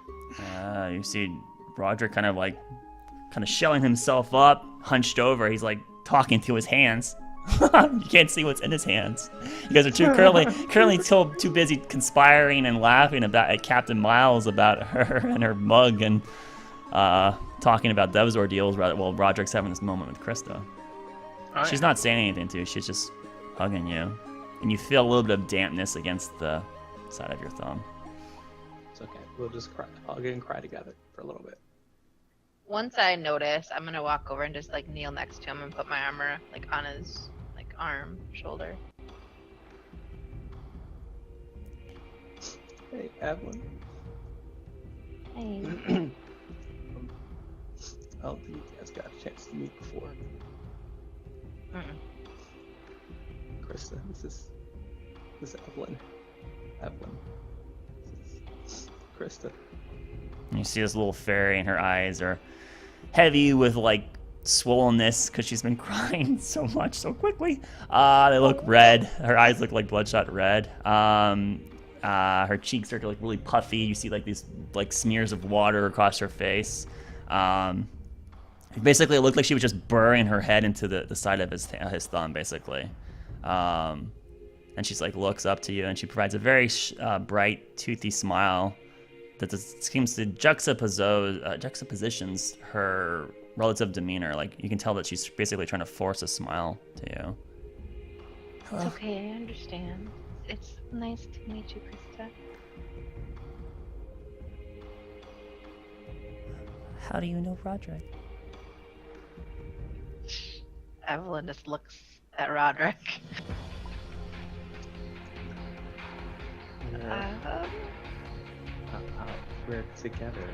You see Roger kind of shelling himself up, hunched over. He's like talking to his hands. You can't see what's in his hands. You guys are currently too busy conspiring and laughing at Captain Miles about her and her mug, and talking about those ordeals while Roderick's having this moment with Krista. Oh, She's not saying anything to you. She's just hugging you, and you feel a little bit of dampness against the side of your thumb. It's okay. We'll just cry, hug and cry together for a little bit. Once I notice, I'm gonna walk over and just like kneel next to him and put my armor like on his like arm, shoulder. Hey, Evelyn. Hey. I don't think you guys got a chance to meet before. Mm-mm. Krista, this is Evelyn. Evelyn. This is Krista. And you see this little fairy, and her eyes are heavy with like swollenness because she's been crying so much so quickly. They look red. Her eyes look like bloodshot red. Her cheeks are like really puffy. You see like these like smears of water across her face. Basically, it looked like she was just burying her head into the side of his thumb, basically. And she's like looks up to you, and she provides a very bright, toothy smile that seems to juxtapositions her relative demeanor. Like you can tell that she's basically trying to force a smile to you. It's okay, I understand. It's nice to meet you, Krista. How do you know Roderick? Evelyn just looks at Roderick. Yeah. We're together.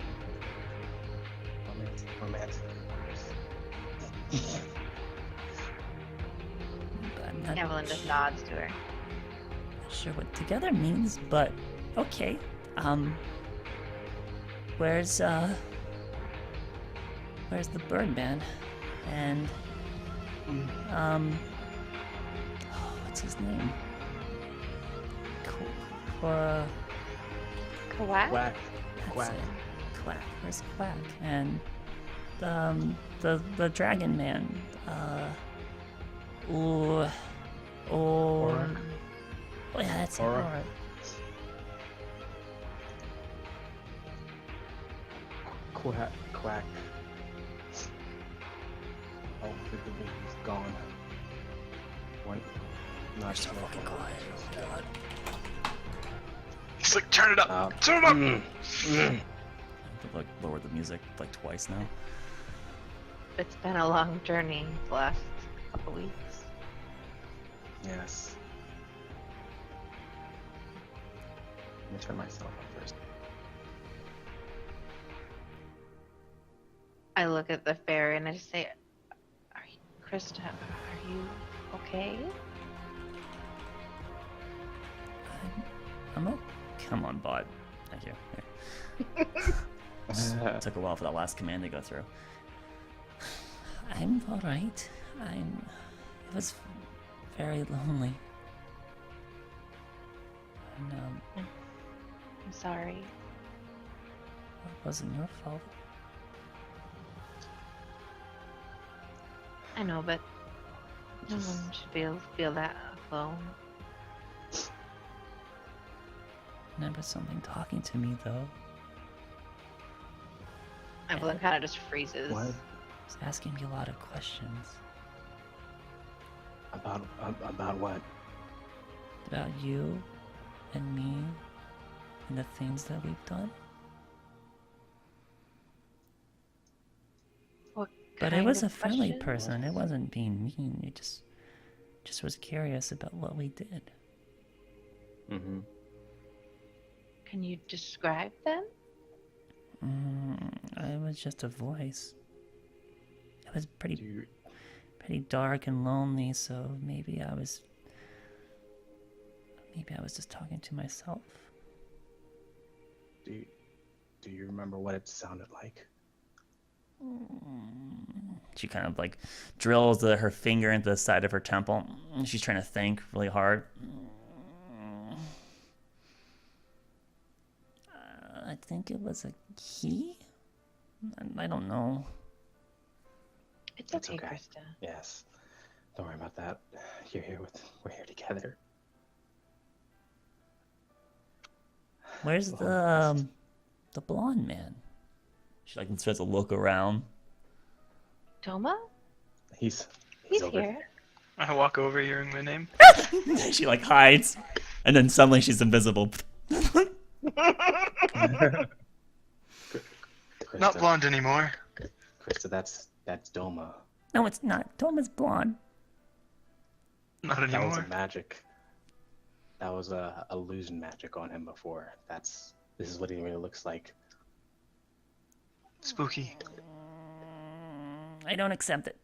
On a romantic. I'm not Evelyn just nods to her. sure what together means, but okay. Where's the Birdman? And what's his name? Quack? Quack. That's Quack. it. Quack. Where's Quack? And the Dragon Man. Or oh yeah, that's it. Aura. Aura. Quack. Quack. Oh, he's gone. One. Not So sure. fucking quiet. Oh my god. He's like, turn it up! Turn it up! I have to like lower the music like twice now. It's been a long journey the last couple weeks. Yes. Let me turn myself up first. I look at the fairy and I just say, Krista, are you okay? I'm okay. Come on, bot. Thank you. Here. Took a while for that last command to go through. I'm alright. It was very lonely. And, I'm sorry. it wasn't your fault. I know, but no one should feel that alone. Remember something talking to me, though. Evelyn kind of just freezes. What? He was asking me a lot of questions. About what? About you and me and the things that we've done. What But it kind was of a friendly questions? person. It wasn't being mean. It just was curious about what we did. Mm-hmm. Can you describe them? It was just a voice. It was Do pretty you, dark and lonely, so maybe I was just talking to myself. do you remember what it sounded like? She kind of like drills her finger into the side of her temple. She's trying to think really hard. I think it was a key? I don't know. It's It's okay, okay. Krista. Yes. Don't worry about that. We're here together. Where's Oh, the blonde man? She like starts to look around. Doma? He's He's over here. I walk over hearing my name. She like hides, and then suddenly she's invisible. Krista, Not blonde anymore. Krista, that's Doma. No, it's not. Toma's blonde. Not That was anymore. a magic. That was a illusion magic on him before. This is what he really looks like. Spooky. I don't accept it.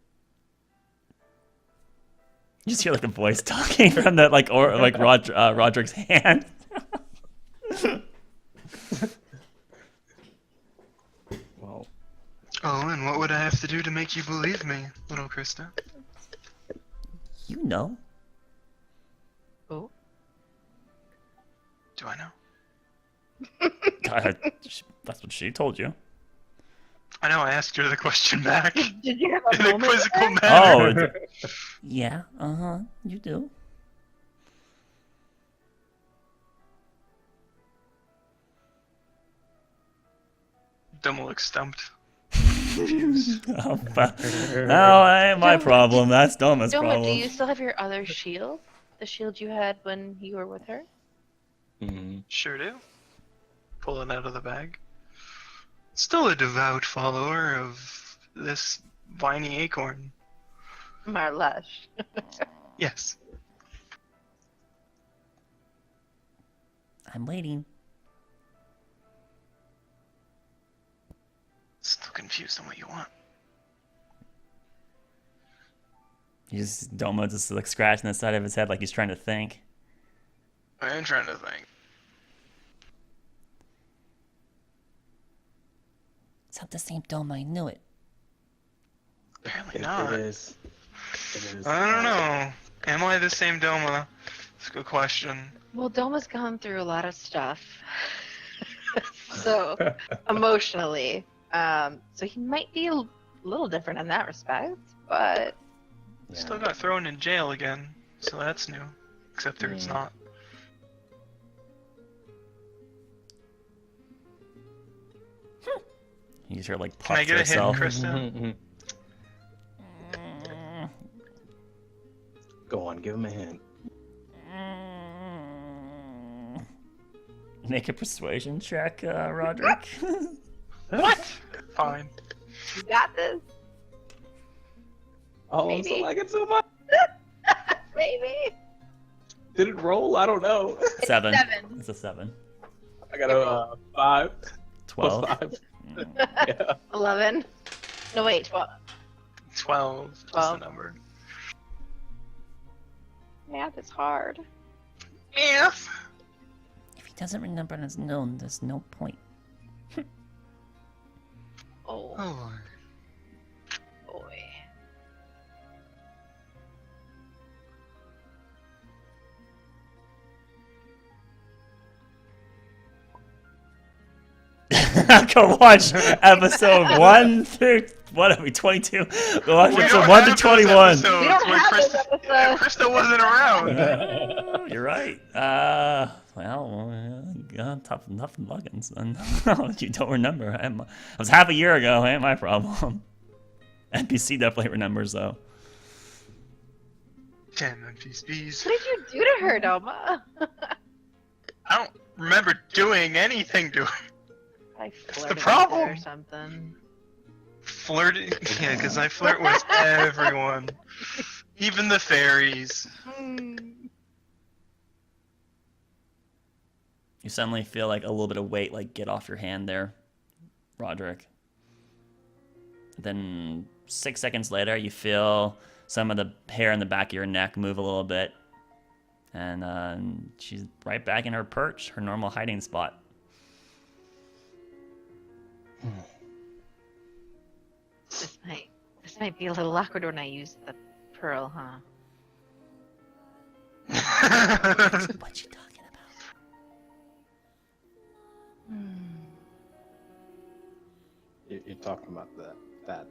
You just hear like a voice talking from that Roderick's hand. Well, Oh, and what would I have to do to make you believe me, little Krista? You know. Oh. Do I know? That's what she told you. I know I asked her the question back in Did you have a a moment with quizzical her? manner. Oh, yeah. You do. Doma looks stumped. Confused. Ain't my problem. That's Doma's Doma, problem. do you still have your other shield? The shield you had when you were with her? Sure do. Pull it out of the bag. Still a devout follower of this viney acorn. Marlush. Yes. I'm waiting. Still confused. confused on what you want. Doma just like scratching the side of his head like he's trying to think. I am trying to think. It's not the same Doma, I knew it. Apparently It not. is. It is. I don't know. Am I the same Doma? It's a good question. Well, Doma's gone through a lot of stuff. So, emotionally. So he might be a little different in that respect, but... Yeah. Still got thrown in jail again, so that's new. Except that it's not. You just hear like Can I puff get to a hint, herself. Krista? Go on, give him a hint. Make a persuasion check, Roderick. What? Fine. You got this? Oh, I'm Maybe. so liking so much. Maybe. Did it roll? I don't know. 7. 7. It's a 7. I got a 5 12. plus 5. Yeah. 11. No, wait, 12. 12 is the 12. number. Math is hard. Yeah. If he doesn't remember on his own, there's no point. Oh, Oh. boy. Go watch episode 1 through, what are we, 22? Go watch We episode don't 1 have to those 21. episodes We don't when have those Krista, episodes. Krista wasn't around. You're right. Tough enough luggins. You don't remember. It was half a year ago. Ain't my problem. NPC definitely remembers though. Damn NPCs. What did you do to her, Doma? I don't remember doing anything to her. I the flirted with problem. her or something. Flirting? Yeah, because I flirt with everyone. Even the fairies. You suddenly feel like a little bit of weight like get off your hand there, Roderick. Then 6 seconds later, you feel some of the hair in the back of your neck move a little bit. And she's right back in her perch, her normal hiding spot. This might be a little awkward when I use the pearl, huh? What you talking about? You're talking about that.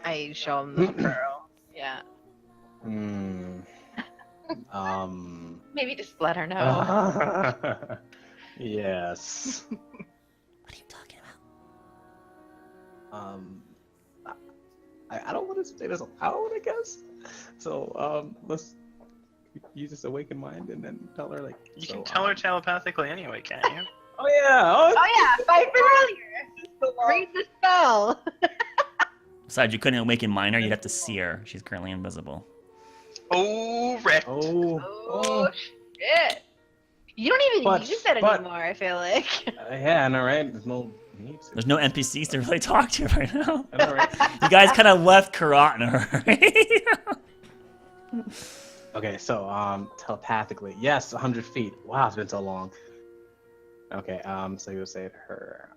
I show him the pearl. Yeah. Maybe just let her know. Yes. What are you talking about? I don't want to say this aloud, I guess. So let's use this awakened mind and then tell her like. You can tell her telepathically anyway, can't you? Oh yeah. Oh yeah, by familiar. Read the spell. Besides, you couldn't awaken Minor, you'd have to see her. She's currently invisible. Oh, wrecked. Oh shit! You don't even use that anymore. I feel like. Yeah, I know, right? There's no need to. There's no NPCs to really talk to right now. I know, right? You guys kind of left Kurat in a hurry. Okay, so telepathically, yes, 100 feet. Wow, it's been so long. Okay, so you'll say to her,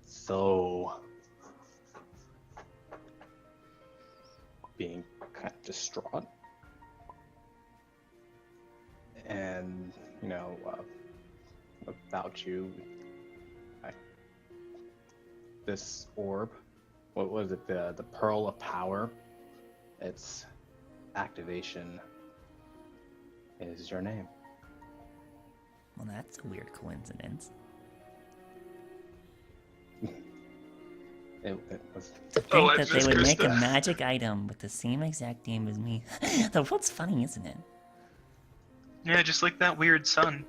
so being kind of distraught, and about you, this orb, what was it? The pearl of power. Its activation is your name. Well, that's a weird coincidence. It was. To think that they would make a magic item with the same exact name as me. Though what's funny, isn't it? Yeah, just like that weird sun.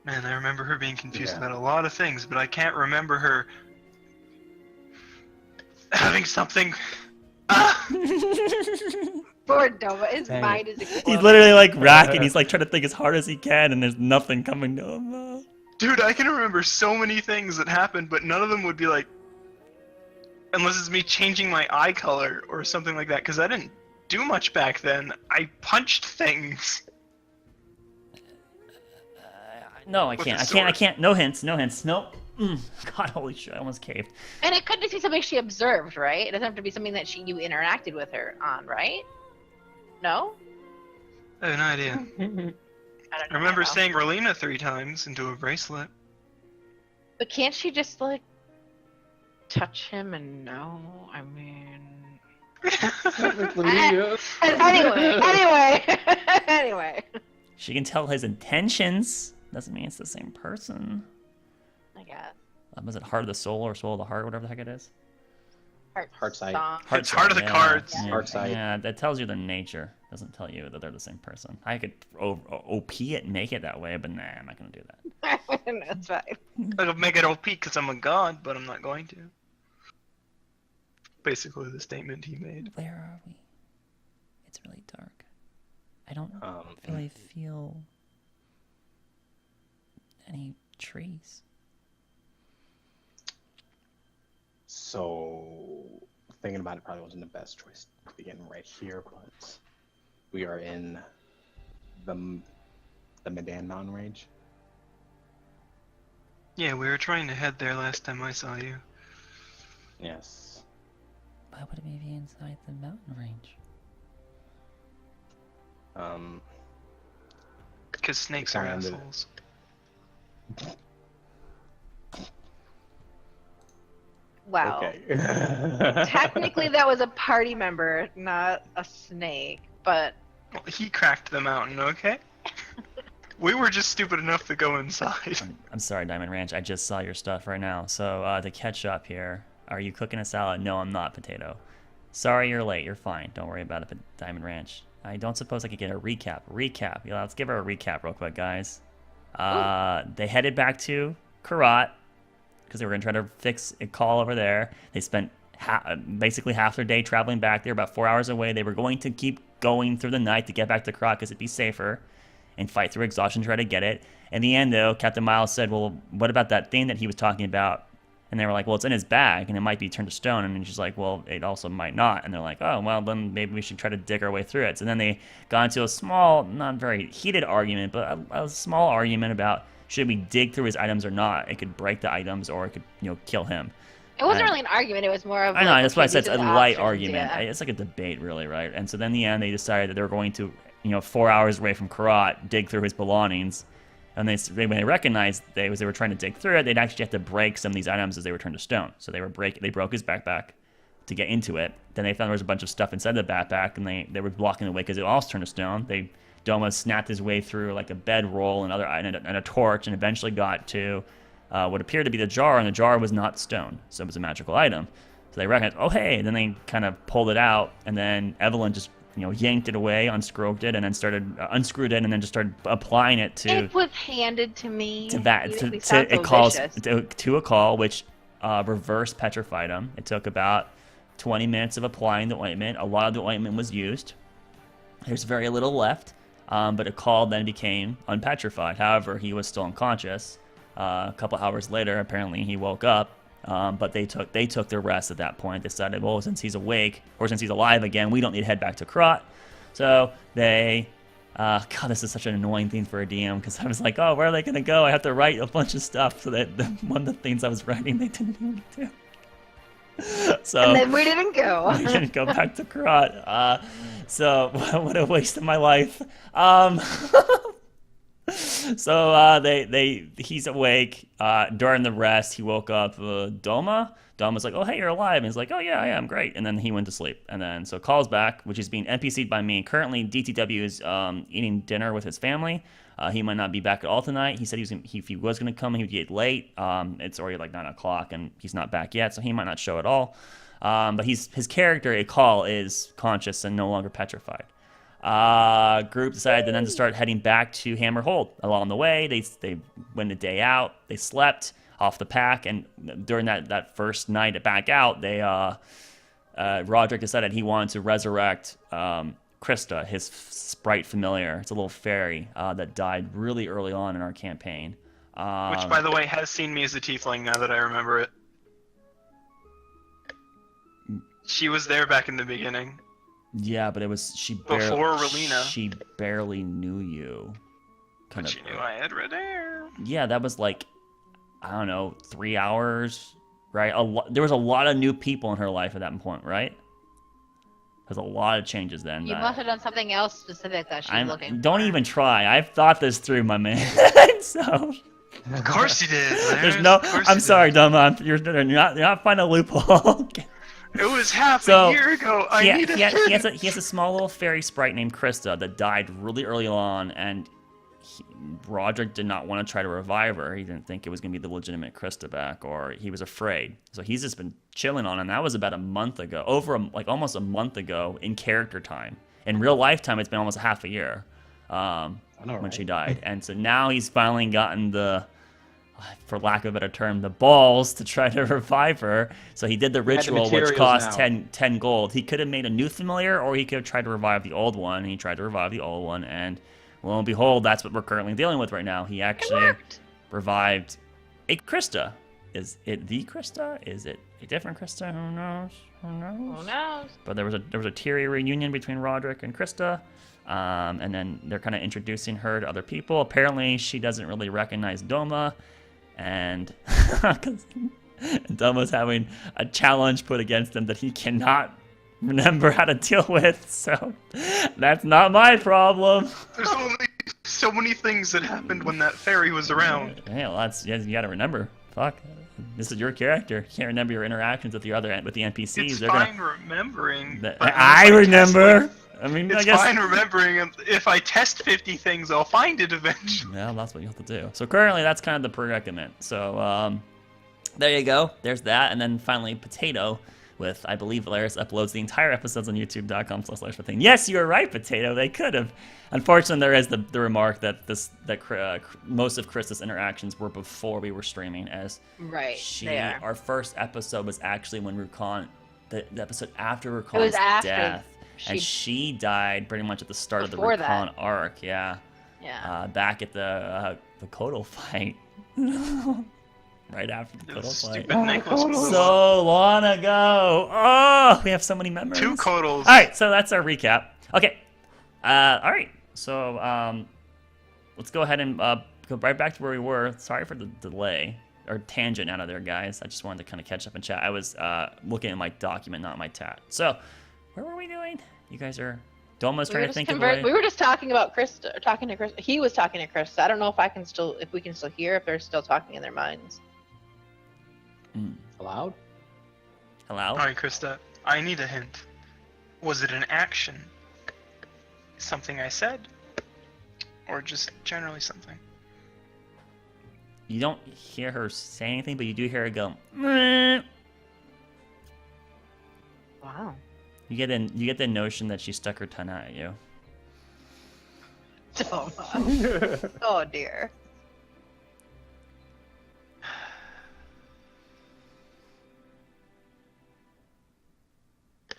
Man, I remember her being confused about a lot of things, but I can't remember her having something. Poor Doma, his mind is exploding. He's literally like racking. He's like trying to think as hard as he can, and there's nothing coming to him. Dude, I can remember so many things that happened, but none of them would be like, unless it's me changing my eye color or something like that, because I didn't do much back then. I punched things. No, I With can't. a I can't. sword. No hints. Nope. God, holy shit! I almost caved. And it could just be something she observed, right? It doesn't have to be something that you interacted with her on, right? No? I have no idea. I don't know. I remember know. saying Rolina 3 times into a bracelet. But can't she just, like, touch him and know? I mean... Technically, yes. Anyway. She can tell his intentions. Doesn't mean it's the same person. I guess. Was it Heart of the Soul or Soul of the Heart, whatever the heck it is? Heart sight. Song. It's Heart of the Cards. Yeah, Heart sight. Yeah, that tells you their nature. Doesn't tell you that they're the same person. I could OP it and make it that way, but nah, I'm not gonna do that. That's fine. I'll make it OP because I'm a god, but I'm not going to. Basically the statement he made. Where are we? It's really dark. I don't Um, really feel any trees. So, thinking about it probably wasn't the best choice to begin right here, but we are in the Medan non-range. Yeah, we were trying to head there last time I saw you. Yes. Why would it be inside the mountain range? Because snakes are Kinda. assholes. Wow. Okay. Technically, that was a party member, not a snake. But Well, he cracked the mountain, okay? We were just stupid enough to go inside. I'm sorry, Diamond Ranch. I just saw your stuff right now. So to catch up here, are you cooking a salad? No, I'm not, Potato. Sorry, you're late. You're fine. Don't worry about it, Diamond Ranch. I don't suppose I could get a recap. Yeah, let's give her a recap real quick, guys. They headed back to Kurat because they were going to try to fix Ikal over there. They spent basically half their day traveling back. They were about 4 hours away. They were going to keep going through the night to get back to Kurat because it'd be safer and fight through exhaustion to try to get it. In the end, though, Captain Miles said, well, what about that thing that he was talking about? And they were like, well, it's in his bag, and it might be turned to stone. And she's like, well, it also might not. And they're like, oh, well, then maybe we should try to dig our way through it. So then they got into a small, not very heated argument, but a small argument about should we dig through his items or not. It could break the items, or it could, kill him. it wasn't really an argument. It was more of. I know, like, that's why I okay, said these it's a are the light options, argument. yeah. It's like a debate, really, right? And so then in the end, they decided that they were going to, 4 hours away from Kurat, dig through his belongings. And when they recognized they were trying to dig through it, they'd actually have to break some of these items as they were turned to stone. So they broke his backpack to get into it. Then they found there was a bunch of stuff inside the backpack, and they were blocking the way because it also turned to stone. Doma snapped his way through like a bedroll and and a torch, and eventually got to what appeared to be the jar, and the jar was not stone, so it was a magical item. So they recognized, oh hey, and then they kind of pulled it out, and then Evelyn just yanked it away, unscrewed it, and then unscrewed it, and then just started applying it to It was handed to me. to that You to, make me to sound so it calls vicious. to a call which reverse petrified him. It took about 20 minutes of applying the ointment. A lot of the ointment was used. There's very little left, but a call then became unpetrified. However, he was still unconscious. A couple hours later, apparently he woke up. But they took their rest at that point. They decided, well, since he's awake, or since he's alive again, we don't need to head back to Kurat. So they, God, this is such an annoying thing for a DM, because I was like, oh, where are they going to go? I have to write a bunch of stuff, so that one of the things I was writing, they didn't even do. So And then we didn't go. I didn't go back to Kurat. So what a waste of my life. So he's awake. During the rest, he woke up. Doma's like, oh, hey, you're alive. And he's like, oh, yeah, I am, great. And then he went to sleep. And then so calls back, which is being NPC'd by me. Currently, DTW is eating dinner with his family. He might not be back at all tonight. He said if he was going to come, he would get late. It's already like 9 o'clock, and he's not back yet, so he might not show at all. But his character, Ikal, is conscious and no longer petrified. Group decided then to start heading back to Hammer Hold. Along the way, they went a day out. They slept off the pack, and during that first night back out, Roderick decided he wanted to resurrect Krista, his sprite familiar. It's a little fairy that died really early on in our campaign. Which, by the way, has seen me as a tiefling now that I remember it. She was there back in the beginning. Yeah, but it was Before Relina. She barely knew you. But she knew I had red hair. Yeah, that was like, I don't know, 3 hours, right? There was a lot of new people in her life at that point, right? There's a lot of changes then. You must have done something else specific that she's looking Don't for. even try. I've thought this through, my man. So Of course you did. there's no. I'm sorry, Doma. You're not finding a loophole. It was half So, a year ago. he has a small little fairy sprite named Krista that died really early on, and Roderick did not want to try to revive her. He didn't think it was going to be the legitimate Krista back, or he was afraid. So he's just been chilling on, and that was about a month ago, almost a month ago in character time. In real lifetime, it's been almost half a year when she died, and so now he's finally gotten the, for lack of a better term, the balls to try to revive her. So he did the ritual, which cost 10 gold. He could have made a new familiar, or he could have tried to revive the old one, and he tried to revive the old one, and lo and behold, that's what we're currently dealing with right now. He actually revived a Krista. Is it the Krista? Is it a different Krista? Who knows? Who knows? Who knows? But there was a teary reunion between Roderick and Krista. And then they're kind of introducing her to other people. Apparently, she doesn't really recognize Doma. And Doma's having a challenge put against him that he cannot remember how to deal with. So that's not my problem. There's only so many things that happened when that fairy was around. Hey, well, you got to remember. Fuck. This is your character. You can't remember your interactions with the NPCs. It's They're fine remembering. But I remember. I mean, it's I guess. fine remembering. And if I test 50 things, I'll find it eventually. Well, that's what you have to do. So currently, that's kind of the predicament. So there you go. There's that, and then finally, Potato. With, I believe, Valeris uploads the entire episodes on youtube.com/Potato. Yes, you were right, Potato. They could have. Unfortunately, there is the remark that most of Krista's interactions were before we were streaming, as our first episode was actually when Rukon, the episode after Rukon's death, and she died pretty much at the start of the Rukon arc. Yeah. Yeah. Back at the Kotal fight. Right after the Kotal fight. So long ago. Oh, we have so many memories. 2 Kotals. All right, so that's our recap. Okay. All right. So let's go ahead and go right back to where we were. Sorry for the delay or tangent out of there, guys. I just wanted to kind of catch up and chat. I was looking at my document, not my tat. So where were we doing? You guys are. Doma's trying to think of a way. We were just talking about Krista, talking to Krista. He was talking to Krista. I don't know if we can still hear, if they're still talking in their minds. Allowed? Hello? Alright, Krista, I need a hint. Was it an action? Something I said? Or just generally something? You don't hear her say anything, but you do hear her go, meh. Wow. You get the notion that she stuck her tongue out at you. Oh dear.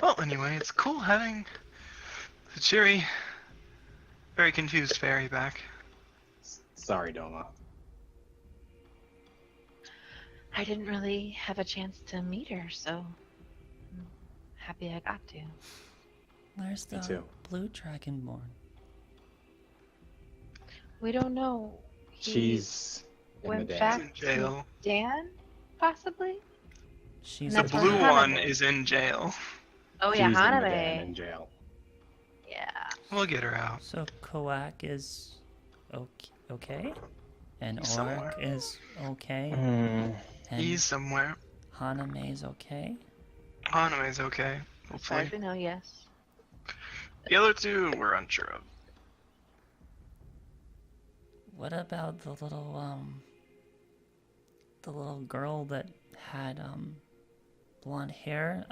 Well, anyway, it's cool having the cheery, very confused fairy back. Sorry, Doma. I didn't really have a chance to meet her, so I'm happy I got to. Where's the blue dragonborn? We don't know. She's went in back jail. to Dan, possibly? The blue one is in jail. Oh yeah, she's Haname. in jail. Yeah. We'll get her out. So Koak is okay? And He's Orc somewhere. is okay? And He's somewhere. Haname's okay? Haname's okay. As far as Hopefully. we know, yes. The other 2 we're unsure of. What about the little girl that had blonde hair?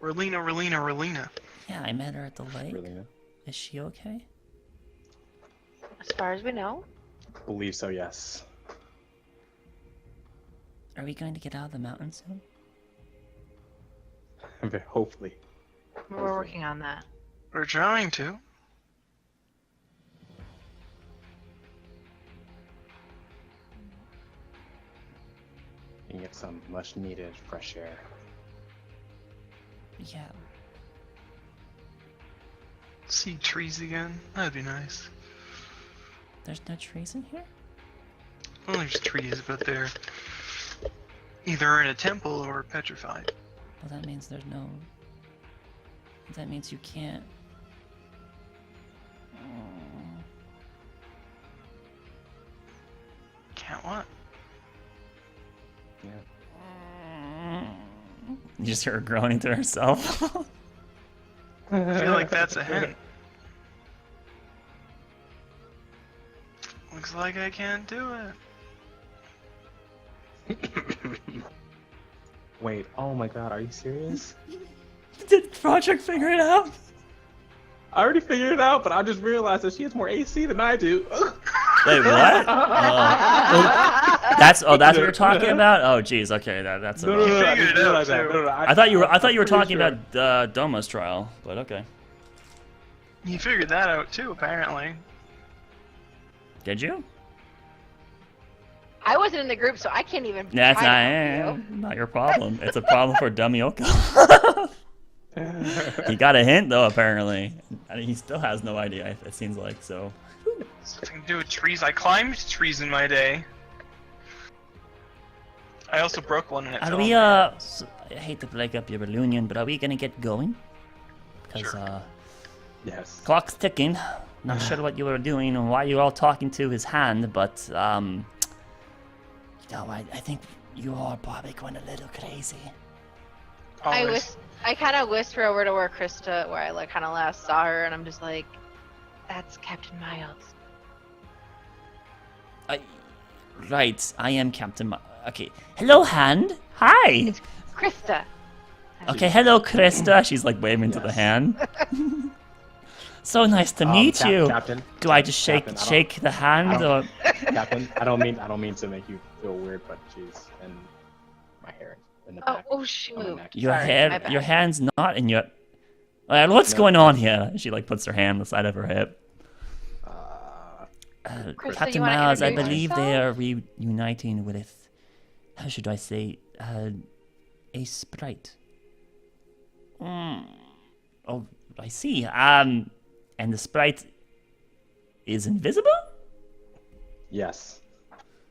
Relina. Yeah, I met her at the lake. Really? Is she okay? As far as we know. Believe so, yes. Are we going to get out of the mountain soon? Hopefully. We're working on that. We're trying to. and get some much needed fresh air. Yeah. See trees again? That'd be nice. There's no trees in here? Well, there's trees, but they're either in a temple or petrified. Well, that means there's no... That means you can't... Can't what? Yeah. You just hear her groaning to herself. I feel like that's a hint. Looks like I can't do it. Wait, oh my god, are you serious? Did Project figure it out? I already figured it out, but I just realized that she has more AC than I do. Wait, what? That's what you're talking about? Oh, jeez. Okay, that's. No, I figured just it out, realized that. too. No, I thought you were I'm talking pretty sure. about Doma's trial, but okay. You figured that out too, apparently. Did you? I wasn't in the group, so I can't even. That's try to help you. not your problem. It's a problem for Dummy Ikal. He got a hint though, apparently. I mean, he still has no idea. It seems like so. Something to do with trees. I climbed trees in my day. I also broke one and it Are fell we on me. I hate to break up your reunion, but are we gonna get going? Because Sure. Yes. clock's ticking. Not sure what you were doing and why you were all talking to his hand, but I think you are probably going a little crazy. Always. I kind of whisper over to where Krista, where I kind of last saw her, and I'm just like, "That's Captain Miles." Right, I am Captain. Okay, hello, hand. Hi. It's Krista. Okay, hello, Krista. She's like waving to the Yes. hand. So nice to meet you. Captain. Do I just shake Captain, shake the hand or? Captain, I don't mean to make you feel weird, but she's in my hair in the back. Oh on my shoot! neck. Your Sorry, my hair, bad. your hand's not in your. What's No. going on here? She like puts her hand on the side of her hip. Krista, Captain you wanna Miles, I introduce believe yourself? they are reuniting with, how should I say, a sprite. Oh, I see. And the sprite is invisible? Yes.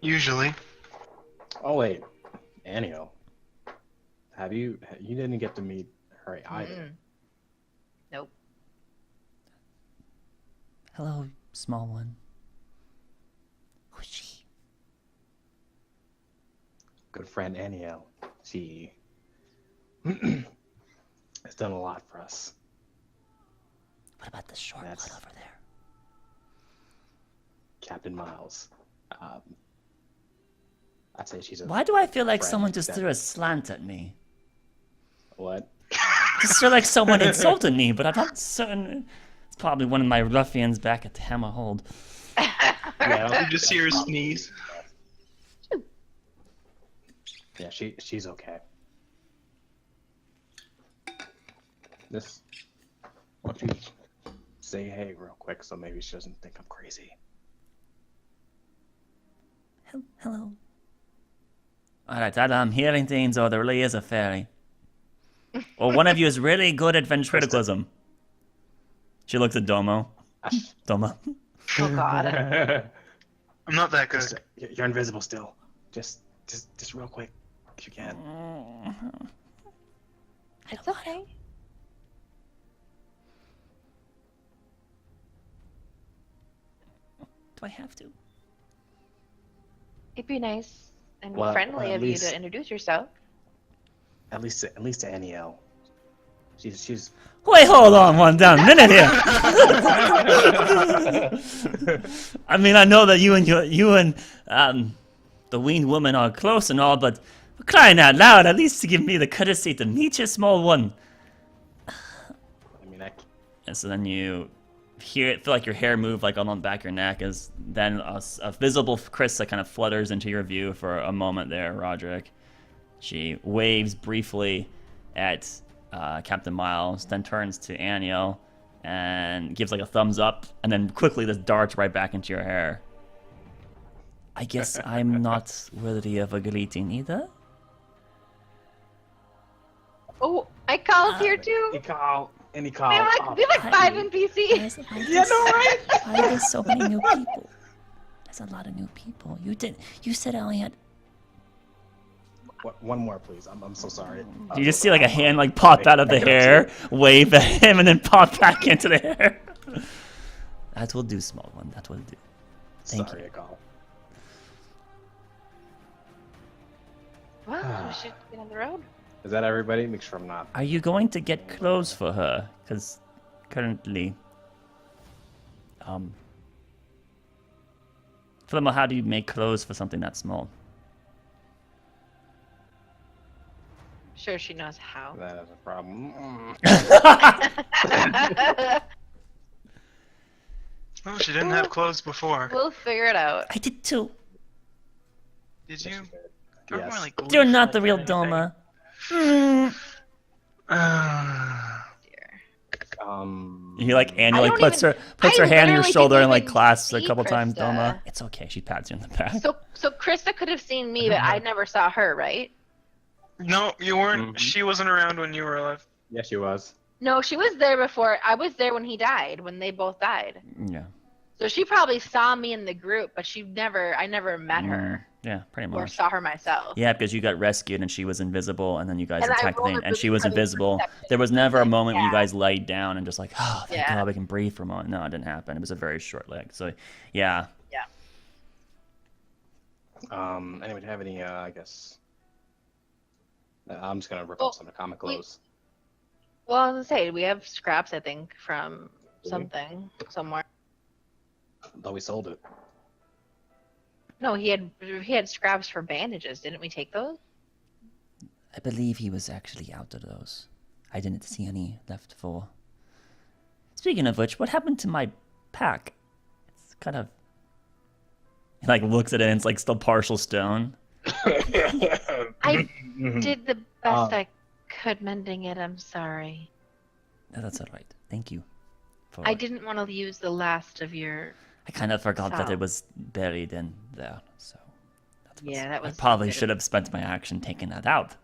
Usually. Oh wait, Anio. You didn't get to meet her either. Mm-mm. Nope. Hello, small one. Who's she? Good friend Anio. She has done a lot for us. What about the short That's- one over there? Captain Miles. I'd say she's a Why do I feel like friend someone just that- threw a slant at me? What? Just feel like someone insulted me, but I'm not certain. It's probably one of my ruffians back at the Hammerhold. Yeah, I don't You think just that's hear her possible. sneeze. Yeah, she's okay. This. Why don't you say hey real quick so maybe she doesn't think I'm crazy. Hello. Alright, I'm hearing things, or there really is a fairy. Or one of you is really good at ventriloquism. She looks at Domo. Doma. Oh God. I'm not that good. Just, you're invisible still. Just real quick, if you can. It's okay. Do I have to? It'd be nice and Well, friendly at of you least- to introduce yourself. At least to Aniel. She's Wait, hold on one damn minute here. I mean, I know that you and the weaned woman are close and all, but for crying out loud, at least to give me the courtesy to meet you, small one. I mean And so then you feel like your hair move like on the back of your neck, as then a visible Krista kind of flutters into your view for a moment there, Roderick. She waves briefly at Captain Miles, then turns to Aniel and gives like a thumbs up, and then quickly just darts right back into your hair. I guess I'm not worthy of a greeting either. Oh, Ikal's here too. Ikal and We Ikal. have like 5 NPCs. Yeah, no, right? Why are there so many new people? There's a lot of new people. You said I only had. One more, please. I'm so sorry. You just see like a hand like pop out of the hair, wave at him, and then pop back into the hair. That will do, small one. That will do. Thank Sorry, you. Ikal. Well, we should get on the road. Is that everybody? Make sure I'm not. Are you going to get clothes for her? Because currently, Flemmo, how do you make clothes for something that small? Sure, she knows how. That is a problem. Oh, she didn't have clothes before. We'll figure it out. I did too. Did you? Yes. Like You're not leaf the real or Doma. anything? Dear. He like I annually don't puts even- her I hand on your literally shoulder didn't and like even clasps a see couple times. Krista. Doma, it's okay. She pats you on the back. So Krista could have seen me, but I never saw her, right? No, you weren't. Mhm. She wasn't around when you were alive. Yes, she was. No, she was there before. I was there when he died, when they both died. Yeah. So she probably saw me in the group, but I never met her Yeah, pretty or much. saw her myself. Yeah, because you got rescued and she was invisible, and then you guys And I attacked rolled thing, a and she was really funny invisible. perception. There was never a moment when you Yeah. guys laid down and just like, oh, thank Yeah. God we can breathe for a moment. No, it didn't happen. It was a very short leg. So, yeah. Anyway, do you have any? I guess. I'm just gonna rip Well, up some of the common clothes. Well, I was gonna say we have scraps, I think, from we? something somewhere. Though we sold it. No, he had scraps for bandages. Didn't we take those? I believe he was actually out of those. I didn't see any left for. Speaking of which, what happened to my pack? It's kind of. He like looks at it and it's like still partial stone. I did the best Um, I could mending it. I'm sorry. No, that's all right. Thank you. For... I didn't want to use the last of your. I kind of forgot that So- it was buried in there, so. Yeah, that was. I probably good. should have spent my action taking that out.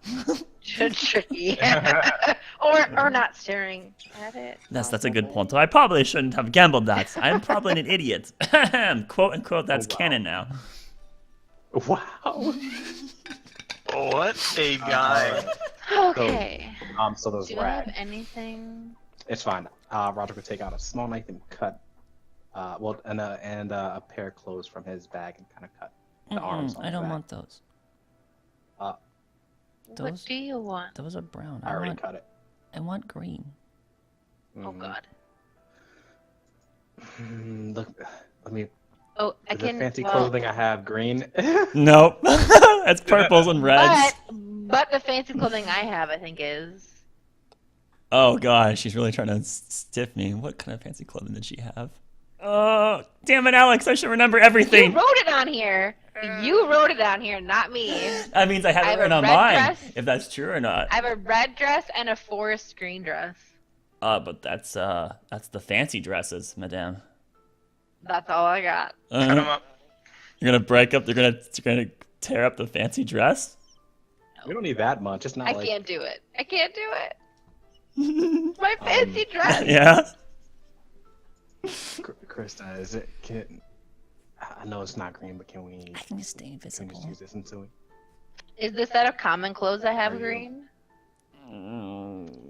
Yeah. or not staring at it. That's a good point. So I probably shouldn't have gambled that. I'm probably an idiot. Quote unquote, that's wow. canon now. Wow. What a guy. Okay. So those Do you have rag. anything? It's fine. Roger could take out a small knife and cut. And a pair of clothes from his bag and kind of cut the arms. On I the don't back. want those. What Those- do you want? Those are brown. I already cut it. I want green. Oh Mhm. God. Look, let me. Oh, I The can. fancy well, clothing I have green. Nope. It's purples and reds. But the fancy clothing I have, I think, is. Oh gosh, she's really trying to stiff me. What kind of fancy clothing did she have? Oh, damn it, Alex! I should remember You everything. wrote it on here. You wrote it on here, not me. That means I have I it have written a on red mine. dress. If that's true or not. I have a red dress and a forest green dress. But that's the fancy dresses, madame. That's all I got. Cut him up. You're gonna break up. You're gonna tear up the fancy dress. We don't need that much. It's not I like. can't do it. I can't do it. My fancy dress. Yeah. Krista, is it? I know it's not green, but can we? I can just stay Can we just invisible. use this until we? Is the set of common clothes I have Are you- green?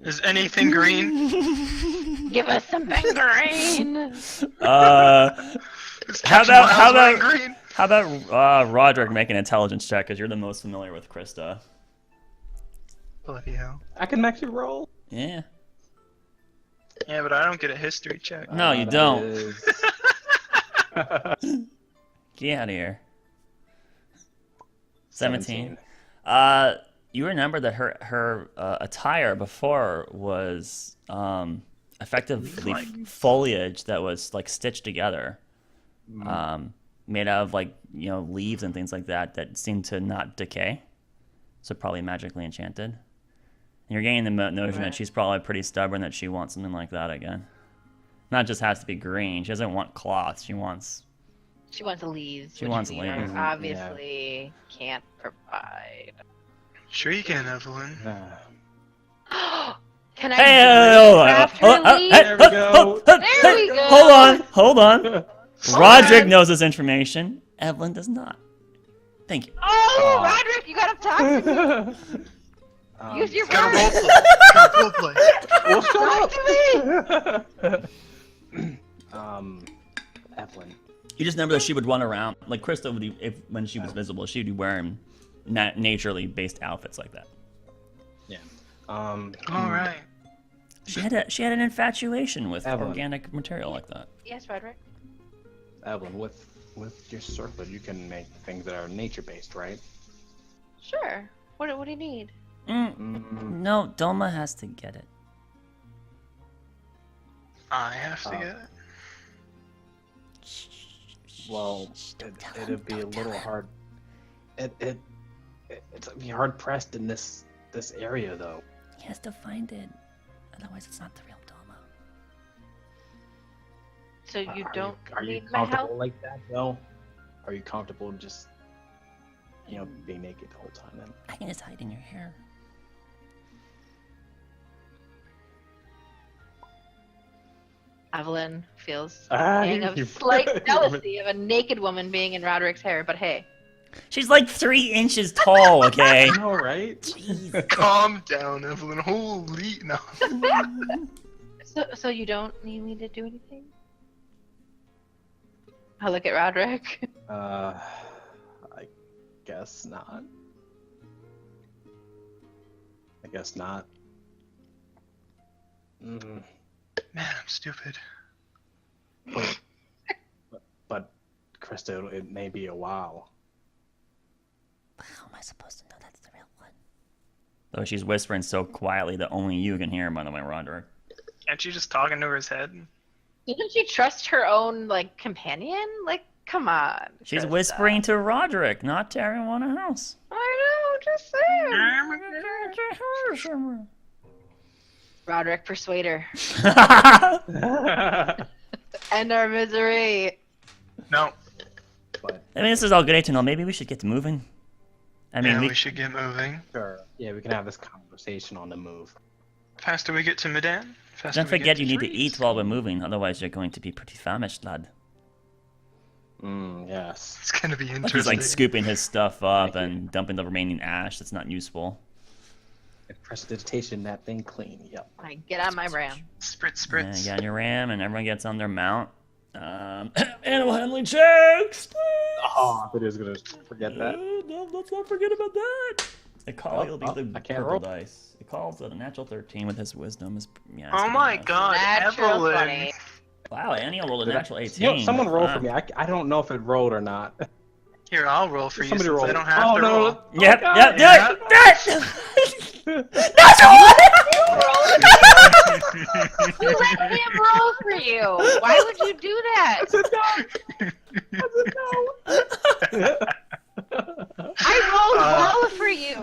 Is anything green? Give us something green. Is How Captain about- Miles how wearing about- green? How about Roderick make an intelligence check? Because you're the most familiar with Krista. Bloody hell. I can actually roll. Yeah. Yeah, but I don't get a history check. No, you That don't. is- Get out of here. 17. 17. You remember that her attire before was effectively foliage that was like stitched together, made out of like leaves and things like that seemed to not decay, so probably magically enchanted. And you're getting the notion that she's probably pretty stubborn that she wants something like that again. Not just has to be green. She doesn't want cloth. She wants. She wants leaves. She which wants we leaves. obviously can't provide. Sure you can, Evelyn. Can I Hey, drink after we leave? There we go. There we go. Hold on. Roderick knows this information. Evelyn does not. Thank you. Oh, Roderick, you gotta talk to me. Use your Gotta words. roleplay. Well, shut Talk to me. up. Evelyn. You just remember that she would run around like Krista would. When she was visible, she'd be wearing naturally based outfits like that. Yeah. All right. She had an infatuation with Evelyn. organic material like that. Yes, Roderick. Evelyn, with your circlet, you can make things that are nature-based, right? Sure. What do you need? No, Doma has to get it. I have to get it. Well, it'd be a little hard. It's be hard pressed in this area, though. He has to find it, otherwise it's not the real Doma. So you don't Are you need my comfortable help? like that, though? Are you comfortable just, being naked the whole time? Then I can just hide in your hair. Evelyn feels Ah, a you- slight jealousy of a naked woman being in Roderick's hair, but hey. She's like 3 inches tall, okay? I know, right? Jeez. Calm down, Evelyn. Holy no. So you don't need me to do anything? I look at Roderick. I guess not. I guess not. Man, I'm stupid. But Krista, it may be a while. How am I supposed to know that's the real one? Though she's whispering so quietly that only you can hear, by the way, Roderick. Can't you just talk into his head? Doesn't she trust her own, companion? Come on. She's Krista. whispering to Roderick, not to everyone else. I know, just saying. Roderick, persuade her. End our misery. No. But I mean, this is all good to know. Maybe we should get to moving. I mean, We should get moving. sure, yeah, we can have this conversation on the move. Faster we get to Medan, faster don't we forget get you need to Trees. eat while we're moving, otherwise you're going to be pretty famished, lad. Yes. It's gonna be He's interesting. like scooping his stuff up Thank you. and dumping the remaining ash that's not useful. Prestidigitation that thing clean. Yep. Get on my ram. Spritz, Yeah, spritz. you got your ram, and everyone gets on their mount. Animal handling checks! Oh, I thought he was gonna forget that. No, let's not forget about that. Ikal will be the I can't purple roll. dice. Ikal's at a natural 13 with his wisdom. Yeah, Oh it's my good enough. god, Natural Evelyn! 20. Wow, Annie rolled a Did I- natural 18. someone roll Wow. for me. I don't know if it rolled or not. Here, I'll roll for you Somebody since roll. I don't have to no, roll. no. Yep, Oh, yep, yeah. do it! Natural You let him roll for you. Why would you do that? I rolled well for you.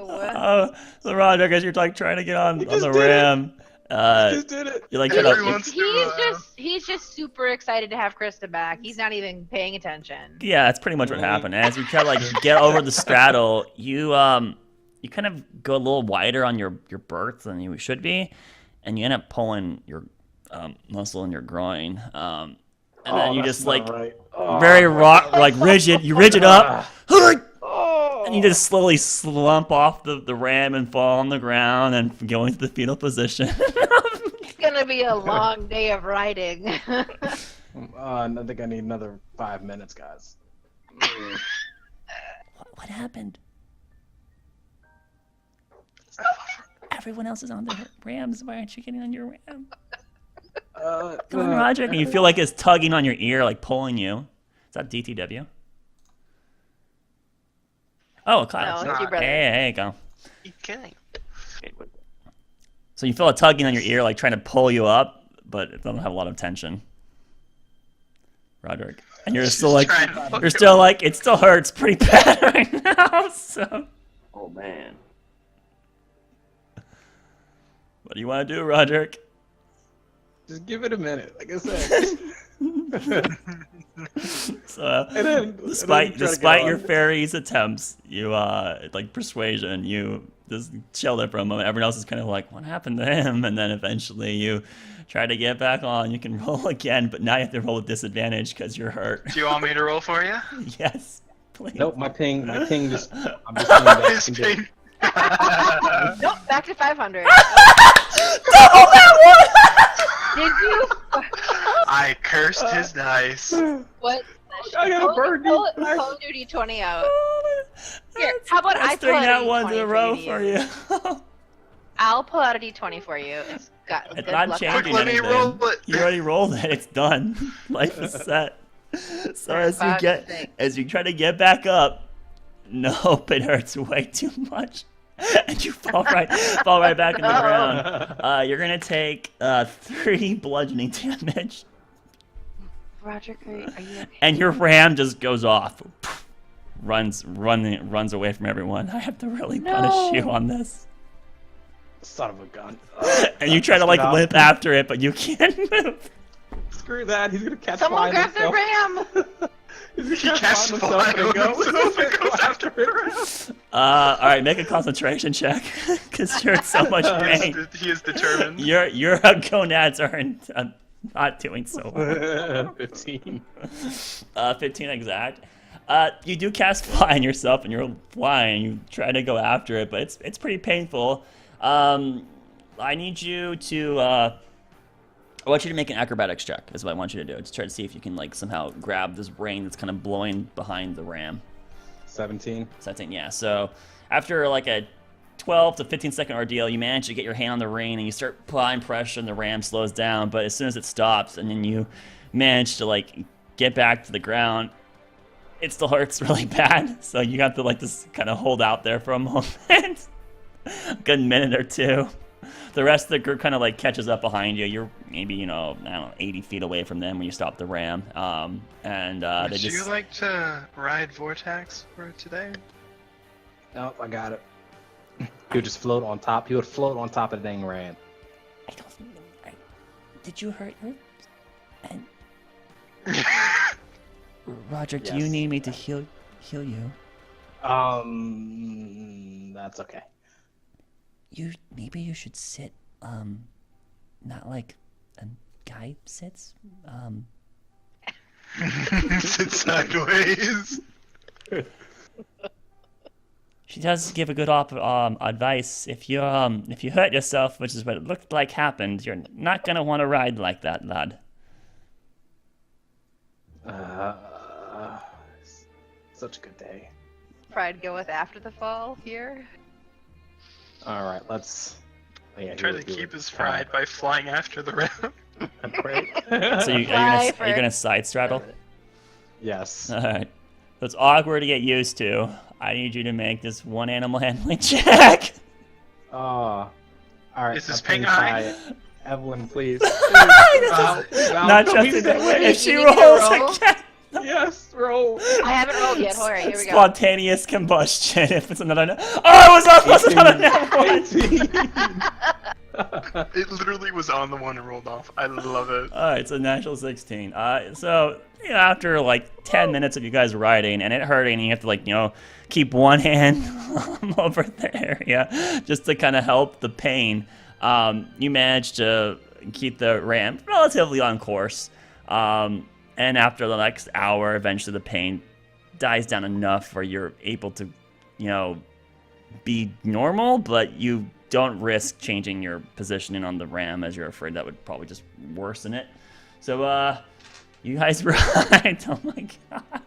So Roderick, as you're like trying to get on the just did it. ram, Just did it. you're like Every trying to, once in a while. He's just super excited to have Krista back. He's not even paying attention. yeah, that's pretty much what happened. As you try to like get over the straddle, you kind of go a little wider on your berth than you should be, and you end up pulling your muscle in your groin, and then you that's just not like right. very like rigid. You rigid up, Oh. and you just slowly slump off the ram and fall on the ground and go into the fetal position. It's gonna be a long day of riding. I think I need another 5 minutes, guys. What happened? Everyone else is on their rams. Why aren't you getting on your ram? Come on, Roderick. And you feel like it's tugging on your ear, like pulling you. Is that DTW? Oh, Kyle. No, it's your brother. Hey, go. You kidding? So you feel a tugging on your ear, like trying to pull you up, but it doesn't have a lot of tension. Roderick. And you're still like, trying to fuck you're still like, it still hurts pretty bad right now. So, Oh man. what do you want to do, Roderick? Just give it a minute, like I said. So, And then despite try to get your on. fairy's attempts, you like persuasion, you just chill there for a moment. Everyone else is kind of like, what happened to him? And then eventually you try to get back on. You can roll again, but now you have to roll with disadvantage because you're hurt. Do you want me to roll for you? Yes, please. Nope, my ping just. I'm just going back His into- ping. Nope, back to 500. Double that Did you? I cursed his dice. What? I got a birdie. Pull your d20 out. one! Here, how about I Let's pull bring out that a one d20 in a row you? for you. I'll pull out a d20 for you. It's got It's good not luck. changing Quick, let me anything. roll it. You already rolled it. It's done. Life is set. So For as God's sake. you try to get back up, nope, it hurts way too much, and you fall right back in the ground. You're gonna take 3 bludgeoning damage, Roderick, are you okay? and your ram just goes off, runs away from everyone. I have to really punish you on this. Son of a gun. And you try to like limp after it, but you can't move. Screw that. He's gonna catch Someone fly grab the himself. ram! He's He gonna casts catch fly himself and on go. himself and goes after it. All right, make a concentration check because you're in so much pain. He is determined. Your gonads are not doing so well. 15. 15 exact. You do cast fly on yourself, and you're flying. You try to go after it, but it's pretty painful. I need you to. I want you to make an acrobatics check. Is what I want you to do. Just try to see if you can like somehow grab this rain that's kind of blowing behind the ram. 17. 17, yeah. So after like a 12 to 15 second ordeal, you manage to get your hand on the rein and you start applying pressure and the ram slows down. But as soon as it stops and then you manage to like get back to the ground, it still hurts really bad. So you have to like just kind of hold out there for a moment, a good minute or two. The rest of the group kind of like catches up behind you. You're maybe, I don't know, 80 feet away from them when you stop the ram. They Would just... you like to ride Vortex for today? Nope, I got it. He would just float on top. He would float on top of the dang ram. I don't know. Did you hurt her? And... Roger, do you Yes. need me to heal you? That's okay. Maybe you should sit, not like a guy sits, Sit sideways. She does give a good advice. If you hurt yourself, which is what it looked like happened, you're not gonna want to ride like that, lad. Such a good day. Pride goeth after the fall here. All right, let's. Yeah, Try to keep his pride by flying after the ram. Great. So are you Fly gonna side straddle? Yes. All right. So it's awkward to get used to. I need you to make this one animal handling check. All right. Is this I'm paying ping high? by Evelyn, please. Not trusting that Wait, if she you need me to rolls roll? again. Yes, roll. I haven't rolled yet. All right, here we go. Spontaneous combustion. If it's another, oh, it was almost another net one. It literally was on the one and rolled off. I love it. All right, so natural 16. So after like 10 minutes of you guys riding and it hurting, and you have to like keep one hand over the area just to kind of help the pain. You manage to keep the ram relatively on course. And after the next hour, eventually the pain dies down enough where you're able to, be normal, but you don't risk changing your positioning on the ram as you're afraid that would probably just worsen it. So, you guys ride. Oh my god.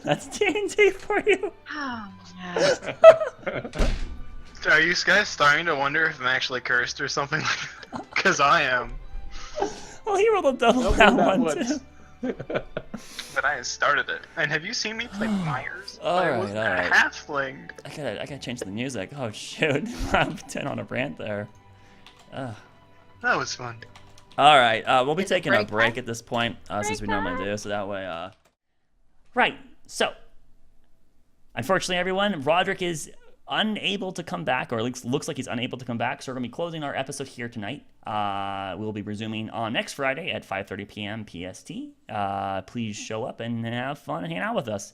That's D&D for you. Oh, yes. Are you guys starting to wonder if I'm actually cursed or something like that? Because I am. Well, he rolled a double Nope, that that one was- too. But I started it. And have you seen me play Myers? All I right, was all a right. halfling. I gotta change the music. Oh shoot, I'm 10 on a rant there. That was fun. All right, we'll be Is it taking a break break time? at this point, since we Break normally time? do, so that way, Right, so, unfortunately everyone, Roderick is unable to come back, or at least looks like he's unable to come back, so we're going to be closing our episode here tonight. We'll be resuming on next Friday at 5:30 p.m. PST. Please show up and have fun and hang out with us.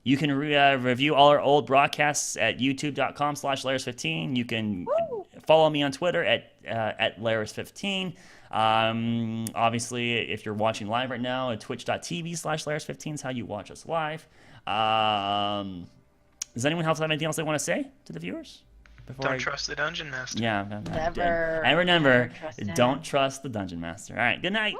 You can review all our old broadcasts at youtube.com/layers15. You can follow me on Twitter at layers15. Obviously, if you're watching live right now, at twitch.tv/layers15 is how you watch us live. Does anyone else have anything else they want to say to the viewers? Don't trust the Dungeon Master. Yeah. Never. And remember, Never trust him. don't trust the Dungeon Master. All right, good night. Woo!